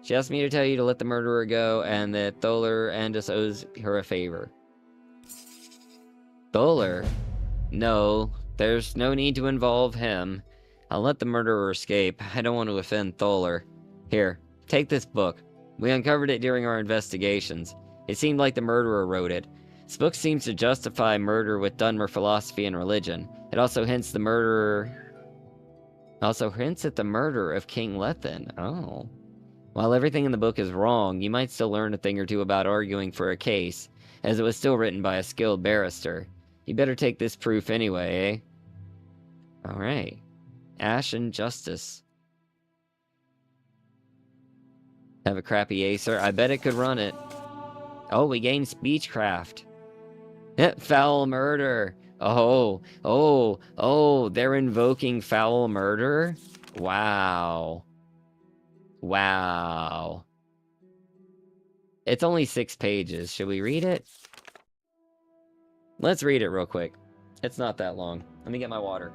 She asked me to tell you to let the murderer go, and that Tholer Andus owes her a favor. Tholer? No, there's no need to involve him. I'll let the murderer escape. I don't want to offend Tholer. Here, take this book. We uncovered it during our investigations. It seemed like the murderer wrote it. This book seems to justify murder with Dunmer philosophy and religion. It also hints the murderer... Also hints at the murder of King Lethen. Oh. While everything in the book is wrong, you might still learn a thing or two about arguing for a case, as it was still written by a skilled barrister. You better take this proof anyway, eh? Alright. Ash and Justice. Have a crappy Acer? I bet it could run it. Oh, we gained Speechcraft. Foul murder! Oh, they're invoking foul murder? Wow. Wow. It's only 6 pages. Should we read it? Let's read it real quick. It's not that long. Let me get my water.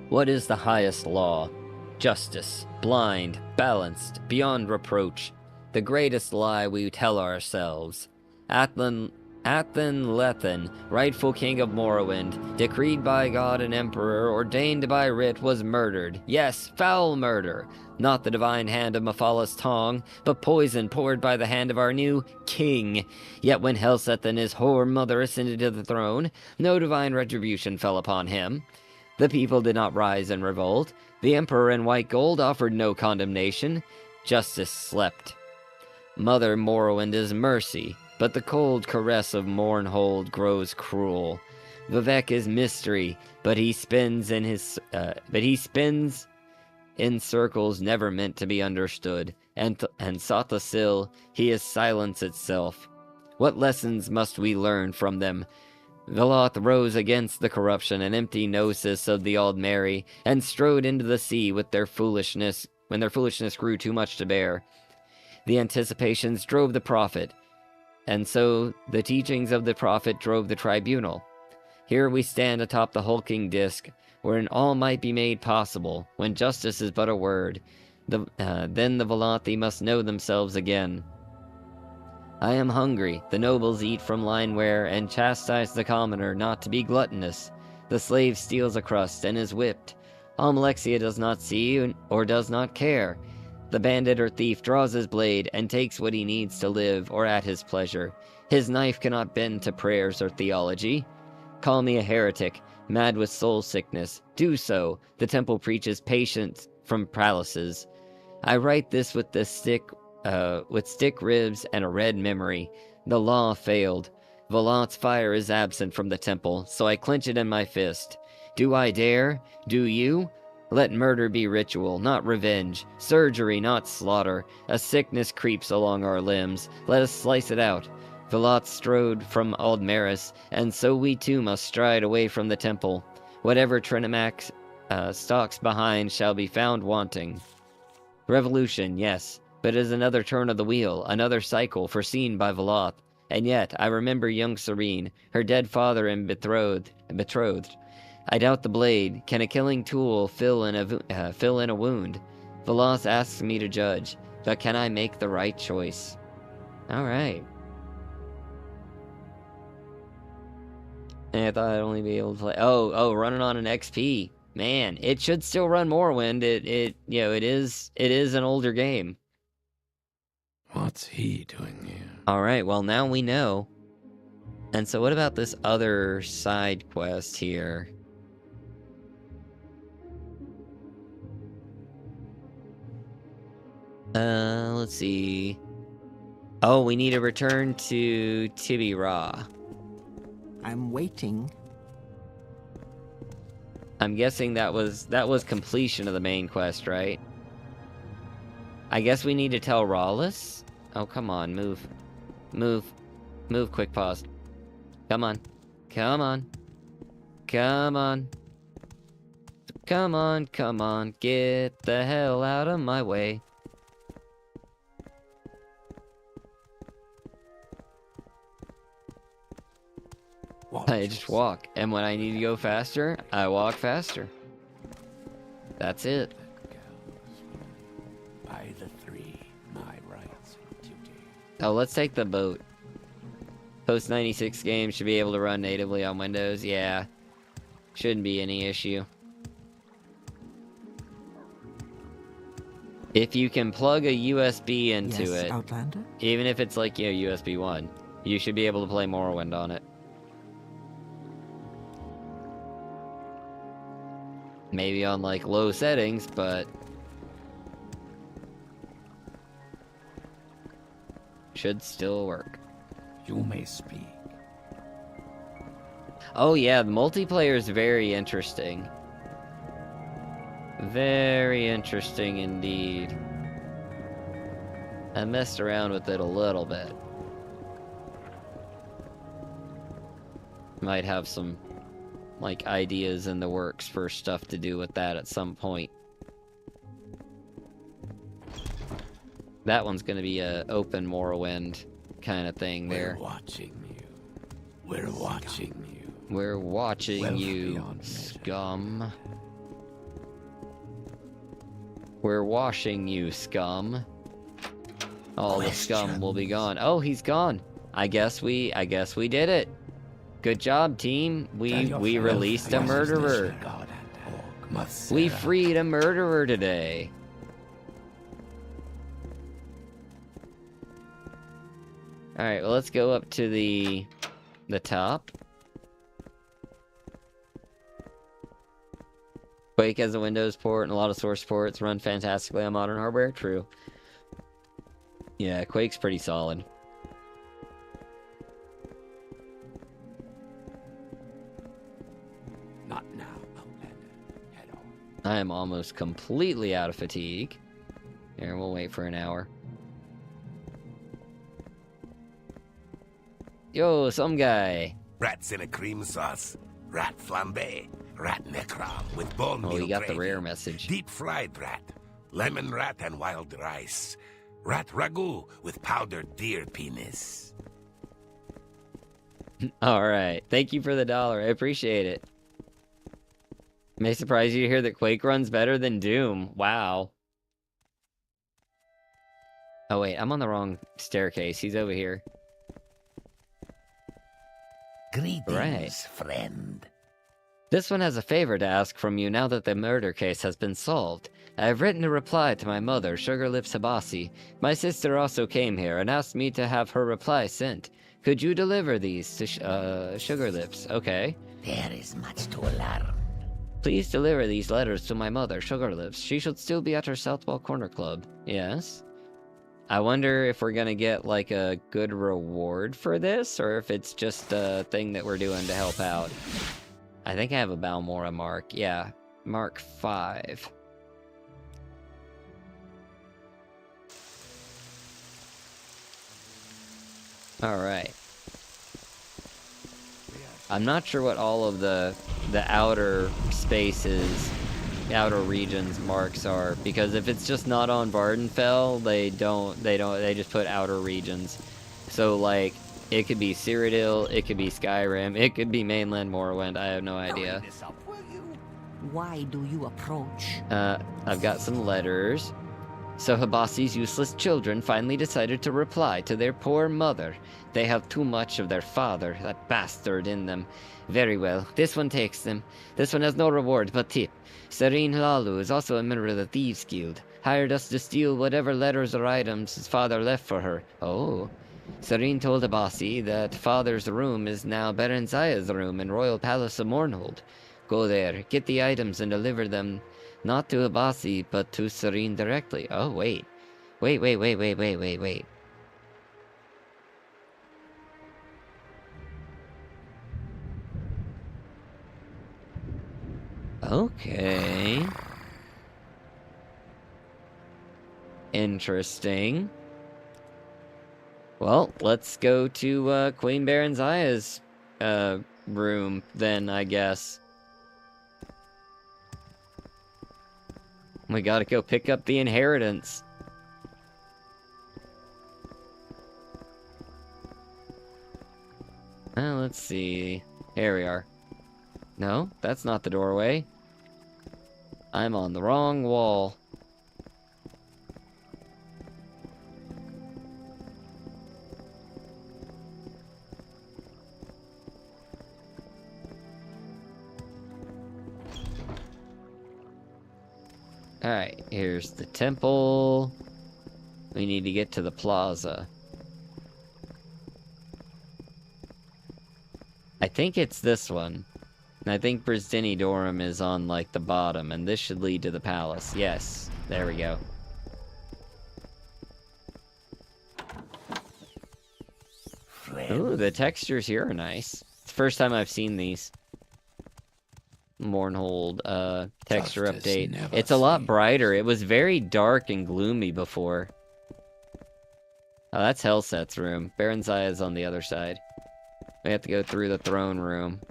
What is the highest law? Justice, blind, balanced, beyond reproach. The greatest lie we tell ourselves. Lethen, rightful king of Morrowind, decreed by God and emperor, ordained by writ, was murdered. Yes, foul murder. Not the divine hand of Mephalas Tong, but poison poured by the hand of our new king. Yet when Helseth and his whore mother ascended to the throne, no divine retribution fell upon him. The people did not rise in revolt. The emperor in white gold offered no condemnation. Justice slept. Mother Morrowind is mercy, but the cold caress of Mournhold grows cruel. Vivek is mystery, but he spins in circles never meant to be understood. And Sathasil, he is silence itself. What lessons must we learn from them? Veloth rose against the corruption and empty gnosis of the Aldmeri, and strode into the sea with their foolishness, when their foolishness grew too much to bear. The anticipations drove the prophet, and so the teachings of the prophet drove the tribunal. Here we stand atop the hulking disk, wherein all might be made possible, when justice is but a word. Then the Velothi must know themselves again. I am hungry. The nobles eat from lineware and chastise the commoner not to be gluttonous. The slave steals a crust and is whipped. Almalexia does not see or does not care. The bandit or thief draws his blade and takes what he needs to live or at his pleasure. His knife cannot bend to prayers or theology. Call me a heretic, mad with soul sickness. Do so. The temple preaches patience from palaces. I write this with stick ribs and a red memory. The law failed. Volant's fire is absent from the temple, so I clench it in my fist. Do I dare? Do you? Let murder be ritual, not revenge. Surgery, not slaughter. A sickness creeps along our limbs. Let us slice it out. Veloth strode from Aldmeris, and so we too must stride away from the temple. Whatever Trinamax stalks behind shall be found wanting. Revolution, yes, but it is another turn of the wheel, another cycle foreseen by Veloth. And yet, I remember young Serene, her dead father and betrothed. I doubt the blade. Can a killing tool fill in a wound? Veloth asks me to judge, but can I make the right choice? Alright. I thought I'd only be able to play... Oh, running on an XP. Man, it should still run Morrowind. It is an older game. What's he doing here? Alright, well now we know. And so what about this other side quest here? Let's see. Oh, we need to return to Tibira. I'm waiting. I'm guessing that was completion of the main quest, right? I guess we need to tell Rawless? Oh, come on, move. Move, quick pause. Come on. Come on. Come on. Come on, come on. Get the hell out of my way. I just walk, and when I need to go faster, I walk faster. That's it. By the three, my rights and duty. Oh, let's take the boat. Post 96 games should be able to run natively on Windows. Yeah, shouldn't be any issue. If you can plug a USB into it, Outlander? even if it's like, USB 1, You should be able to play Morrowind on it. Maybe on, like, low settings, but... should still work. You may speak. Oh yeah, the multiplayer is very interesting. Very interesting indeed. I messed around with it a little bit. Might have some, like, ideas in the works for stuff to do with that at some point. That one's gonna be a open Morrowind kind of thing there. We're watching you. We're watching you. We're watching Wealth you, beyond measure. scum. We're washing you, scum. All the scum will be gone. Oh, he's gone. I guess we did it. Good job, team. We released a murderer. We freed a murderer today. Alright, well, let's go up to the top. Quake has a Windows port and a lot of source ports, run fantastically on modern hardware. True. Yeah, Quake's pretty solid. Not now, Outlander. Head on. I am almost completely out of fatigue. Here, we'll wait for an hour. Yo, some guy. Rats in a cream sauce, rat flambe, rat necrom with bone meal Oh, you got the gravy, rare message. deep fried rat, lemon rat and wild rice, rat ragu with powdered deer penis. Alright, thank you for the $1. I appreciate it. May surprise you to hear that Quake runs better than Doom. Wow. Oh wait, I'm on the wrong staircase. He's over here. Greetings, Right. friend. This one has a favor to ask from you now that the murder case has been solved. I have written a reply to my mother, Sugarlips Habasi. My sister also came here and asked me to have her reply sent. Could you deliver these to Sugarlips? Okay. There is much to learn. Please deliver these letters to my mother, Sugarlips. She should still be at her Southwall Corner Club. Yes? I wonder if we're gonna get, like, a good reward for this, or if it's just a thing that we're doing to help out. I think I have a Balmora mark. Yeah, mark 5. Alright. I'm not sure what all of the outer spaces, outer regions marks are, because if it's just not on Vardenfell, they just put outer regions. So, like, it could be Cyrodiil, it could be Skyrim, it could be mainland Morrowind, I have no idea. Why do you approach? I've got some letters. So Habasi's useless children finally decided to reply to their poor mother. They have too much of their father, that bastard, in them. Very well, this one takes them. This one has no reward but tip. Serene Lalu is also a member of the Thieves Guild. Hired us to steal whatever letters or items his father left for her. Oh. Serene told Habasi that father's room is now Baron Zaya's room in Royal Palace of Mournhold. Go there, get the items and deliver them not to Habasi, but to Serene directly. Oh, wait. Wait. Okay. Interesting. Well, let's go to Queen Baron Zaya's room then, I guess. We gotta go pick up the inheritance. Let's see. Here we are. No, that's not the doorway. I'm on the wrong wall. Alright, here's the temple. We need to get to the plaza. I think it's this one. And I think Bristini Dorum is on, like, the bottom, and this should lead to the palace. Yes, there we go. Ooh, the textures here are nice. It's the first time I've seen these. Mournhold, texture update. It's a lot brighter. It was very dark and gloomy before. Oh, that's Helset's room. Baron Zaya's on the other side. We have to go through the throne room.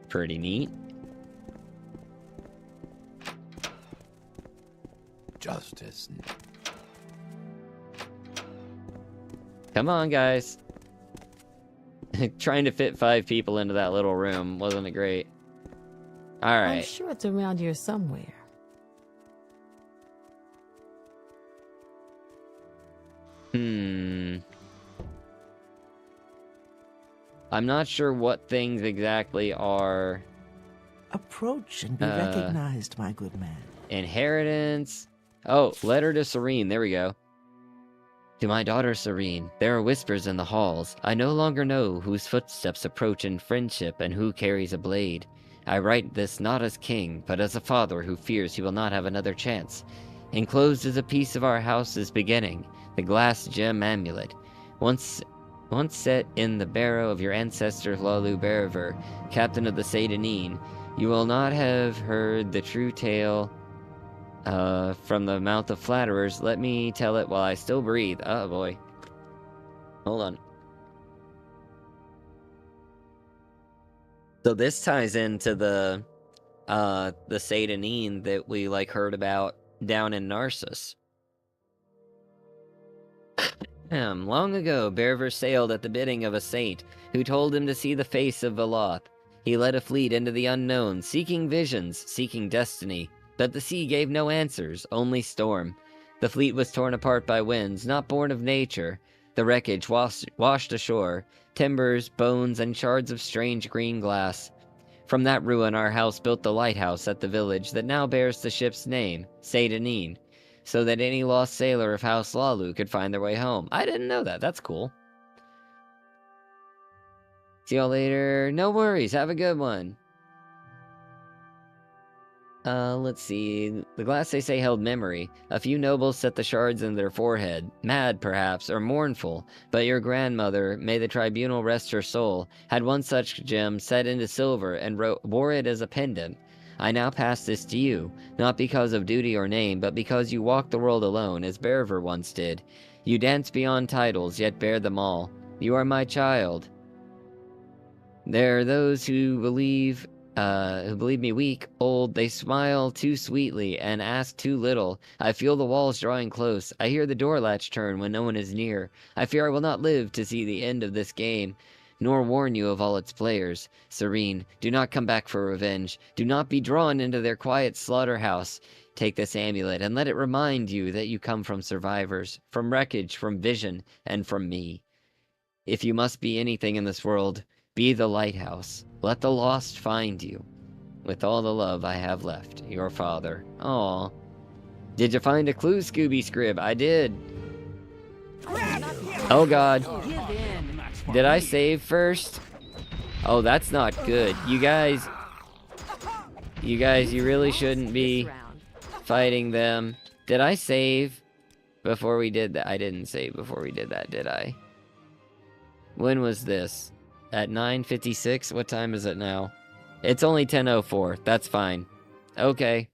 Pretty neat. Justice. Come on, guys. Trying to fit 5 people into that little room. Wasn't it great? Alright. I'm sure it's around here somewhere. I'm not sure what things exactly are... Approach and be recognized, my good man. Inheritance. Oh, letter to Serene. There we go. To my daughter Serene, there are whispers in the halls. I no longer know whose footsteps approach in friendship and who carries a blade. I write this not as king, but as a father who fears he will not have another chance. Enclosed is a piece of our house's beginning, the glass gem amulet. Once set in the barrow of your ancestor Lalu Beriver, captain of the Seydanine, you will not have heard the true tale from the mouth of flatterers. Let me tell it while I still breathe. Oh boy. Hold on. So this ties into the Seydanine that we like heard about down in Narcissus. Long ago, Beriver sailed at the bidding of a saint, who told him to see the face of Veloth. He led a fleet into the unknown, seeking visions, seeking destiny. But the sea gave no answers, only storm. The fleet was torn apart by winds, not born of nature. The wreckage washed ashore, timbers, bones, and shards of strange green glass. From that ruin our house built the lighthouse at the village that now bears the ship's name, Seydanine, so that any lost sailor of House Lalu could find their way home. I didn't know that. That's cool. See y'all later. No worries. Have a good one. Let's see. The glass, they say, held memory. A few nobles set the shards in their forehead. Mad, perhaps, or mournful. But your grandmother, may the tribunal rest her soul, had one such gem set into silver and wore it as a pendant. I now pass this to you, not because of duty or name, but because you walk the world alone, as Beriver once did. You dance beyond titles, yet bear them all. You are my child. There are those who believe me weak, old. They smile too sweetly and ask too little. I feel the walls drawing close. I hear the door latch turn when no one is near. I fear I will not live to see the end of this game, nor warn you of all its players. Serene, do not come back for revenge. Do not be drawn into their quiet slaughterhouse. Take this amulet and let it remind you that you come from survivors, from wreckage, from vision, and from me. If you must be anything in this world, be the lighthouse. Let the lost find you. With all the love I have left, your father. Aw. Did you find a clue, Scooby Scrib? I did. Oh god. Did I save first? Oh, that's not good. You guys, you really shouldn't be fighting them. Did I save before we did that? I didn't save before we did that, did I? When was this? At 9:56? What time is it now? It's only 10:04. That's fine. Okay.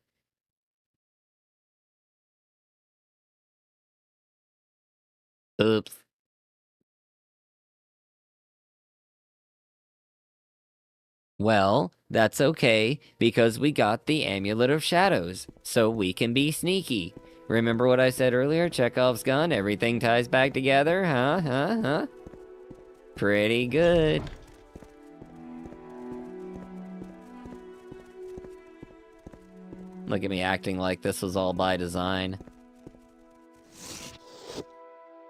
Oops. Well, that's okay, because we got the Amulet of Shadows, so we can be sneaky. Remember what I said earlier? Chekhov's gun, everything ties back together, huh? Pretty good. Look at me acting like this was all by design.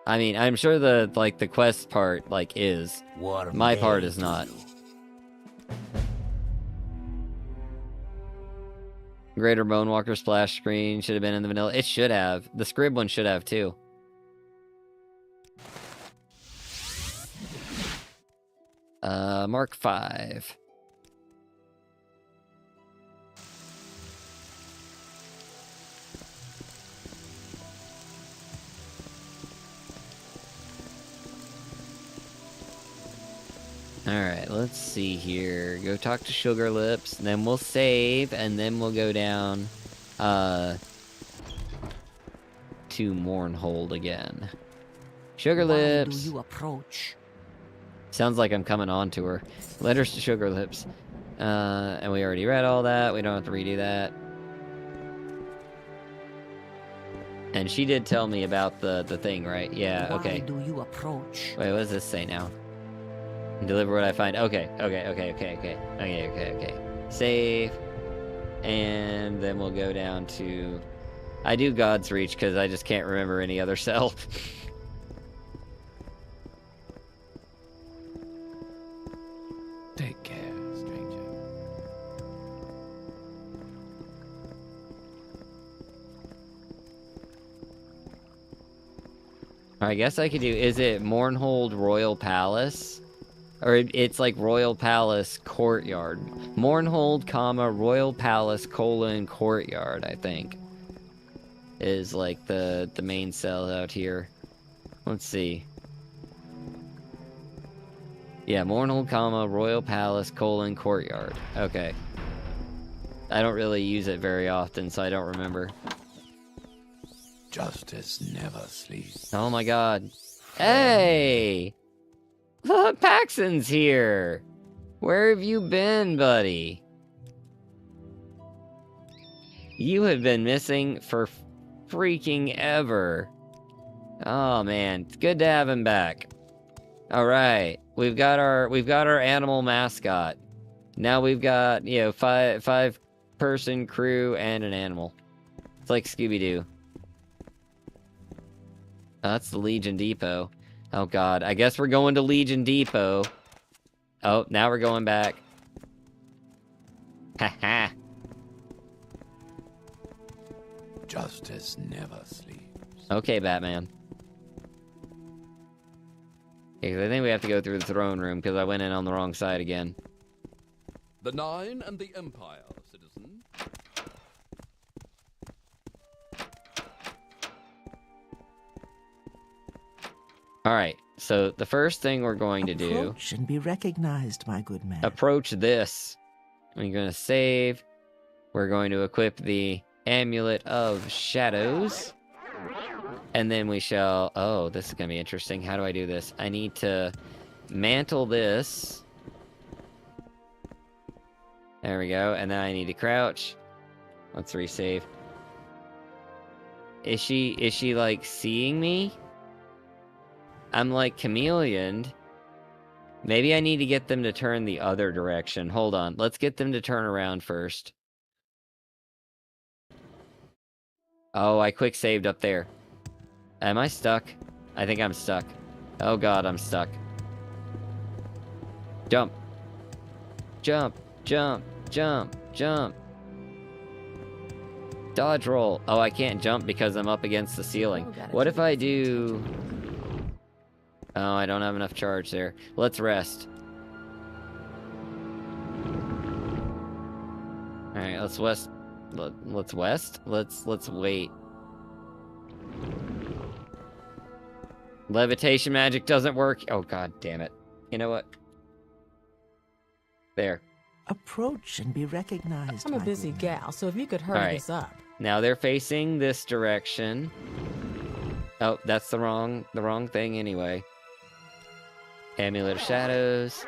I mean, I'm sure the quest part, is. My part is not. Greater Bonewalker splash screen should have been in the vanilla. It should have. The Scrib one should have, too. Mark 5. Alright, let's see here. Go talk to Sugar Lips, and then we'll save, and then we'll go down, to Mournhold again. Sugar Lips! Why do you approach? Sounds like I'm coming on to her. Letters to Sugar Lips. And we already read all that. We don't have to redo that. And she did tell me about the thing, right? Yeah, okay. Why do you approach? Wait, what does this say now? Deliver what I find. Okay. Save. And then we'll go down to... I do God's Reach because I just can't remember any other cell. Take care, stranger. I guess I could do... Is it Mournhold Royal Palace? Or it's like Royal Palace Courtyard. Mournhold, comma, Royal Palace, Courtyard, I think. Is like the main cell out here. Let's see. Yeah, Mournhold, comma, Royal Palace, Courtyard. Okay. I don't really use it very often, so I don't remember. Justice never sleeps. Oh my god. Hey! Look, Paxton's here! Where have you been, buddy? You have been missing for freaking ever. Oh man, it's good to have him back. Alright, we've got our animal mascot. Now we've got, you know, five person crew and an animal. It's like Scooby-Doo. Oh, that's the Legion Depot. Oh god, I guess we're going to Legion Depot. Oh, now we're going back. Haha. Justice never sleeps. Okay, Batman. Okay, 'cause I think we have to go through the throne room because I went in on the wrong side again. The Nine and the Empire, citizen. Alright, so the first thing we're going to do... Approach and be recognized, my good man. Approach this. We're going to save. We're going to equip the Amulet of Shadows. And then we shall... Oh, this is going to be interesting. How do I do this? I need to mantle this. There we go. And then I need to crouch. Let's resave. Is she like seeing me? I'm like chameleoned. Maybe I need to get them to turn the other direction. Hold on. Let's get them to turn around first. Oh, I quick saved up there. Am I stuck? I think I'm stuck. Oh god, I'm stuck. Jump. Jump. Jump. Jump. Jump. Dodge roll. Oh, I can't jump because I'm up against the ceiling. What if I do... Oh, I don't have enough charge there. Let's rest. Alright, let's west. Let's west? Let's wait. Levitation magic doesn't work. Oh, god damn it. You know what? There. Approach and be recognized. I'm a my busy good man. gal, so if you could hurry All right. this up. Now they're facing this direction. Oh, that's the wrong thing anyway. Amulet of Shadows.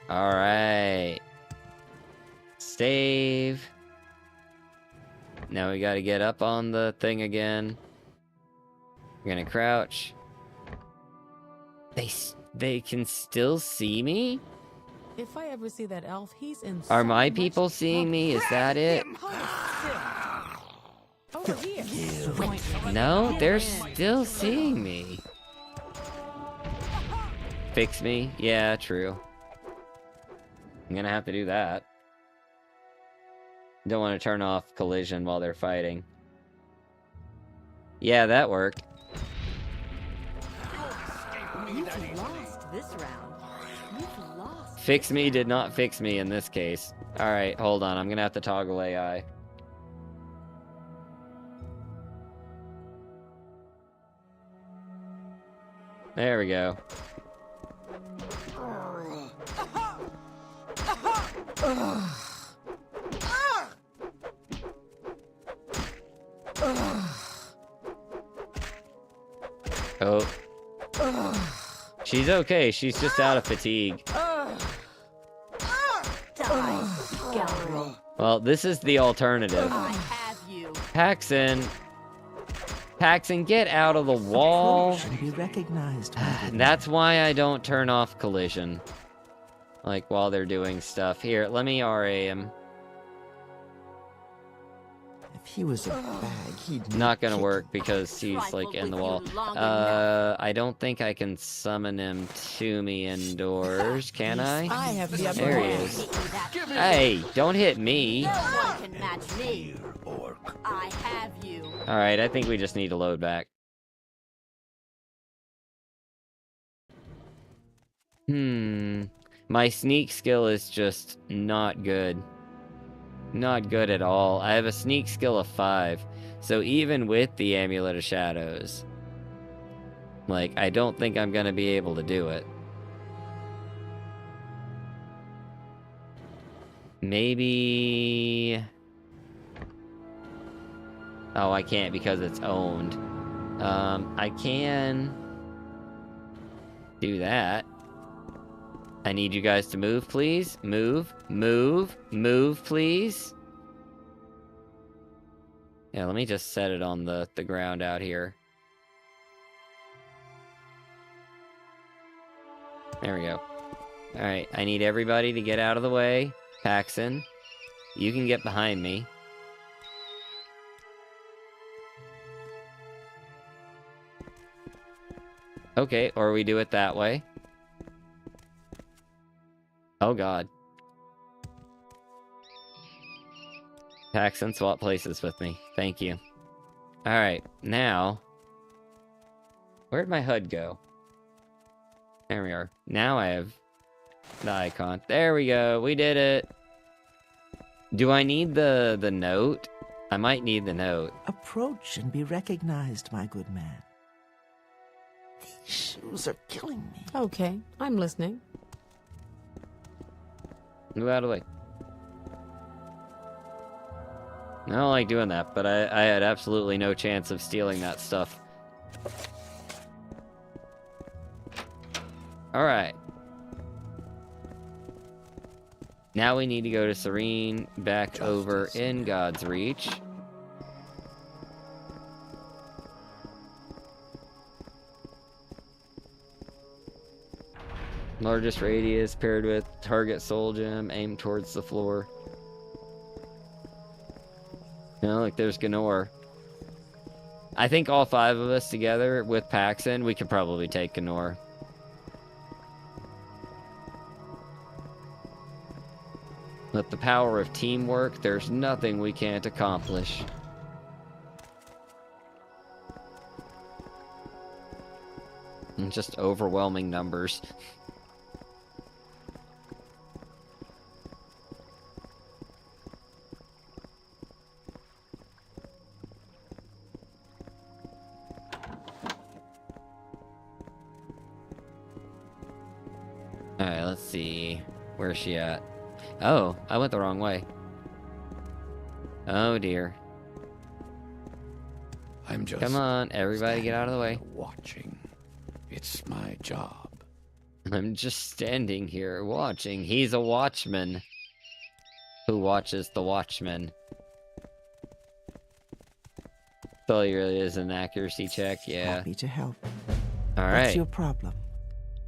Alright. Save. Now we gotta get up on the thing again. We're gonna crouch. They can still see me? If I ever see that elf, he's in. Are so my much people seeing trouble. me? Is that it? Over here. No, they're still seeing me. Fix me? Yeah, true. I'm gonna have to do that. Don't want to turn off collision while they're fighting. Yeah, that worked. You've lost this round. Fix me did not fix me in this case. Alright, hold on. I'm gonna have to toggle AI. There we go. Oh. She's okay. She's just out of fatigue. Well, this is the alternative. Paxton. Paxton, get out of the wall. Be recognized. That's why I don't turn off collision. Like, while they're doing stuff. Here, let me RA him. If he was a bag, he'd Not gonna work because he's, like, in the wall. I don't think I can summon him to me indoors, can I? I have the upper There he hand. is. Hey, don't hit me. No one can match me. I have you. Alright, I think we just need to load back. My sneak skill is just not good. Not good at all. I have a sneak skill of 5. So even with the Amulet of Shadows, like, I don't think I'm gonna be able to do it. Maybe... Oh, I can't because it's owned. I can do that. I need you guys to move, please. Move, move, move, please. Yeah, let me just set it on the ground out here. There we go. Alright, I need everybody to get out of the way. Paxton, you can get behind me. Okay, or we do it that way. Oh god. Paxton, swap places with me. Thank you. Alright, now... Where'd my HUD go? There we are. Now I have the icon. There we go. We did it. Do I need the note? I might need the note. Approach and be recognized, my good man. These shoes are killing me. Okay, I'm listening. Move out of the way. I don't like doing that, but I had absolutely no chance of stealing that stuff. Alright. Now we need to go to Serene, back over in God's Reach. Largest radius paired with target soul gem, aim towards the floor. You know, like there's Gnor. I think all 5 of us together with Paxton, we could probably take Gnor. With the power of teamwork, there's nothing we can't accomplish. And just overwhelming numbers. Alright, let's see. Where's she at? Oh, I went the wrong way. Oh dear. I'm just... Come on, everybody get out of the way. Watching. It's my job. I'm just standing here watching. He's a watchman. Who watches the watchman. So he really is an accuracy check, yeah. Happy to help. Alright. What's your problem?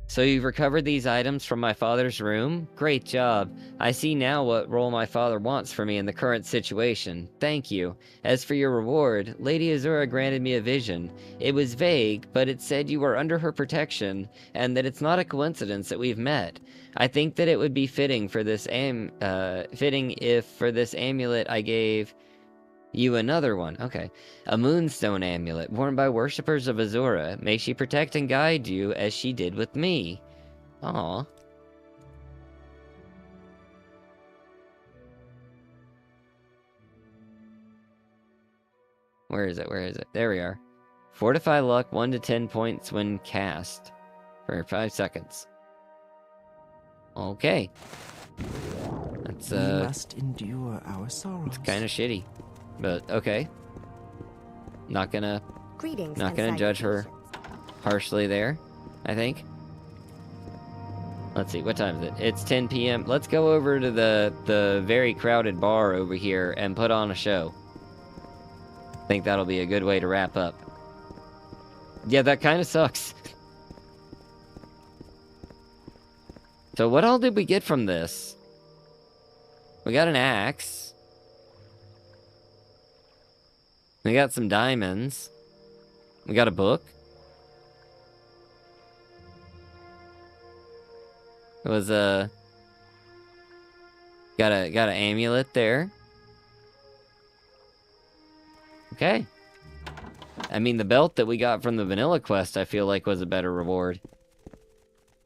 So you've recovered these items from my father's room? Great job. I see now what role my father wants for me in the current situation. Thank you. As for your reward, Lady Azura granted me a vision. It was vague, but it said you were under her protection, and that it's not a coincidence that we've met. I think that it would be fitting for this if for this amulet I gave you another one. Okay. A moonstone amulet worn by worshippers of Azura. May she protect and guide you as she did with me. Aw. Where is it? Where is it? There we are. Fortify luck 1 to 10 points when cast for 5 seconds. Okay. That's We must endure our sorrows. it's kind of shitty, but okay. Not gonna Greetings. Not and gonna judge her salutations. harshly there, I think. Let's see, what time is it? It's 10 p.m. Let's go over to the very crowded bar over here and put on a show. I think that'll be a good way to wrap up. Yeah, that kind of sucks. So what all did we get from this? We got an axe. We got some diamonds. We got a book. It was got an amulet there. Okay. I mean, the belt that we got from the vanilla quest, I feel like was a better reward.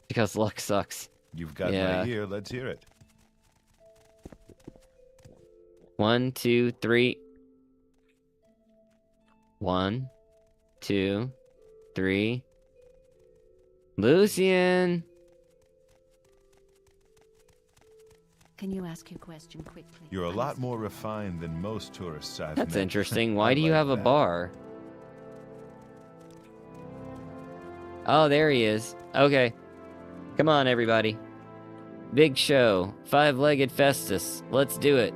Because luck sucks. You've got Yeah. my ear, let's hear it. 1, 2, 3. 1, 2, 3. Lucian! Can you ask your question quickly? You're a lot more refined than most tourists I've That's met. interesting. Why I do you like have a that. bar? Oh, there he is. Okay. Come on, everybody. Big show. 5-legged Festus. Let's do it.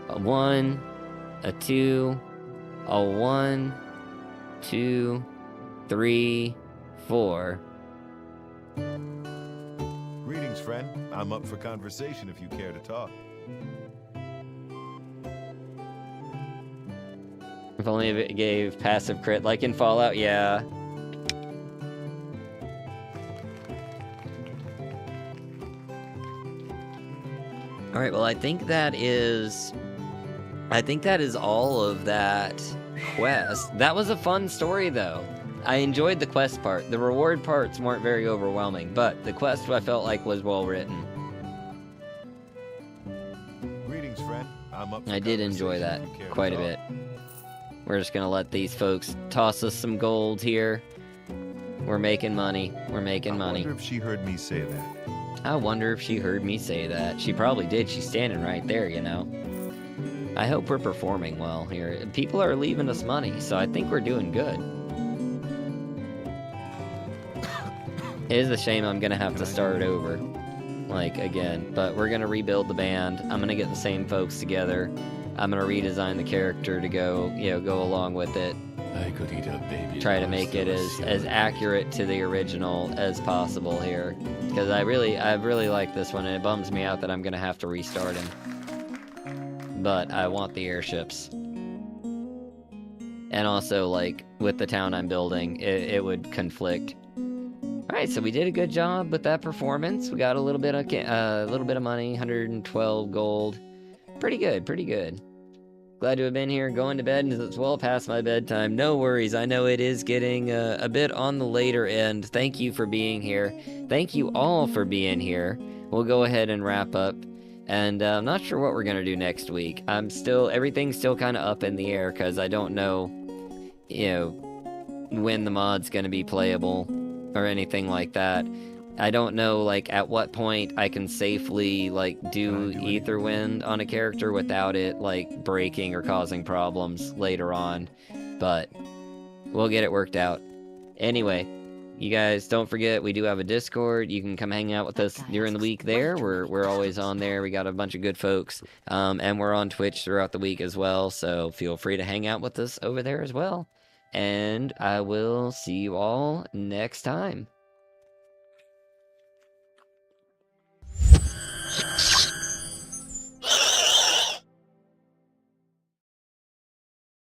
A 1, a 2, a 1, 2, 3, 4. Greetings, friend. I'm up for conversation if you care to talk. If only it gave passive crit like in Fallout, yeah. Alright, well I think that is all of that quest. That was a fun story though. I enjoyed the quest part. The reward parts weren't very overwhelming, but the quest I felt like was well written. Greetings, friend. I'm up for I did enjoy that conversation if you care to quite a talk. bit. We're just gonna let these folks toss us some gold here. We're making money. We're making money. I wonder if she heard me say that. I wonder if she heard me say that. She probably did. She's standing right there, you know. I hope we're performing well here. People are leaving us money, so I think we're doing good. It is a shame I'm gonna have to start over, like, again. But we're gonna rebuild the band. I'm gonna get the same folks together. I'm gonna redesign the character to go, you know, go along with it. I could eat a baby. Try to make it as accurate to the original as possible here, because I really like this one, and it bums me out that I'm gonna have to restart him. But I want the airships, and also like with the town I'm building, it would conflict. All right, so we did a good job with that performance. We got a little bit of money, 112 gold. Pretty good, pretty good. Glad to have been here. Going to bed, it's well past my bedtime. No worries. I know it is getting a bit on the later end. Thank you for being here. Thank you all for being here. We'll go ahead and wrap up. And I'm not sure what we're going to do next week. Everything's still kind of up in the air because I don't know, you know, when the mod's going to be playable or anything like that. I don't know, like, at what point I can safely, like, do Aetherwind on a character without it, like, breaking or causing problems later on. But we'll get it worked out. Anyway, you guys, don't forget, we do have a Discord. You can come hang out with us during the week there. We're always on there. We got a bunch of good folks. And we're on Twitch throughout the week as well, so feel free to hang out with us over there as well. And I will see you all next time.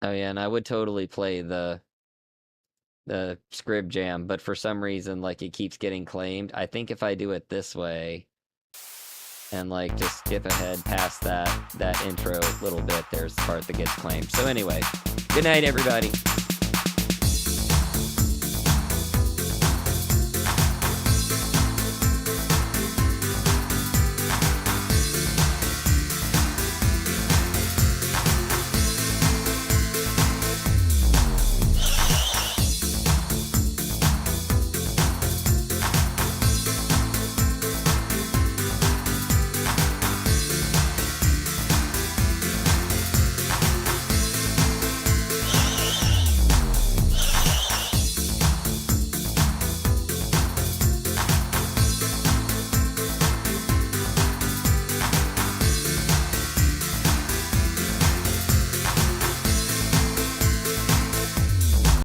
Oh yeah, and I would totally play the Scrib Jam, but for some reason, like, it keeps getting claimed. I think if I do it this way, and, like, just skip ahead past that intro little bit, there's the part that gets claimed. So anyway, good night, everybody.